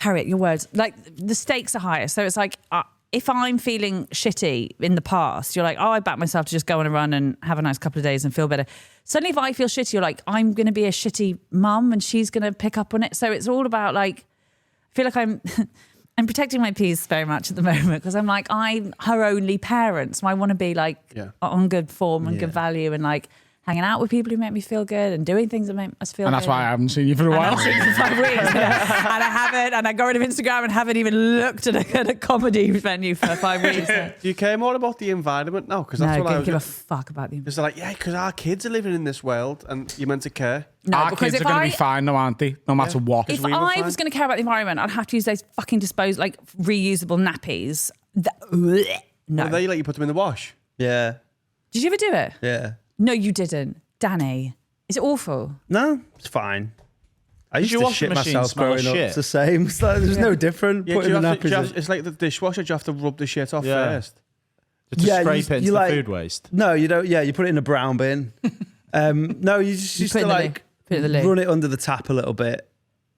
Harriet, your words. Like the stakes are higher. So it's like, if I'm feeling shitty in the past, you're like, oh, I back myself to just go on a run and have a nice couple of days and feel better. Suddenly, if I feel shitty, you're like, I'm going to be a shitty mum and she's going to pick up on it. So it's all about like, I feel like I'm protecting my peace very much at the moment because I'm like, I'm her only parent. So I want to be like on good form and good value and like hanging out with people who make me feel good and doing things that make us feel good. And that's why I haven't seen you for a while. I haven't seen you for 5 weeks. And I haven't. And I got rid of Instagram and haven't even looked at a comedy venue for 5 weeks. Do you care more about the environment now? Because that's No, what I don't was. give a fuck about the Because they're like, yeah, because our kids are living in this world, and you're meant to care. No, Our because kids are if going to I- be fine, though, aren't they? No matter what. If we were I fine. was going to care about the environment, I'd have to use those fucking reusable nappies. No. Well, they let you put them in the wash. Yeah. Did you ever do it? Yeah. No, you didn't. Danny, is it awful? No, it's fine. I used your to washing shit machine myself smell growing up. shit? It's the same. It's like, there's no different. Yeah, Putting the nappies in. it's like the dishwasher. You have to rub the shit off Yeah. first. Just to Yeah, scrape you- it into you the like- food waste. No, you don't. Yeah, you put it in a brown bin. No, you just used put it to in the like loo. Put it in the loo. run it under the tap a little bit,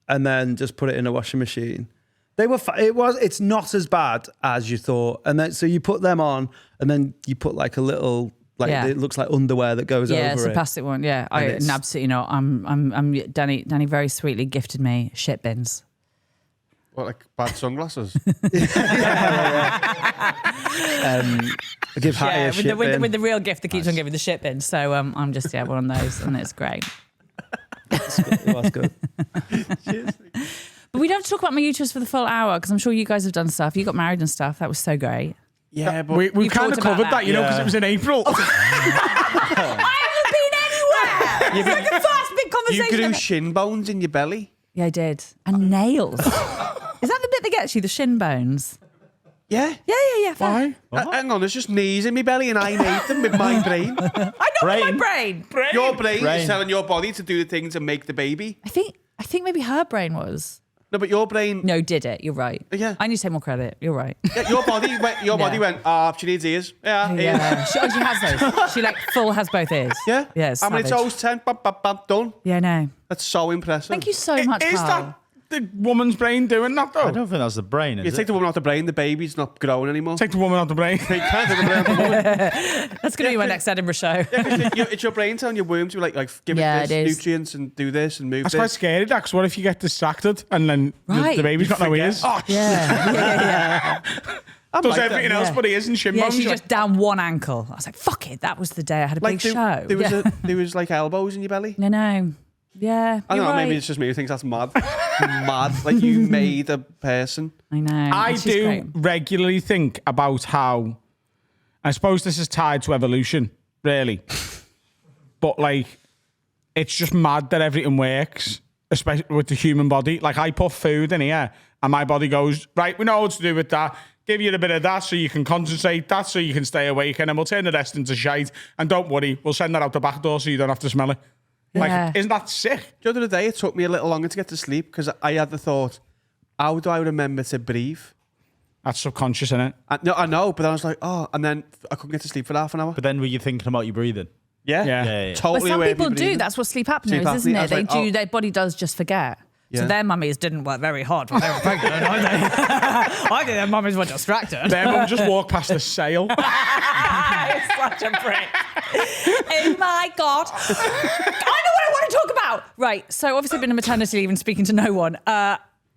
and then just put it in a washing machine. They were. It's not as bad as you thought, and then so you put them on, and then you put like a little. Like Yeah. it looks like underwear that goes Yeah, over it's a it. plastic one. Yeah, it's- absolutely not. I'm Danny very sweetly gifted me shit bins. What, like bad sunglasses? I give Hattie a Yeah, shit bin. with the real gift that keeps on giving the shit bin. So I'm just one of those, and it's great. It was good. But we don't have to talk about my uterus for the full hour because I'm sure you guys have done stuff. You got married and stuff. That was so great. Yeah, but We've You've kind of talked about covered that, that. you know, because Yeah. it was in April. I haven't been anywhere. It's like the first big you conversation. grew ever. shin bones in your belly. Yeah, I did. And nails. Is that the bit that gets you, the shin bones? Yeah. Yeah. fair. Why? Hang on, there's just knees in my belly, and I made them with my brain. I know with my brain. Your brain Brain. is telling your body to do the things and make the baby. I think maybe her brain was. No, but your brain. No, did it. You're right. Yeah. I need to take more credit. You're right. Yeah, your body went. Your body went. She needs ears. Yeah. Ears. Yeah. She has those. She full has both ears. Yeah. Yeah. It's How many savage. toes? 10. Bam, bam, bam, done. Yeah, I know. That's so impressive. Thank you so much, Is Carl. that the woman's brain doing that, though? I don't think that's the brain, You is take it? the woman out the brain, the baby's not growing anymore. Take the woman out the brain. You can't take the brain out the woman. That's going to be my next Edinburgh show. It's your brain telling your womb to like give Yeah, it it this is. nutrients and do this and move That's this. quite scary, that, 'cause what if you get distracted and then Right. the baby's got no forget. ears? Oh, Yeah. Does like everything that. else but ears and shin Yeah, bones. she's You're just down one ankle. I was like, fuck it. That was the day I had a Like big show. there was Yeah. there was like elbows in your belly. No. Yeah. I don't you're know. Maybe right. it's just me who thinks that's mad. Mad. Like you made a person. I know. I She's do great. regularly think about how, I suppose this is tied to evolution, really. But like, it's just mad that everything works, especially with the human body. Like I put food in here and my body goes, right, we know what to do with that. Give you a bit of that so you can concentrate, that so you can stay awake, and then we'll turn the rest into shite. And don't worry, we'll send that out the back door so you don't have to smell it. Like, Yeah. isn't that sick? The other day, it took me a little longer to get to sleep because I had the thought, how do I remember to breathe? That's subconscious, isn't it? No, I know, but then I was like, oh, and then I couldn't get to sleep for half an hour. But then were you thinking about your breathing? Yeah, Yeah. Yeah. But totally. some aware of people your do. breathing. That's what sleep apnea Sleep is, isn't apnea, I it? was They like, do. oh. Their body does just forget. So Yeah. their mummies didn't work very hard when they were pregnant, I think. I think their mummies were distracted. Their mum just walked past the sale. It's such a prick. Oh my God. I know what I want to talk about. Right. So obviously I've been on maternity leave and speaking to no one.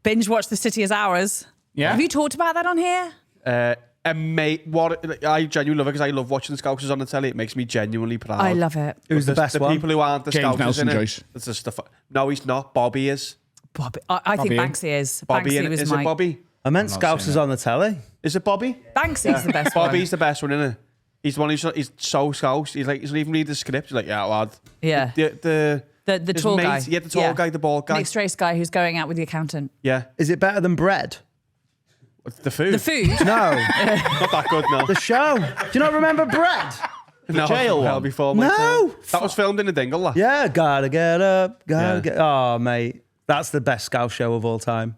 Binge watch The City is Ours. Yeah. Have you talked about that on here? And mate, what I genuinely love it because I love watching the Scousers on the telly. It makes me genuinely proud. I love it. Who's the best the one? people who aren't the James Scousers Nelson in Joyce. it. It's the stuff. No, he's not. Bobby is. Bobby. I think Bobby. Banksy is. Bobby Banksy in it. was Is my... it Bobby? I meant Scousers on the telly. Is it Bobby? Banksy's the best one. Bobby's the best one, isn't it? He's the one he's so Scouse. He's like, he doesn't even read the script. He's like, yeah, lad. Yeah. The his tall mate, guy. Yeah, the tall guy, the bald guy. Mixed race guy who's going out with the accountant. Yeah. Is it better than bread? The food. The food. No. Not that good, no. The show. Do you not remember bread? No, jail hell one? before my No. time. That was filmed in the Dingle, that. Yeah, gotta get up, gotta Yeah. get. Oh, mate, that's the best Scouse show of all time.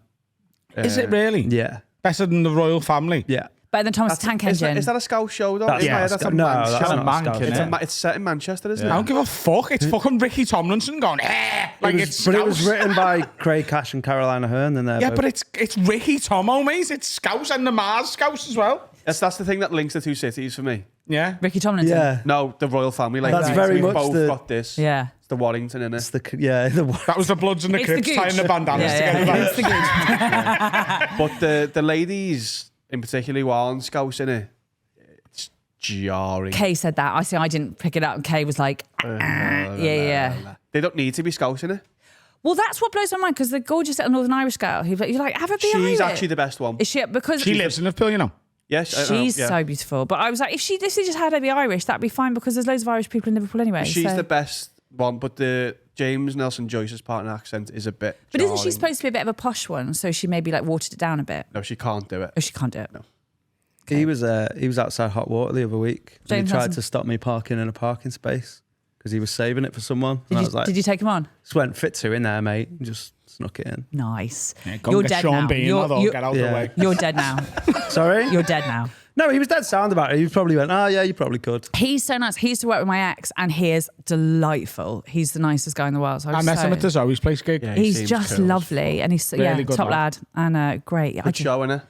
Is it really? Yeah, Better than the royal family? yeah. Better than Thomas the Tank Engine. Is that a Scouse show though? That's Yeah, not that's a Scouse. No, Manchester. that's not Mank, Scouse. innit? It's set in Manchester, isn't I it? don't give a fuck. It's fucking Ricky Tomlinson going, like it's But it was Scouse. written by Craig Cash and Carolina Hearn, and they're Yeah, both- but it's Ricky Tomo, mate. It's Scouse and the Mars Scouse as well. That's the thing that links the two cities for me. Yeah. Ricky Tomlinson. yeah, No, the royal family. Like, That's we've very much both the- got this. Yeah. It's the Warrington, innit? it's the That was the Bloods and the It's the Crips gooch. tying the bandanas together. Yeah. It's the good. But the ladies, in particular, who are on Scouse, innit? It's jarring. Kay said that. I didn't pick it up. And Kay was like, yeah. They don't need to be Scouse, innit? Well, that's what blows my mind because the gorgeous little Northern Irish girl who you're like, have her be Irish. She's actually the best one. Is she? Because She lives in Liverpool, you know. Yes, she's yeah. so beautiful. But I was like, if she just had her be Irish, that'd be fine because there's loads of Irish people in Liverpool anyway. She's so. the best one, but the James Nelson Joyce's partner accent is a bit. But isn't she jarring. supposed to be a bit of a posh one? So she maybe like watered it down a bit. No, she can't do it. Oh, she can't do it. No. He was outside Hot Water the other week. And James he tried Nelson. to stop me parking in a parking space because he was saving it for someone. And I was like, Did you take him on? just went fit two in there, mate, and just snuck it in. Nice. Go You're get dead Sean now. Bean, You're, although, you're, get out Yeah. the way. you're dead now. Sorry? You're dead now. No, he was dead sound about it. He probably went, oh, yeah, you probably could. He's so nice. He used to work with my ex and he is delightful. He's the nicest guy in the world. So I met him at the Zoe's place gig. Yeah, he He's seems just cool. lovely and he's Really good top lad and great. Good show, innit?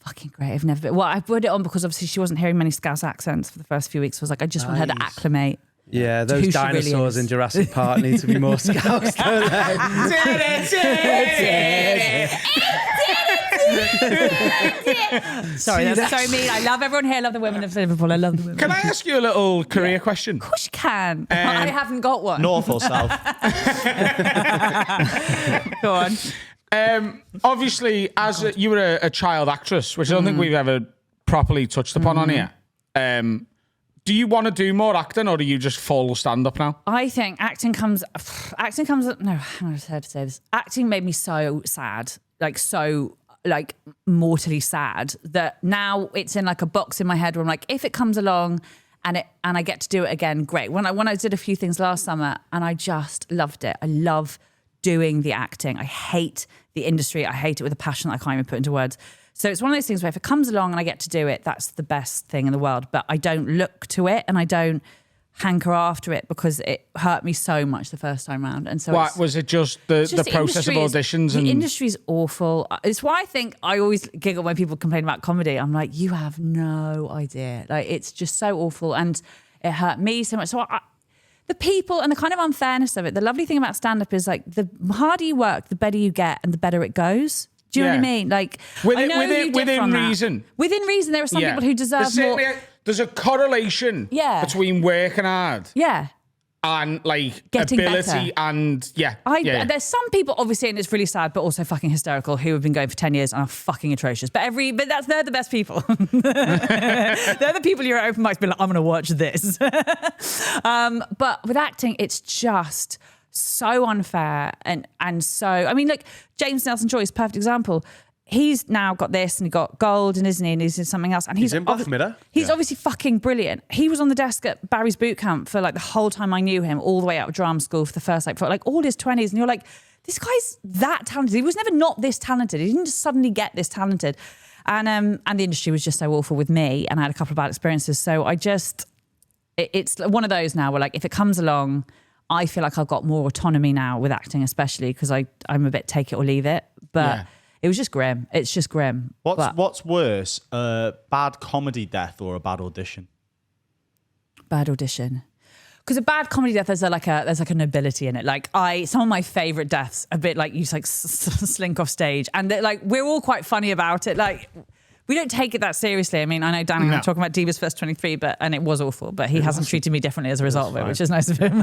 Fucking great. I've never been. Well, I put it on because obviously she wasn't hearing many Scouse accents for the first few weeks. So I was like, I just want her to Nice. acclimate. Yeah, Who those she really dinosaurs is. in Jurassic Park need to be more scoused, don't Sorry, that's so mean. I love everyone here. I love the women of Liverpool. I love the women. Can I ask you a little career question? Of course you can. I haven't got one. North or south? Go on. Obviously, you were a child actress, which I don't think we've ever properly touched upon on here. Do you want to do more acting, or are you just full stand up now? I think acting comes. No, how do I say this? Acting made me so sad, like mortally sad that now it's in like a box in my head where I'm like, if it comes along and I get to do it again, great. When I did a few things last summer and I just loved it. I love doing the acting. I hate the industry. I hate it with a passion that I can't even put into words. So it's one of those things where if it comes along and I get to do it, that's the best thing in the world. But I don't look to it and I don't hanker after it because it hurt me so much the first time round. And so What was it? Just the process of auditions the industry's awful. It's why I think I always giggle when people complain about comedy. I'm like, you have no idea. Like it's just so awful and it hurt me so much. So the people and the kind of unfairness of it. The lovely thing about stand-up is like the harder you work, the better you get and the better it goes. Do you know what I mean? Like I know you differ within on that. reason. Within reason, there are some people who deserve more. There's a correlation between working hard Yeah. and like Getting ability better. and There's some people, obviously, and it's really sad, but also fucking hysterical, who have been going for 10 years and are fucking atrocious. But they're the best people. They're the people you're at open mics being like, I'm going to watch this. But with acting, it's just so unfair and so, I mean, look, James Nelson Joyce, perfect example. He's now got this and he got gold and isn't he? And he's in something else. And He's in Black Mirror. He's obviously fucking brilliant. He was on the desk at Barry's boot camp for like the whole time I knew him, all the way out of drama school for the first for like all his 20s. And you're like, this guy's that talented. He was never not this talented. He didn't just suddenly get this talented. And the industry was just so awful with me. And I had a couple of bad experiences. So it's one of those now where like, if it comes along, I feel like I've got more autonomy now with acting, especially because I'm a bit take it or leave it. But it was just grim. It's just grim. What's worse, a bad comedy death or a bad audition? Bad audition. Because a bad comedy death, there's like a nobility in it. Like some of my favorite deaths, a bit like you just like slink off stage, and like we're all quite funny about it. Like we don't take it that seriously. I mean, I know Dan and I were talking about Divas First 23, and it was awful, but he hasn't treated me differently as a result of it, which is nice of him.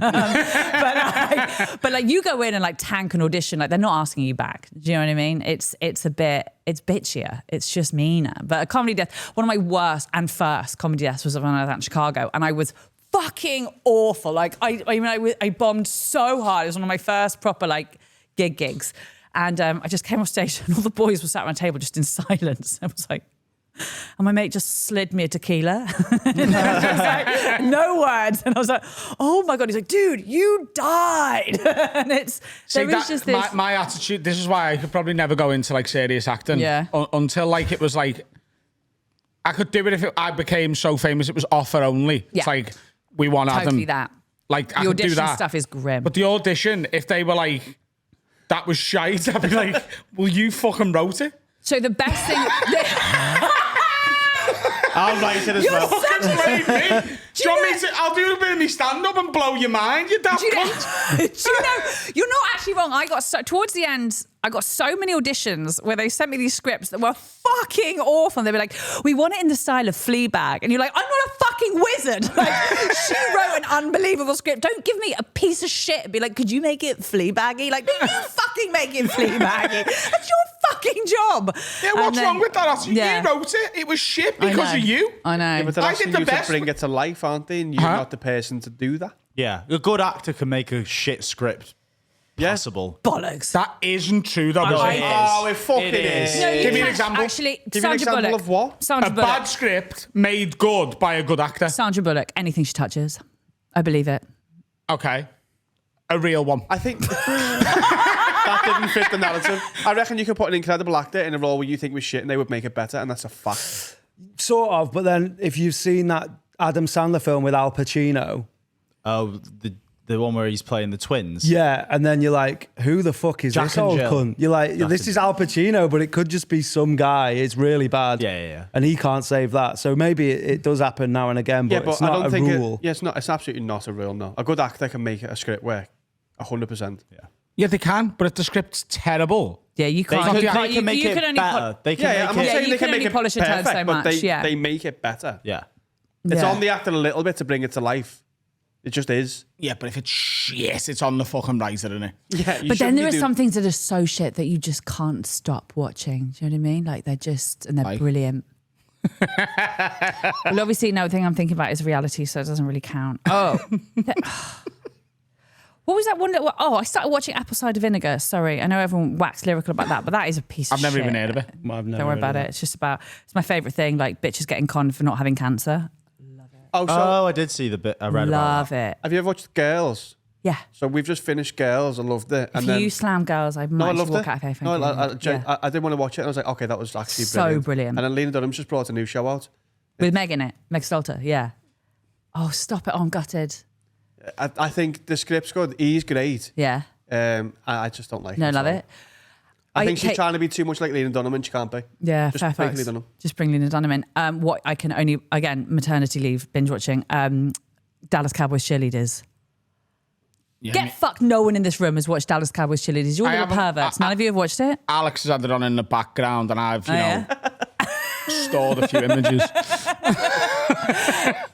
But you go in and like tank an audition, like they're not asking you back. Do you know what I mean? It's bitchier. It's just meaner. But a comedy death, one of my worst and first comedy deaths was when I was out in Chicago, and I was fucking awful. Like I bombed so hard. It was one of my first proper like gigs. And I just came off stage and all the boys were sat around a table just in silence. I was like, and my mate just slid me a tequila. And I was just like, no words. And I was like, oh my God. He's like, dude, you died. And my attitude, this is why I could probably never go into like serious acting. Yeah. Until like it was like, I could do it if I became so famous it was offer only. Yeah. It's like, we want Adam. Totally that. Like, I The could do audition that. stuff is grim. But the audition, if they were like, that was shite, I'd be like, well, you fucking wrote it. So the best thing... I'll write it as You're well. such a... Do you want me to? I'll do a bit of me stand-up and blow your mind, you daft Do you know, cunt. do you know, you're not actually wrong. Towards the end, I got so many auditions where they sent me these scripts that were fucking awful. And they'd be like, we want it in the style of Fleabag. And you're like, I'm not a fucking wizard. Like, she wrote an unbelievable script. Don't give me a piece of shit and be like, could you make it Fleabaggy? Like, no, you fucking make it Fleabaggy. That's your fucking job. Yeah, what's And then- wrong with that? Yeah. You wrote it. It was shit I because know. of you. I know. Yeah, but they're I asking did the you best. to bring it to life, aren't they? And you're not the person to do that. Yeah, a good actor can make a shit script passable. Bollocks. That isn't true, though. No, is it it? is. Oh, it fucking is. No, you Give me an can't. example. Actually, Give me an Sandra example Bullock. of what? Sandra A Bullock. bad script made good by a good actor. Sandra Bullock. Anything she touches, I believe it. Okay. A real one. I think that didn't fit the narrative. I reckon you could put an incredible actor in a role where you think was shit and they would make it better, and that's a fact. Sort of, but then if you've seen that Adam Sandler film with Al Pacino, Oh, the one where he's playing the twins. yeah, and then you're like, who the fuck is Jack this and old Jill. cunt? You're like, this is Al Pacino, but it could just be some guy. It's really bad. Yeah. And he can't save that. So maybe it does happen now and again, but, Yeah, but it's I not don't a think rule. it's not. It's absolutely not a rule. No, a good actor can make a script work 100%. Yeah, they can, but if the script's terrible, Yeah, you They can't. can, you can't. they can make you it can only better. They can Yeah, I'm make not it. saying you they can can only make it polish a turd perfect, so but much, they yeah. they make it better. Yeah. It's Yeah. on the actor a little bit to bring it to life. It just is. yeah, but if it's shit, it's on the fucking writer, isn't it? Yeah, you But then shouldn't there be are doing- some things that are so shit that you just can't stop watching. Do you know what I mean? Like they're just, and they're Like? brilliant. Well, obviously, no thing I'm thinking about is reality, so it doesn't really count. Oh. What was that one? I started watching Apple Cider Vinegar. Sorry, I know everyone waxed lyrical about that, but that is a piece of I've never shit. even heard of it. I've never Don't worry heard about of it. It's just about, it's my favourite thing, like bitches getting conned for not having cancer. Oh, so Oh, I did see the bit. I read about Love that. it. have you ever watched Girls? Yeah. So we've just finished Girls. I loved it. If And you slam girls, I no, might I actually loved walk it. out of here No, thinking, yeah. I didn't want to watch it. And I was like, okay, that was actually So brilliant. brilliant. And then Lena Dunham's just brought a new show out. With Meg in it. Meg Stalter, yeah. Oh, stop it. Oh, I'm gutted. I think the script's good. He's great. Yeah. I just don't like No, him. love so. it. I think she's hate- trying to be too much like Lena Dunham and she can't be. Yeah, Just fair bring fucks. Lena Dunham. Just bring Lena Dunham in. What I can only, again, maternity leave, binge watching, Dallas Cowboys cheerleaders. Yeah, Get fucked. No one in this room has watched Dallas Cowboys cheerleaders. You're I little haven't- perverts. None of you have watched it? Alex has had it on in the background, and I've, you Oh, know, yeah? stored a few images.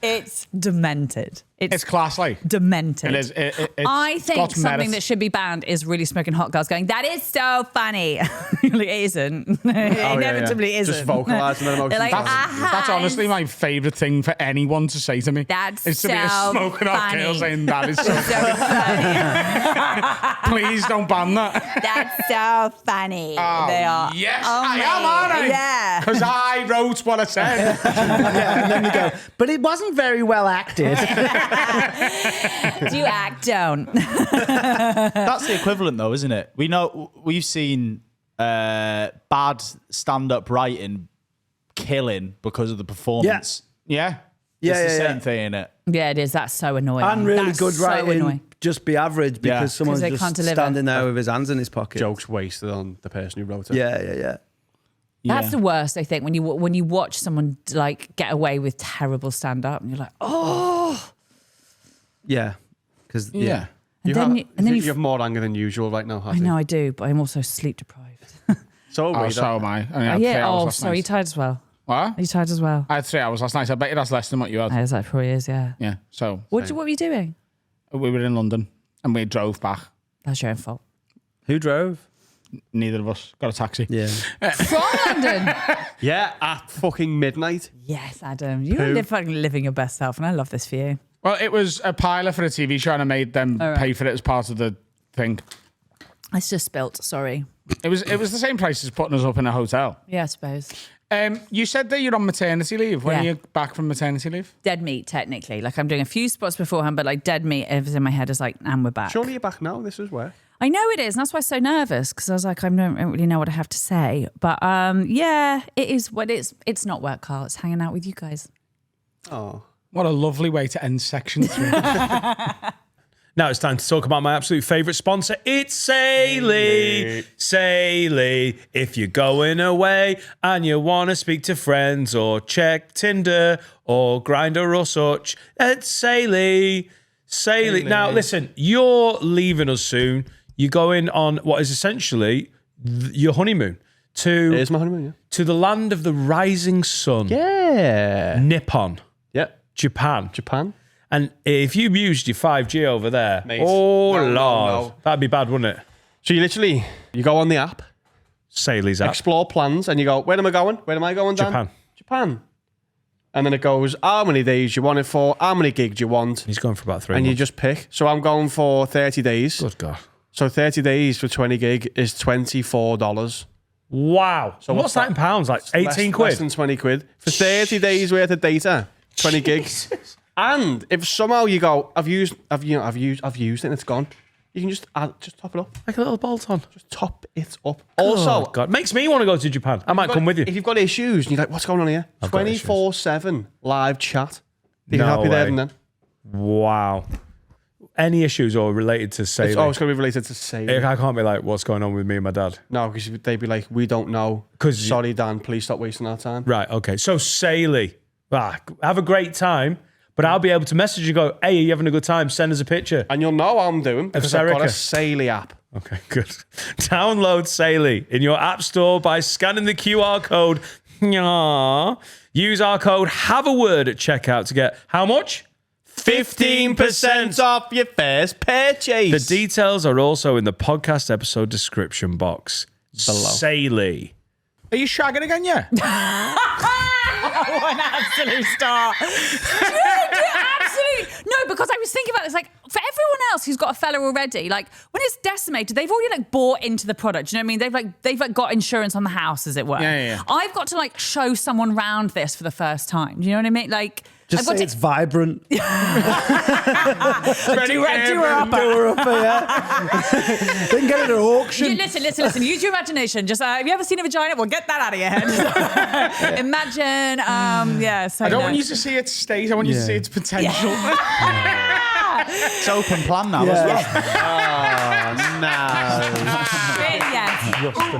It's demented. It's class, like. demented. It is. It's I think got something merit. that should be banned is really smoking hot girls going, that is so funny. Like, it isn't. It inevitably isn't. Just vocalising their emotions. They're like, That's honestly my favourite thing for anyone to say to me. That's It's to be a so smoking hot girl funny. saying that is so Please don't ban that. That's so funny. Oh, They are. yes, I am, aren't I? Yeah. Because I wrote what I said. Yeah, and then we go, but it wasn't very well acted. Do you act? Don't. That's the equivalent, though, isn't it? We've seen bad stand-up writing killing because of the performance. Yeah. It's the yeah. same thing, innit? Yeah, it is. That's so annoying. And really That's good so writing, annoying. just be average because Yeah. someone's 'Cause they just can't deliver. standing there with his hands in his pocket. Jokes wasted on the person who wrote it. Yeah. That's the worst, I think, when you watch someone like get away with terrible stand up and you're like, oh. Yeah. Because, Yeah. And then you have more anger than usual right now, I Hattie. know I do, but I'm also sleep deprived. So are Oh, we, so though. am I. I only had 3 Yeah. hours Oh, last sorry. night. You tired as well? What? Are you tired as well? I had 3 hours last night. I bet you that's less than what you had. Yeah, that probably is. Yeah. Yeah. So What were you doing? we were in London and we drove back. That's your own fault. who drove? Neither of us got a taxi. Yeah. From London. Yeah, at fucking midnight. Yes, Adam. You're fucking living your best self, and I love this for you. Well, it was a pilot for a TV show and I made them All right. pay for it as part of the thing. It's just spilt. Sorry. It was the same price as putting us up in a hotel. Yeah, I suppose. You said that you're on maternity leave. When Yeah. are you back from maternity leave? Dead meat, technically. Like I'm doing a few spots beforehand, but like dead meat is in my head is like, and we're back. Surely you're back now. This is where. I know it is, and that's why I was so nervous, because I was like, I don't really know what I have to say. But yeah, it is what it's not work, Carl. It's hanging out with you guys. Oh. What a lovely way to end section 3. Now it's time to talk about my absolute favourite sponsor. It's Saily. Saily. If you're going away and you want to speak to friends or check Tinder or Grindr or such, it's Saily. Saily. Now listen, you're leaving us soon. You're going on what is essentially your honeymoon Here's my honeymoon, yeah. to the land of the rising sun. Yeah. Nippon. Yeah. Japan. Japan. And if you used your 5G over there, Mate, oh no, Lord, no. that'd be bad, wouldn't it? So you go on the app, Saily's app. explore plans, and you go, where am I going? Where am I going, Dan? Japan. And then it goes, how many days you want it for? How many gigs you want? He's going for about 3 And you months. just pick. So I'm going for 30 days. Good God. So 30 days for 20 gig is $24. Wow. So what's that in pounds? Like 18 quid? Less than 20 quid. For 30 days worth of data, 20 gigs. And if somehow you go, I've used it and it's gone, you can just top it up. Like a little bolt on. Just top it up. Also, God, makes me want to go to Japan. I might come with you. If you've got issues and you're like, what's going on here? I've got issues. 24/7 live chat. You can No help you there way. and then. Wow. Any issues or related to Saily? It's always going to be related to Saily. I can't be like, what's going on with me and my dad? No, because they'd be like, we don't know. 'Cause you- Sorry, Dan, please stop wasting our time. Right, okay. So Saily. Have a great time, but I'll be able to message you and go, hey, are you having a good time? Send us a picture. And you'll know how I'm doing because I've got a Serica. Saily app. Okay, good. Download Saily in your app store by scanning the QR code. Use our code Have a Word at checkout to get how much? 15% off your first purchase. The details are also in the podcast episode description box. Below. Saily. Are you shagging again, yeah? Oh, an absolute star. Absolutely. No, because I was thinking about this, like, for everyone else who's got a fella already, like, when it's decimated, they've already, like, bought into the product. Do you know what I mean? They've got insurance on the house, as it were. Yeah. I've got to, like, show someone round this for the first time. Do you know what I mean? Like, Just I've say got it's vibrant. do her up. We're up here. They can get it at auction. Listen. Use your imagination. Just have you ever seen a vagina? Well, get that out of your head. Imagine. So I don't want you to see its state. I want you to see its potential. It's open plan now as well. Yes.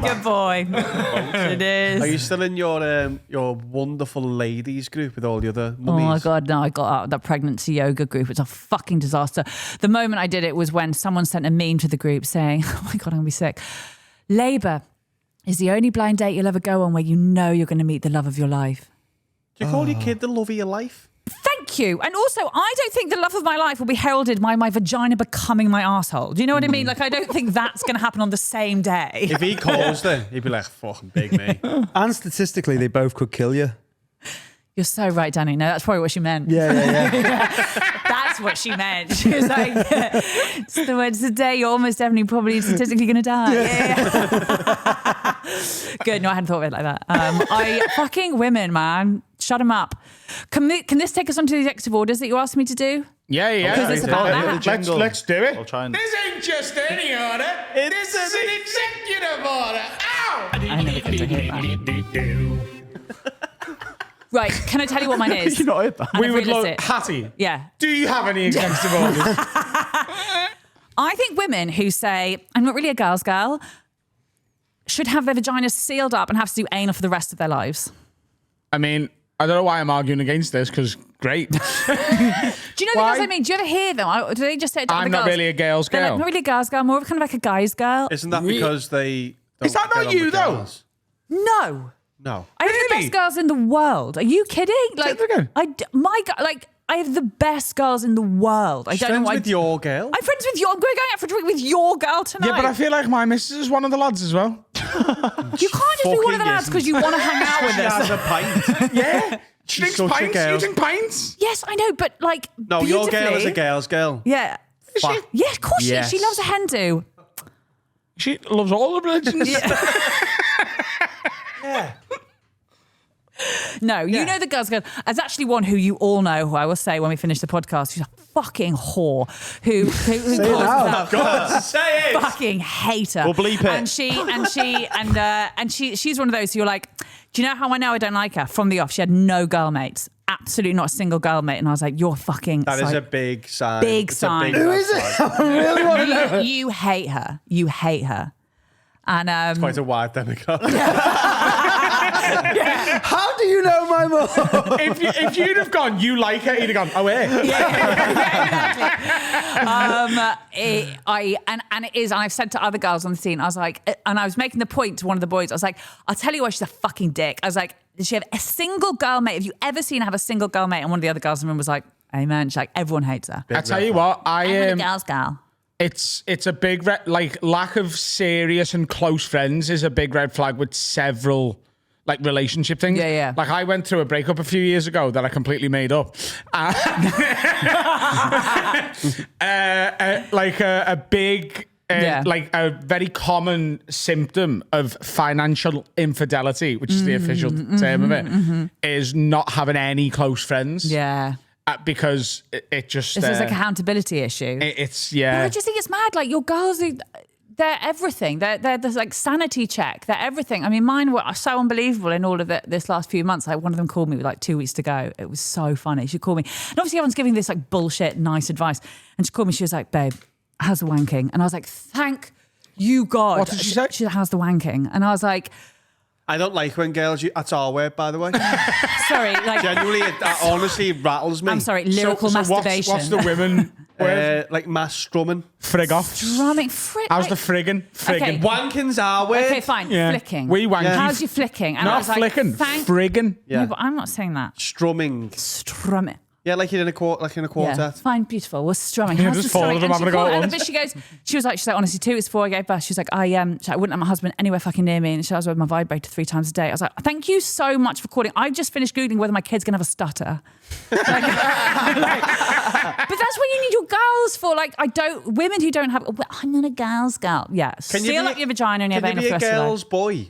Good boy. It is. Are you still in your wonderful ladies group with all the other Oh mummies? my God, no, I got out of that pregnancy yoga group. It's a fucking disaster. The moment I did it was when someone sent a meme to the group saying, oh my God, I'm going to be sick. Labour is the only blind date you'll ever go on where you know you're going to meet the love of your life. Do you call your kid the love of your life? Thank you. And also, I don't think the love of my life will be heralded by my vagina becoming my asshole. Do you know what I mean? Like, I don't think that's going to happen on the same day. If he calls then, he'd be like, fucking big me. And statistically, they both could kill you. You're so right, Danny. No, that's probably what she meant. Yeah. That's what she meant. She was like, it's the words today, you're almost definitely probably statistically going to die. Yeah. Good. No, I hadn't thought of it like that. Fucking women, man. Shut them up. Can this take us on to the executive orders that you asked me to do? Yeah. Because it's about that. Let's do it. I'll try and. This ain't just any order. This is an executive order. Ow! I never get to hear that. Right, can I tell you what mine is? You not heard that? We would love love it. Hattie. Yeah. Do you have any executive orders? I think women who say, I'm not really a girl's girl, should have their vaginas sealed up and have to do anal for the rest of their lives. I mean, I don't know why I'm arguing against this, because great. Do you know the girls I mean? Do you ever hear them? Do they just say it to I'm other not girls? really a girl's They're like, girl. not really a girl's girl, more of kind of like a guy's girl. Isn't that because they don't Is that get not on you, with though? girls? No. No. I have the Really? best girls in the world. Are you kidding? Like, it again. I have the best girls in the world. I don't know Friends why. with your girl? I'm friends with your. I'm going out for a drink with your girl tonight. Yeah, but I feel like my missus is one of the lads as well. you can't just be one of the lads because you want to hang out with us. a pint. Yeah. She She's drinks such a pints. girl. You drink pints? Yes, I know, but like No, your girl is a beautifully. girl's girl. Yeah. Fuck. Yeah, of course Yes. she loves a hen do. She loves all the religions. No, you know the girls go. There's actually one who you all know, who I will say when we finish the podcast, who's a fucking whore, who calls herself God, say it. fucking hater. We'll bleep it. And she's one of those who you're like, do you know how I know I don't like her? From the off, she had no girl mates. Absolutely not a single girl mate. And I was like, you're fucking... That is a big sign. Big It's sign. A big Who is it? I really want to know. you hate her. You hate her. And Quite a wide demographic. How do you know my mum? If you'd have gone, you like her, he'd have gone, oh, yeah. And I've said to other girls on the scene, I was like, and I was making the point to one of the boys, I was like, I'll tell you why she's a fucking dick. I was like, does she have a single girl mate? Have you ever seen her have a single girl mate? And one of the other girls in the room was like, amen. She's like, everyone hates her. I tell you what, I'm a girl's girl. It's a big lack of serious and close friends is a big red flag with several relationship things. Yeah. Like I went through a breakup a few years ago that I completely made up. A very common symptom of financial infidelity, which is the official term of it, is not having any close friends. Yeah. Because it just... This is like a accountability issue. It's. But I just think it's mad. Like your girls, they're everything. They're like sanity check. They're everything. I mean, mine were so unbelievable in all of this last few months. Like one of them called me like 2 weeks to go. It was so funny. She called me. And obviously everyone's giving this like bullshit, nice advice. And she called me. She was like, babe, how's the wanking? And I was like, thank you, God. What did she say? She said, how's the wanking? And I was like... I don't like when girls... That's our word, by the way. Sorry. Like, Genuinely, it honestly rattles me. I'm sorry, lyrical masturbation. What's the women word? Like mass strumming. Frig off. Drumming. How's the frigging? Okay. Wanking's our word. Okay, fine. Yeah. Flicking. We wanky. How's your flicking? And I Not was like, flicking. Frigging. Yeah. No, but I'm not saying that. Strumming. Strumming. Yeah, like you're in a quartet. Yeah, fine, beautiful. We're strumming. Yeah, How's just the four of strumming? them having a go at once. But she was like, honestly, 2 weeks before I gave birth, she was like, I wouldn't let my husband anywhere fucking near me. And I was with my vibrator 3 times a day. I was like, thank you so much for calling. I just finished Googling whether my kid's going to have a stutter. But that's what you need your girls for. Like, women who don't have, I'm not a girl's girl. Yeah, seal up your vagina and your Can you be a girl's boy?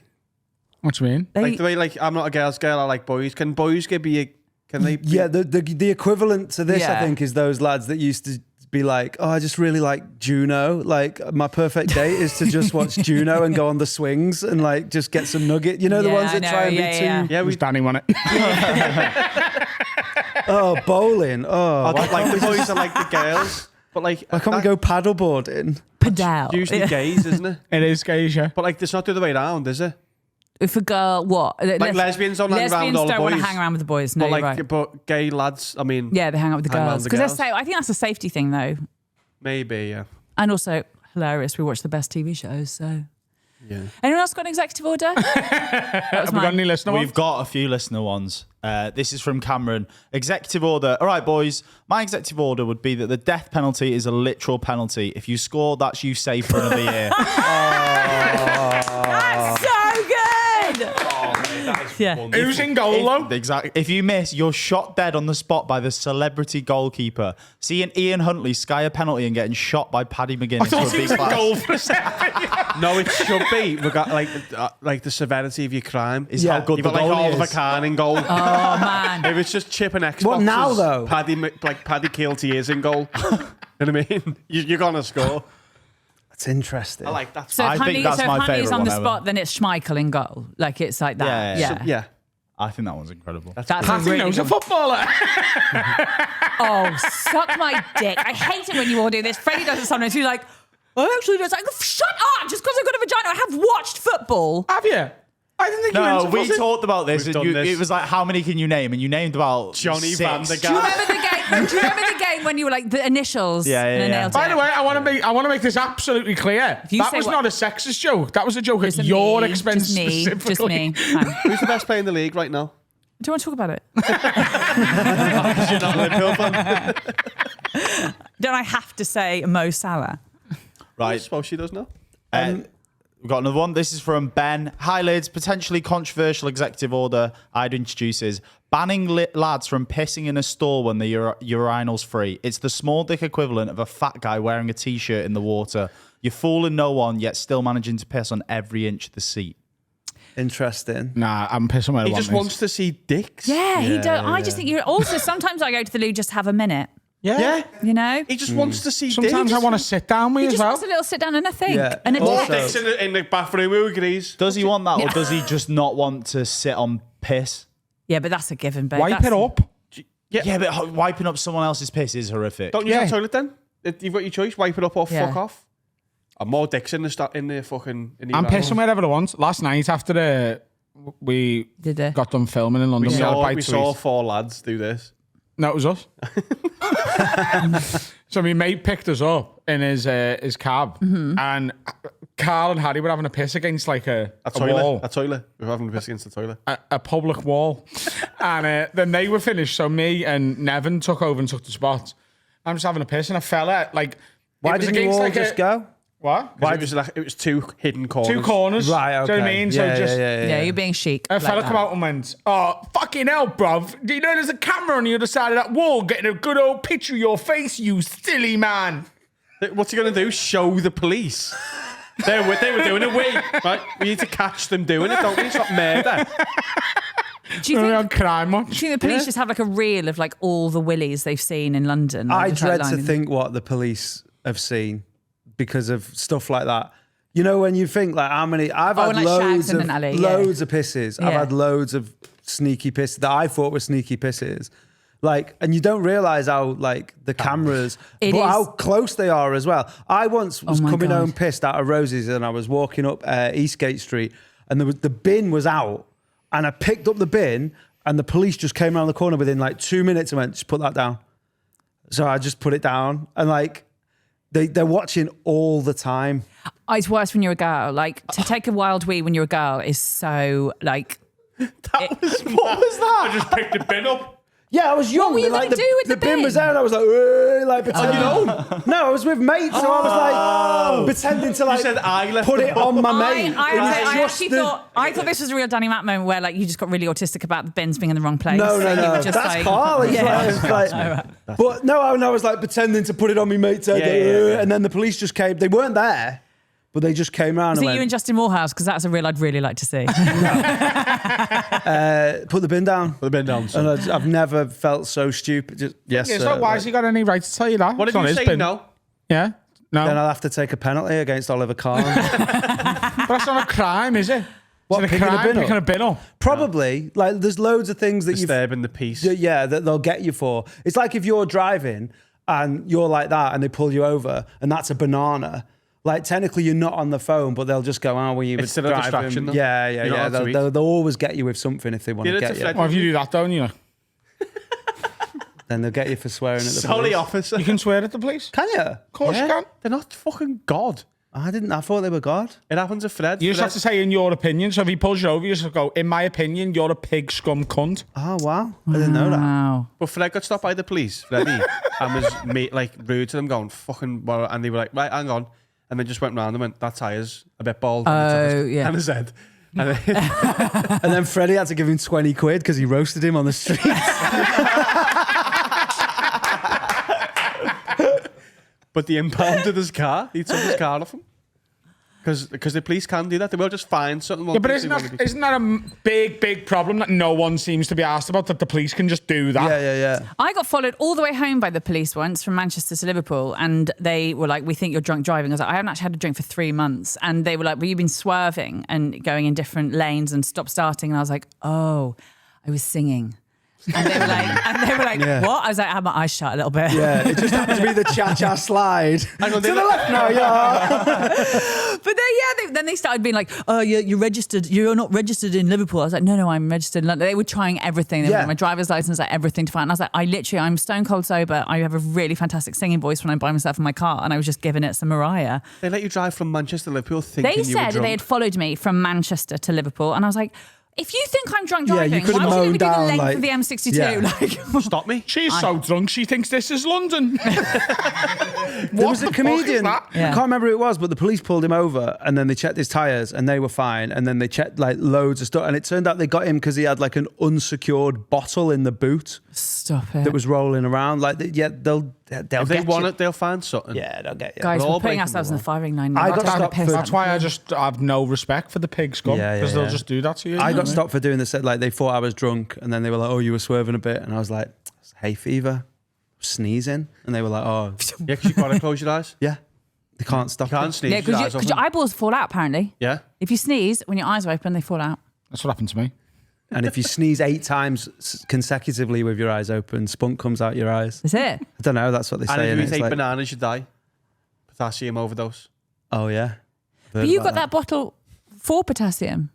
What do you mean? Like the way, I'm not a girl's girl, I like boys. Can boys be a... Can they? Yeah, the equivalent to this, Yeah. I think, is those lads that used to be like, oh, I just really like Juno. Like, my perfect date is to just watch Juno and go on the swings and like just get some nugget. You know, the Yeah, ones I that know, try and yeah, be too. yeah. Yeah, Who's Danny won it? Oh, bowling. I Oh, don't like the boys, I like the girls. But like, why can't we go paddleboarding? Pedal. usually gays, isn't it? It is gays, yeah. But like, it's not the other way around, is it? If a girl, what? Like lesbians don't hang around with all the don't want boys. to hang around with the boys. No, But you're like, right. but gay lads, I mean, Yeah, they hang out with the hang around girls. the Because girls. I think that's a safety thing, though. maybe, yeah. And also, hilarious. We watch the best TV shows, so. Yeah. Anyone else got an executive order? Have we got any listener We've ones? got a few listener ones. This is from Cameron. Executive order. All right, boys. My executive order would be that the death penalty is a literal penalty. If you score, that's you safe for another year. That's so good! Yeah. Who's in goal, though? Exactly. If you miss, you're shot dead on the spot by the celebrity goalkeeper. Seeing Ian Huntley sky a penalty and getting shot by Paddy McGuinness I would thought he be was in class. goal for a second. No, it should be. We got like the severity of your crime Is how good You've the got like goalie Oliver is. Kahn in goal. Oh, man. If it's just chipping Xboxes, What now, though? Paddy Keelty is in goal. You know what I mean? You're gonna score. That's interesting. I like that. So I if think Huntley, that's so if my Huntley's favourite on the one ever. spot, then it's Schmeichel in goal. Like, it's like that. Yeah. Yeah. I think that one's incredible. That's a Patty really knows a good- footballer. Oh, suck my dick. I hate it when you all do this. Freddie does it sometimes. He's like, I actually just like, shut up. Just because I've got a vagina. I have watched football. Have you? I didn't think you were No, into we football. talked about this. We've And done this. It was like, how many can you name? And you named about Johnny 6. Van der Do you Gaal. remember the game? Do you remember the game when you were like the initials? Yeah, yeah, and I yeah. nailed By it? the way, I want to make this absolutely clear. you That say was what- not a sexist joke. That was a joke Just at your me, expense just me, specifically. just me. Fine. Who's the best player in the league right now? Do you want to talk about it? You're not a Liverpool fan. Don't I have to say Mo Salah? I Right. suppose she does now. We've got another one. This is from Ben. Hi, lids. Potentially controversial executive order I'd introduce is banning lads from pissing in a store when the urinal's free. It's the small dick equivalent of a fat guy wearing a t-shirt in the water. You're fooling no one, yet still managing to piss on every inch of the seat. Interesting. Nah, I'm pissing where I He want just this. wants to see dicks. Yeah, he does. I just think you're also sometimes I go to the loo just to have a minute. Yeah. You know, He just wants to see Sometimes dicks. I want to sit down with he you as just well. wants a little sit down and a think Yeah. and a Also- text. Dicks in the bathroom, who agrees? Does he want that, or does he just not want to sit on piss? Yeah, but that's a given, babe. Wipe That's- it up. Yeah, but wiping up someone else's piss is horrific. Don't use the toilet then. You've got your choice. Wipe it up or Yeah. fuck off. And more dicks in the fucking. I'm pissing wherever I want. Last night after we Did they? got done filming in London, We we had a saw, bite we to saw eat. 4 lads do this. No, it was us. So my mate picked us up in his cab, and Carl and Hattie were having a piss against like a wall, A toilet. We're having a piss against the toilet. a public wall, and then they were finished. So me and Nevin took over and took the spot. I'm just having a piss, and a fella like. Why it was didn't you against, all like, just go? What? It was 2 hidden corners. 2 corners. Right, okay. Do you know what I mean? Yeah, So just. Yeah, you're being chic. A like fella that. come out and went, "Oh, fucking hell, bruv. Do you know there's a camera on the other side of that wall getting a good old picture of your face, you silly man." What's he going to do? Show the police. They were doing it. Wait, right? We need to catch them doing it, don't we? It's not murder. Do you I think, don't cry do much. you think the police just have like a reel of like all the willies they've seen in London? I Like, just, like, dread to lining- think what the police have seen because of stuff like that. You know, when you think like how many I've had and, like, loads shags in of an alley, yeah. loads of pisses. I've Yeah. had loads of sneaky pisses that I thought were sneaky pisses. Like, and you don't realize how like the cameras, It but is- how close they are as well. I once was my coming God. home pissed out of Rosie's, and I was walking up Eastgate Street, and the bin was out, and I picked up the bin, and the police just came around the corner within like 2 minutes and went, "Just put that down." So I just put it down, and like they're watching all the time. Oh, it's worse when you're a girl. Like to take a wild wee when you're a girl is so like. What was that? I just picked the bin up. Yeah, I was young. were you like gonna do with the bin was bin? there, and I was like, "Ugh," like pretending. No, I was with mates, so I was like pretending to like said I left put the it on my I, mate. It was I just actually the- thought this was a real Danny Matt moment where like you just got really autistic about the bins being in the wrong place. No, And you were just that's like, Carl. It's Yeah. like, but no, I was like pretending to put it on my mate's head, Yeah. and then the police just came. They weren't there, but they just came around Was and it went, you and Justin Morehouse? Because that's a reel I'd really like to see. "Put the bin down." Put the bin down. son. And I've never felt so stupid. Just, yes, Yeah, sir. so why has he got any right to tell you that? What It's did not you his say? bin. No. Yeah? No. Then I'll have to take a penalty against Oliver Kahn. But that's not a crime, is it? What, Is it a picking a crime bin up? picking a bin up? Probably. Like, there's loads of things that you've Disturbing the peace. yeah, that they'll get you for. It's like if you're driving and you're like that and they pull you over and that's a banana. Like, technically you're not on the phone, but they'll just go, "Oh, well, you were It's still a driving." distraction, though. Yeah, You're not yeah. allowed to They'll, eat. they'll always get you with something if they want Did to it get to you. Fred. Well, if you do that, don't you? Then they'll get you for swearing at the Solly police. officer. You can swear at the police. Can you? Of course you can. They're not fucking God. I thought they were God. It happens to Fred. You just Fred- have to say in your opinion. So if he pulls you over, you just go, "In my opinion, you're a pig scum cunt." Oh, wow. I didn't know that. Wow. But Fred got stopped by the police, Freddie, and was like rude to them, going fucking. Well, and they were like, "Right, hang on," and then just went round and went, "That tire's a bit bald." Yeah. And his head. And then, And then Freddie had to give him 20 quid because he roasted him on the street. but they impounded his car. He took his car off him. Because the police can do that. They will just find something. Yeah, but isn't that a big problem that no one seems to be asked about, that the police can just do that? Yeah. I got followed all the way home by the police once from Manchester to Liverpool, and they were like, "We think you're drunk driving." I was like, "I haven't actually had a drink for 3 months," and they were like, "Well, you've been swerving and going in different lanes and stop starting," and I was like, "Oh, I was singing." And they were like, "What?" I was like, "I had my eyes shut a little bit." Yeah, it just happened to be the cha-cha slide. on, To the left now, yeah. But then they started being like, "Oh, you're registered. You're not registered in Liverpool." I was like, "No, I'm registered in London." They were trying everything. They Yeah. were my driver's license, like everything to find. And I was like, I'm stone cold sober. I have a really fantastic singing voice when I'm by myself in my car, and I was just giving it some Mariah. They let you drive from Manchester to Liverpool thinking They you were said drunk. they had followed me from Manchester to Liverpool, and I was like, if you think I'm drunk Yeah, you driving, could why have would you mown let me do the down, length like- of the M62? Yeah. Like, Stop me. She's so drunk, she thinks this is London. There was a comedian, that? Yeah. I can't remember who it was, but the police pulled him over and then they checked his tyres and they were fine. And then they checked like loads of stuff. And it turned out they got him because he had like an unsecured bottle in the boot stop it. that was rolling around. Like, they'll they'll If they get want you. it, they'll find something. Yeah, they'll get you. Guys, We're we're all putting breaking ourselves the in the firing line. I now. got That's stopped piss. for- That's why I just have no respect for the pigs scum Yeah, because yeah. they'll just do that to you. I you know got what stopped for doing this. Like they thought I was drunk, and then they were like, "Oh, you were swerving a bit," and I was like, "It's hay fever, sneezing," and they were like, "Oh, Yeah, because you've got to close your eyes. yeah, they can't stop." You it." can't sneeze. Yeah, with your eyes because your open. eyeballs fall out, apparently. Yeah. If you sneeze, when your eyes are open, they fall out. That's what happened to me. And if you sneeze 8 times consecutively with your eyes open, spunk comes out your eyes. That's it. I don't know. That's what they And say. if and you it's take like, bananas, you die. Potassium overdose. oh yeah. But you got that bottle for potassium.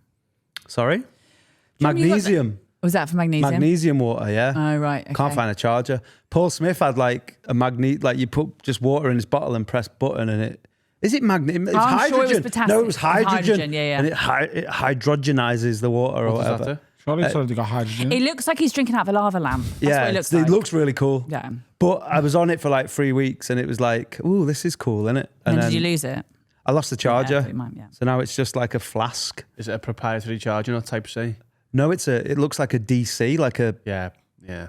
Sorry. remember you got Magnesium. Was that for magnesium? Magnesium water. Yeah. Oh, right. Okay. Can't find a charger. Paul Smith had like a magnet, like you put just water in his bottle and press button, and it. Is it magnesium? It's I'm hydrogen. sure it was potassium. No, it was It was hydrogen. hydrogen, yeah, yeah. And it hydrogenizes the water or What does that whatever. do? Surely it's already got hydrogen. It looks like he's drinking out of a lava lamp. That's what it looks like. It looks really cool. Yeah. But I was on it for like 3 weeks, and it was like, ooh, this is cool, isn't it? And And did you then lose it? I lost the charger. Yeah, you might, yeah. So now it's just like a flask. Is it a proprietary charger, not Type C? No, it looks like a DC, like a. Yeah,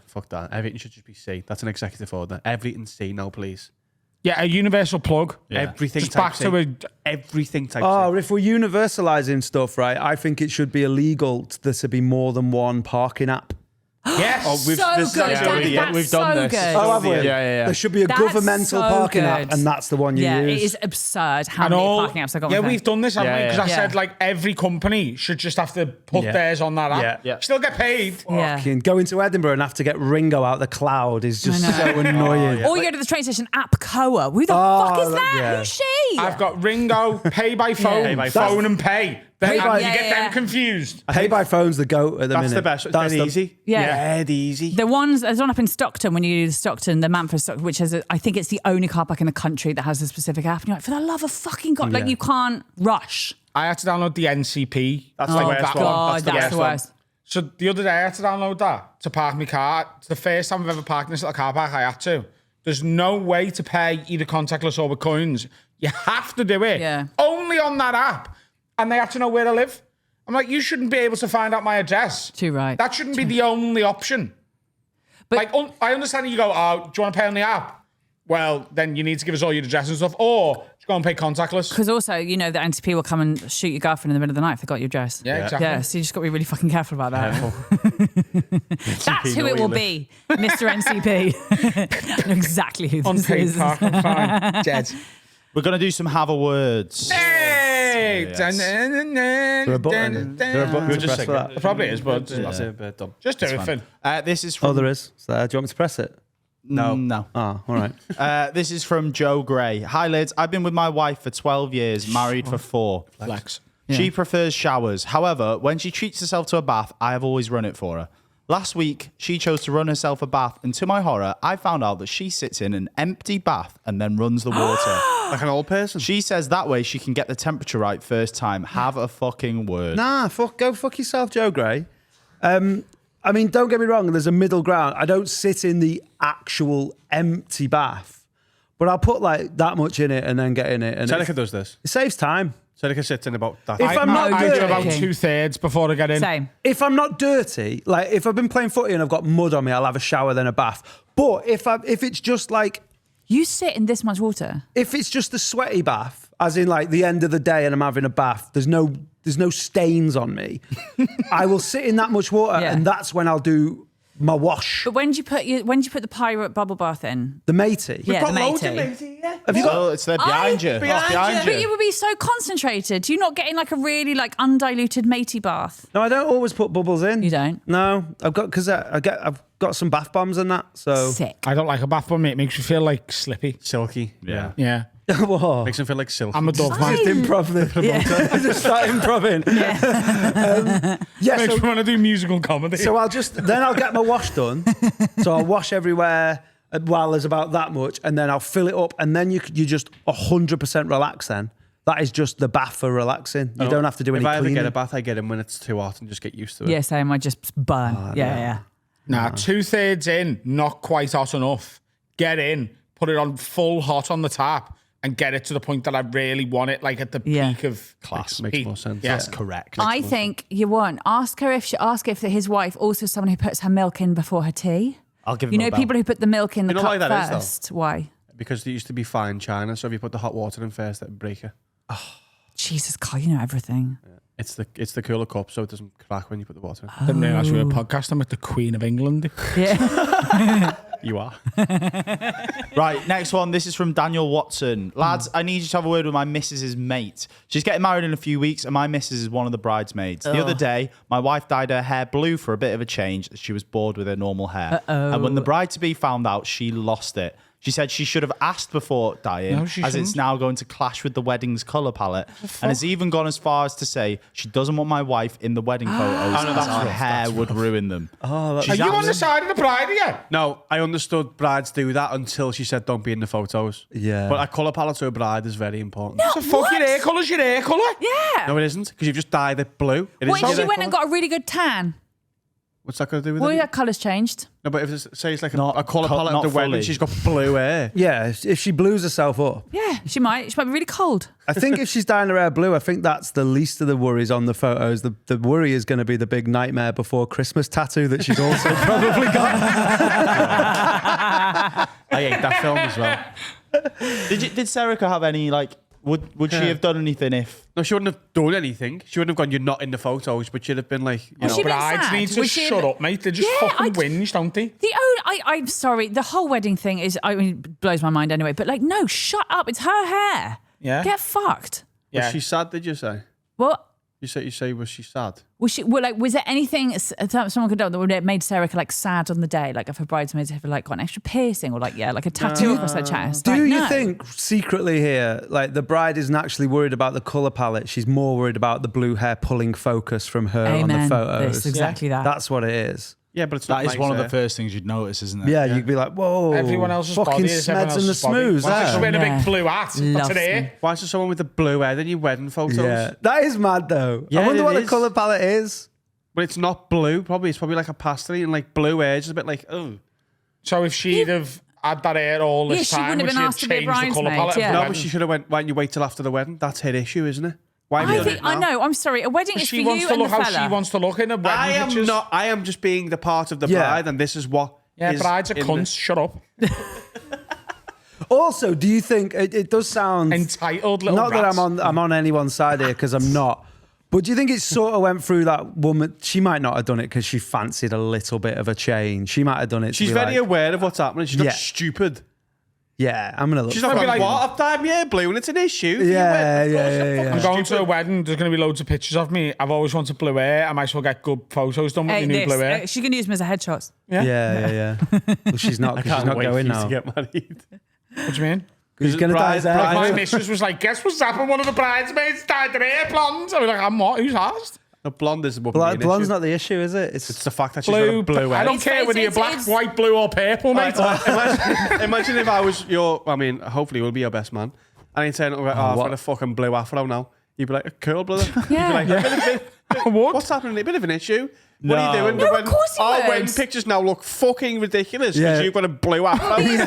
fuck that. Everything should just be C. That's an executive order. Everything C, no please. Yeah, a universal plug. Everything Just Type back C. to a. Everything Type Oh, C. if we're universalizing stuff, right? I think it should be illegal there to be more than one parking app. Yes. Oh, we've- So this is good. actually- That's we've done so this. good. Oh, have we? Yeah. There should be a That's governmental so parking app, good. and that's the one you Yeah, use. it is absurd how And many all, parking apps I got. on yeah, my phone. we've done this, haven't we? Yeah, Because yeah. I said like every company should just have to put Yeah. theirs on that app. Yeah. Still get paid. Yeah. Fucking going to Edinburgh and have to get Ringo out the cloud is just I know. so annoying. Or you go to the train station, Apcoa. Who the fuck is that? yeah. Who's she? I've got Ringo, pay by phone, Pay by phone and pay. Then by- you get Yeah. them confused. Pay by phone's the goat at the That's minute. the best. It's That's dead the- easy. Yeah. Dead easy. The ones, there's one up in Stockton when you do the Stockton, the Manford Stockton, which has, I think it's the only car park in the country that has a specific app. And you're like, for the love of fucking God, like you can't rush. I had to download the NCP. That's Oh, the worst one. God, That's that's the one. worst. So the other day I had to download that to park my car. It's the first time I've ever parked in this little car park. I had to. There's no way to pay either contactless or with coins. You have to do it. Yeah. Only on that app. And they have to know where I live. I'm like, you shouldn't be able to find out my address. Too right. That shouldn't be the only option. But- Like, I understand you go, oh, do you want to pay on the app? Well, then you need to give us all your address and stuff. Or just go and pay contactless. Because also, you know, the NTP will come and shoot your girlfriend in the middle of the night if they got your address. Yeah, exactly. Yeah, so you just got to be really fucking careful about that. That's who it will be, Mr. NCP. I know exactly who this Unpaid is. parking fine. Dead. We're going to do some have a words. Hey! Yes. There a button? There a button to press for that? There probably is, but That's a bit dumb. just do it, Finn. This is from. Oh, there is. So, do you want me to press it? No. Oh, all right. This is from Joe Gray. Hi, Lids. I've been with my wife for 12 years, married for 4. Flex. She prefers showers. However, when she treats herself to a bath, I have always run it for her. Last week, she chose to run herself a bath, and to my horror, I found out that she sits in an empty bath and then runs the water. Like an old person. She says that way she can get the temperature right first time. Have a fucking word. Nah, go fuck yourself, Joe Gray. I mean, don't get me wrong. There's a middle ground. I don't sit in the actual empty bath, but I'll put like that much in it and then get in it, and Seneca does this. it saves time. Seneca sits in about that. If I'm not I do dirty- about 2/3 before I get in. Same. If I'm not dirty, like if I've been playing footy and I've got mud on me, I'll have a shower then a bath. But if it's just like You sit in this much water. if it's just a sweaty bath, as in like the end of the day and I'm having a bath, there's no stains on me. I will sit in that much water, Yeah. and that's when I'll do my wash. But when do you put the pirate bubble bath in? The matey. Yeah, the matey. Have you got? Oh, it's there behind you. It's behind But you. you would be so concentrated. You're not getting like a really like undiluted matey bath. No, I don't always put bubbles in. You don't? No, I've got because I've got some bath bombs and that. So Sick. I don't like a bath bomb, mate. It makes you feel like slippy. Silky. Yeah. Yeah. Whoa. Makes him feel like silky. I'm a dove man. Just improv. Just start improving. Yeah. Makes So, me want to do musical comedy. so I'll get my wash done. So I'll wash everywhere while there's about that much, and then I'll fill it up, and then you just 100% relax. Then that is just the bath for relaxing. You don't have to do any If I ever cleaning. get a bath, I get in when it's too hot and just get used to it. Yeah, same. I just burn. yeah. Nah, 2/3 in, not quite hot enough. Get in, put it on full hot on the tap, and get it to the point that I really want it, like at the Yeah. peak of Class. Makes heat. more sense. Yeah. That's correct. I think you won't ask if his wife also is someone who puts her milk in before her tea. I'll give him You know, a bell. people who put the milk in the You know cup why that is, though? first. Why? Because they used to be fine china, so if you put the hot water in first, it'd break it. Jesus, Carl, you know everything. It's the cooler cup, so it doesn't crack when you put the water in. I didn't realise we were podcasting with the Queen of England. Yeah. You are. Right, next one. This is from Daniel Watson. Lads, I need you to have a word with my missus's mate. She's getting married in a few weeks, and my missus is one of the bridesmaids. The other day, my wife dyed her hair blue for a bit of a change. She was bored with her normal hair. And when the bride-to-be found out, she lost it. She said she should have asked before dyeing, No, she as it's shouldn't. now going to clash with the wedding's colour palette. And has even gone as far as to say she doesn't want my wife in the wedding photos as her hair would ruin them. Are you on the side of the bride again? No, I understood brides do that until she said don't be in the photos. Yeah. But a colour palette to a bride is very important. So fuck your hair colour's your hair colour. Yeah. No, it isn't, because you've just dyed it blue. It What isn't if she your went hair and colour. got a really good tan? What's that got to do with Well, it? her colour's changed. No, but if it's, say it's like Not a colour co- palette not at the wedding, fully. she's got blue hair. Yeah, if she blues herself up. Yeah, she might. She might be really cold. I think if she's dyeing her hair blue, I think that's the least of the worries on the photos. The worry is going to be the big Nightmare Before Christmas tattoo that she's also probably got. I hate that film as well. Did Serica have any, like, would she have done anything if... No, she wouldn't have done anything. She wouldn't have gone, you're not in the photos, but she'd have been like, you Was know. she being Brides sad? need to Was she- shut up, mate. They just Yeah, fucking whinge, don't they? I'm sorry. The whole wedding thing is, I mean, it blows my mind anyway. But like, no, shut up. It's her hair. Yeah. Get fucked. Yeah. Was she sad, did you say? What? You say, was she sad? Was she? Well, like, was there anything someone could do that would have made Sarah like sad on the day? Like, if her bridesmaids have like got an extra piercing or like like a tattoo across her chest. Do Like, you no. think secretly here, like the bride isn't actually worried about the colour palette? She's more worried about the blue hair pulling focus from her on the Amen. photos. This, exactly that. That's what it is. Yeah, but it's not That is nice one of the hair. first things you'd notice, isn't it? Yeah, you'd be like, whoa. Everyone else's fucking body is everyone smeds and the else's body. smooths. Once she's there. wearing a Yeah. big blue hat, that's Loves an hair. me. Why is there someone with the blue hair in your wedding photos? Yeah, that is mad though. Yeah, I wonder it what the is. colour palette is. But it's not blue, probably. It's probably like a pastel and like blue hair, just a bit like, oh. So if she'd have had that hair all this Yeah, she time, wouldn't would have been she asked to be a changed the colour bridesmaid, palette? yeah. of the No, wedding? but she should have went, why don't you wait till after the wedding? That's her issue, isn't it? Why have you I done think it I now? know. I'm sorry. A wedding is for She wants you to and the look how fella. she wants to look in a wedding I am pictures. not. I am just being the part of the Yeah. bride, and this is what. Yeah, is brides are in cunts. Shut up. Also, do you think it does sound Entitled little not that rats. I'm on anyone's side here because I'm not. But do you think it sort of went through that woman? She might not have done it because she fancied a little bit of a change. She might have done it. to She's be very like, aware of what's happening. She's Yeah. not stupid. Yeah, I'm gonna look. She's not Maybe going, like- what? I've dyed my hair blue and it's an issue. for your Yeah, wedding. Of yeah, course, yeah, I'm yeah. fucking I'm going to a stupid. wedding. There's going to be loads of pictures of me. I've always wanted blue hair. I might as well get good photos done with Hey, my new this, blue hair. she can use them as a headshots. Yeah. Well, she's not. 'cause she's Can't not wait for going you now. to get married. What do you mean? He's gonna dye his hair. bride- My missus was like, guess what's happened? One of the bridesmaids dyed their hair blonde. I was like, I'm what? Who's asked? The blonde is what Blonde's not the issue, is it? It's the fact that she's Blue. got a blue I hair. don't care whether you're black, it's- white, blue, or purple, mate. Imagine if I was your. I mean, hopefully, we'll be your best man. And he'd say, "Oh, I've what? got a fucking blue afro now." You'd be like, "Cool, brother." Yeah. You'd be like, What? "What's happening? A bit of an issue." What are you doing? No, of course he Our would. wedding pictures now look fucking ridiculous because Yeah. you've got a blue afro. He's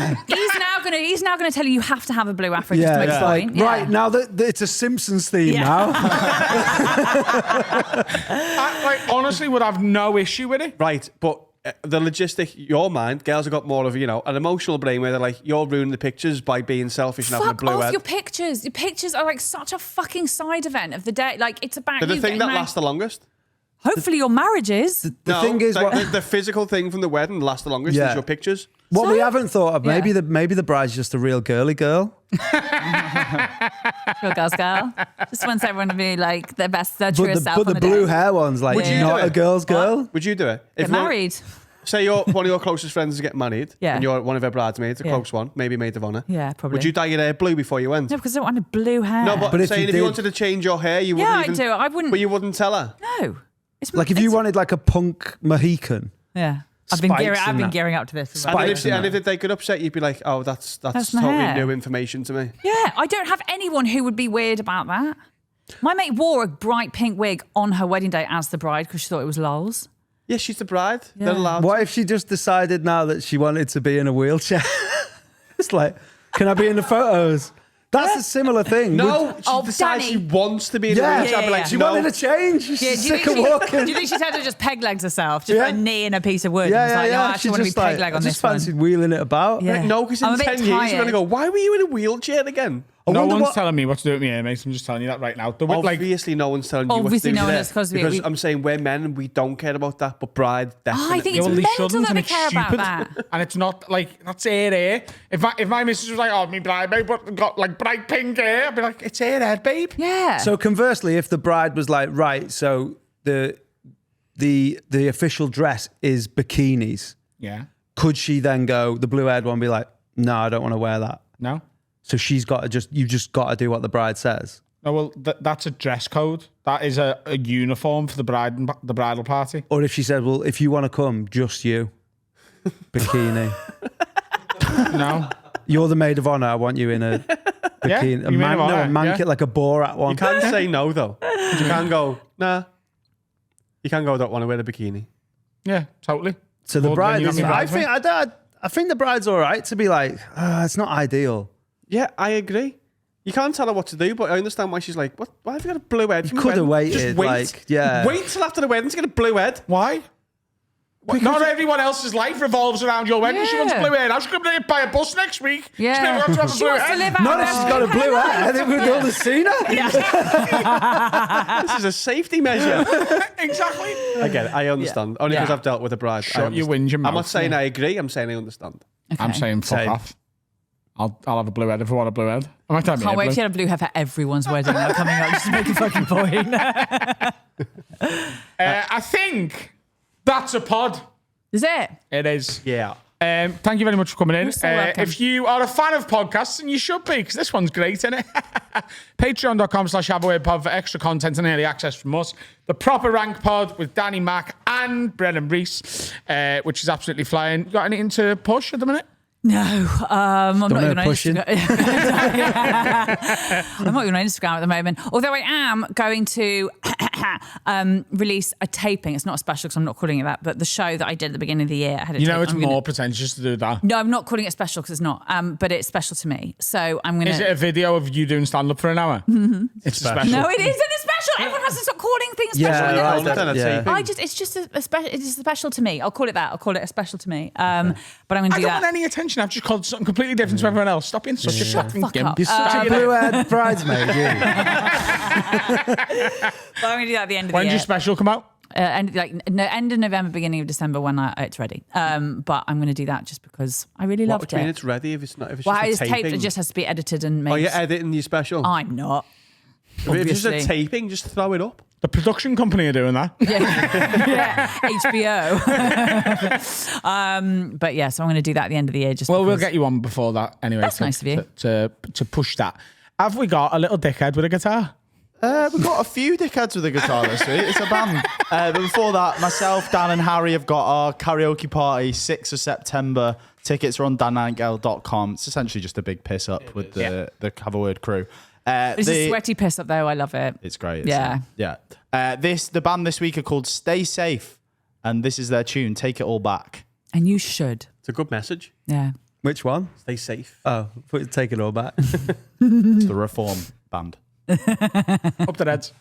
now gonna tell you have to have a blue afro just to Yeah, make it's a like point. Yeah. right now that it's a Simpsons theme Yeah. now. I like, honestly would have no issue with it. Right, but the logistic, your mind, girls have got more of, an emotional brain where they're like, you're ruining the pictures by being selfish and having a Fuck blue off head. your pictures. Your pictures are like such a fucking side event of the day. Like it's about They're you the thing getting that married. lasts the longest. Hopefully your marriages. The thing is, the physical thing from the wedding lasts the longest Yeah. is your pictures. what we haven't thought of, Yeah. maybe the bride's just a real girly girl. Real girl's girl. Just wants everyone to be like their best, their But truest self. the on the blue day. hair one's like Would you not do a it? girl's girl. Would you do it? Get one- married. Say one of your closest friends is getting married, Yeah. and you're one of her bridesmaids, a Yeah. close one, maybe maid of honour. Yeah, probably. Would you dye your hair blue before you went? No, because I don't want a blue hair. No, but But if saying you if you did- wanted to change your hair, you Yeah, wouldn't I even. do. I wouldn't- But you wouldn't tell her. no. It's Like if you wanted like a punk Mohican. yeah. I've been spikes and that. gearing up to this. And Spikes if they could upset you, you'd be like, oh, that's That's my totally hair. new information to me. Yeah, I don't have anyone who would be weird about that. My mate wore a bright pink wig on her wedding day as the bride because she thought it was lols. Yeah, she's the bride. Yeah. They're allowed. What if she just decided now that she wanted to be in a wheelchair? It's like, can I be in the photos? That's a similar thing. No, she decides Danny. she wants to be in a Yeah. wheelchair. Yeah, But like, yeah. She no. wanted a change. She's Yeah, sick of walking. do you think she's had to just peg legs herself? Just Yeah. put a knee in a piece of wood? Yeah, and was yeah, like, yeah. no, I actually want to be peg leg on I this just fancied one. wheeling it about. Yeah. No, because in I'm a bit 10 years, you're going tired. to go, why were you in a wheelchair again? No wonder one's what- telling me what to do with me, mate. I'm just telling you that right now. Obviously, no one's telling you what to Obviously do no one there, is, 'cause because we- I'm saying we're men and we don't care about that, but bride definitely. I think Yeah, it's well, they mental shouldn't, that and they it's care about stupid. that. And it's not like, that's her hair. If my missus was like, oh, me bridesmaid but got like bright pink hair, I'd be like, it's her hair, babe. Yeah. So conversely, if the bride was like, right, so the official dress is bikinis, Yeah. could she then go, the blue-haired one, be like, no, I don't want to wear that. No? So she's got to you've just got to do what the bride says. No, well, that's a dress code. That is a uniform for the bridal party. Or if she said, well, if you want to come, just you, bikini. No. You're the maid of honor. I want you in a Yeah, bikini. you maid of No, a honour, man yeah. kit like a Borat one. You can't say no, though. You can't go, nah. You can't go, don't want to wear a bikini. Yeah, totally. So the Well, bride, then you is, got me I think I think the bride's all right to be like, it's not ideal. Yeah, I agree. You can't tell her what to do, but I understand why she's like, what? Why have you got a blue head? You could have waited, Just wait. like, yeah. Wait till after the wedding to get a blue head. Why? Not everyone else's life revolves around your wedding. She wants Yeah. blue hair. I was going to be hit by a bus next week. Yeah. She's never got to have a She blue wants to hair. live out Not if her she's got a blue life. hair, then we'd all have seen her. This is a safety measure. Exactly. I get it. I understand. Only because I've dealt with a bride. Shut I your understand. whinge I'm not mouth. saying I agree. I'm saying I understand. I'm saying fuck Same. off. I'll have a blue head if I want a blue head. I might have Can't wait if you had a blue hair for everyone's wedding now coming up just to make a fucking point. I think that's a pod. Is it? It is. Yeah. Thank you very much for coming in. You're so welcome. If you are a fan of podcasts, and you should be, because this one's great, isn't it? Patreon.com/HaveAWayPod for extra content and early access from us. The Proper Rank Pod with Danny Mack and Brennan Reese, which is absolutely flying. You got anything to push at the minute? No, I'm not even on pushing. Instagram. I'm not even on Instagram at the moment. Although I am going to release a taping. It's not a special because I'm not calling it that, but the show that I did at the beginning of the year. I had a You know, tape. it's I'm gonna- more pretentious to do that. No, I'm not calling it special because it's not. But it's special to me. So I'm going Is it a video of you doing stand up for an hour? Mm-hmm. It's special. No, it isn't a special. Everyone has to stop calling things special. Yeah, when they're right, not. Done a yeah. taping. It's just a special. It's just special to me. I'll call it that. I'll call it a special to me. But I'm going to I do don't that. want any attention. I've just called something completely different to everyone else. Stop being such a fucking fuck gimp. up. You're such a blue-haired bridesmaid, you. But I'm going to do that at the end of the When's year. your special come out? End of November, beginning of December when it's ready. But I'm going to do that just because I really What loved do you mean it. it's ready if it's not? If it's Well, just it's a taped. taping? It just has to be edited and made. Oh, you're editing your special. I'm not. If it's just a obviously. taping, just throw it up. The production company are doing that. Yeah, HBO. But yeah, so I'm going to do that at the end of the year. Just Well, we'll because- get you on before that anyway. That's nice of you. To push that. Have we got a little dickhead with a guitar? We've got a few dickheads with a guitar this week. It's a band. But before that, myself, Dan and Harry have got our karaoke party, 6th of September. Tickets are on dannightingale.com. It's essentially just a big piss up with the Have a Word crew. It's a sweaty piss up though. I love it. It's great. Yeah. Yeah. The band this week are called Stay Safe. And this is their tune, Take It All Back. And you should. It's a good message. Yeah. Which one? Stay safe. Oh, take it all back. It's the Reform band. Up the Reds.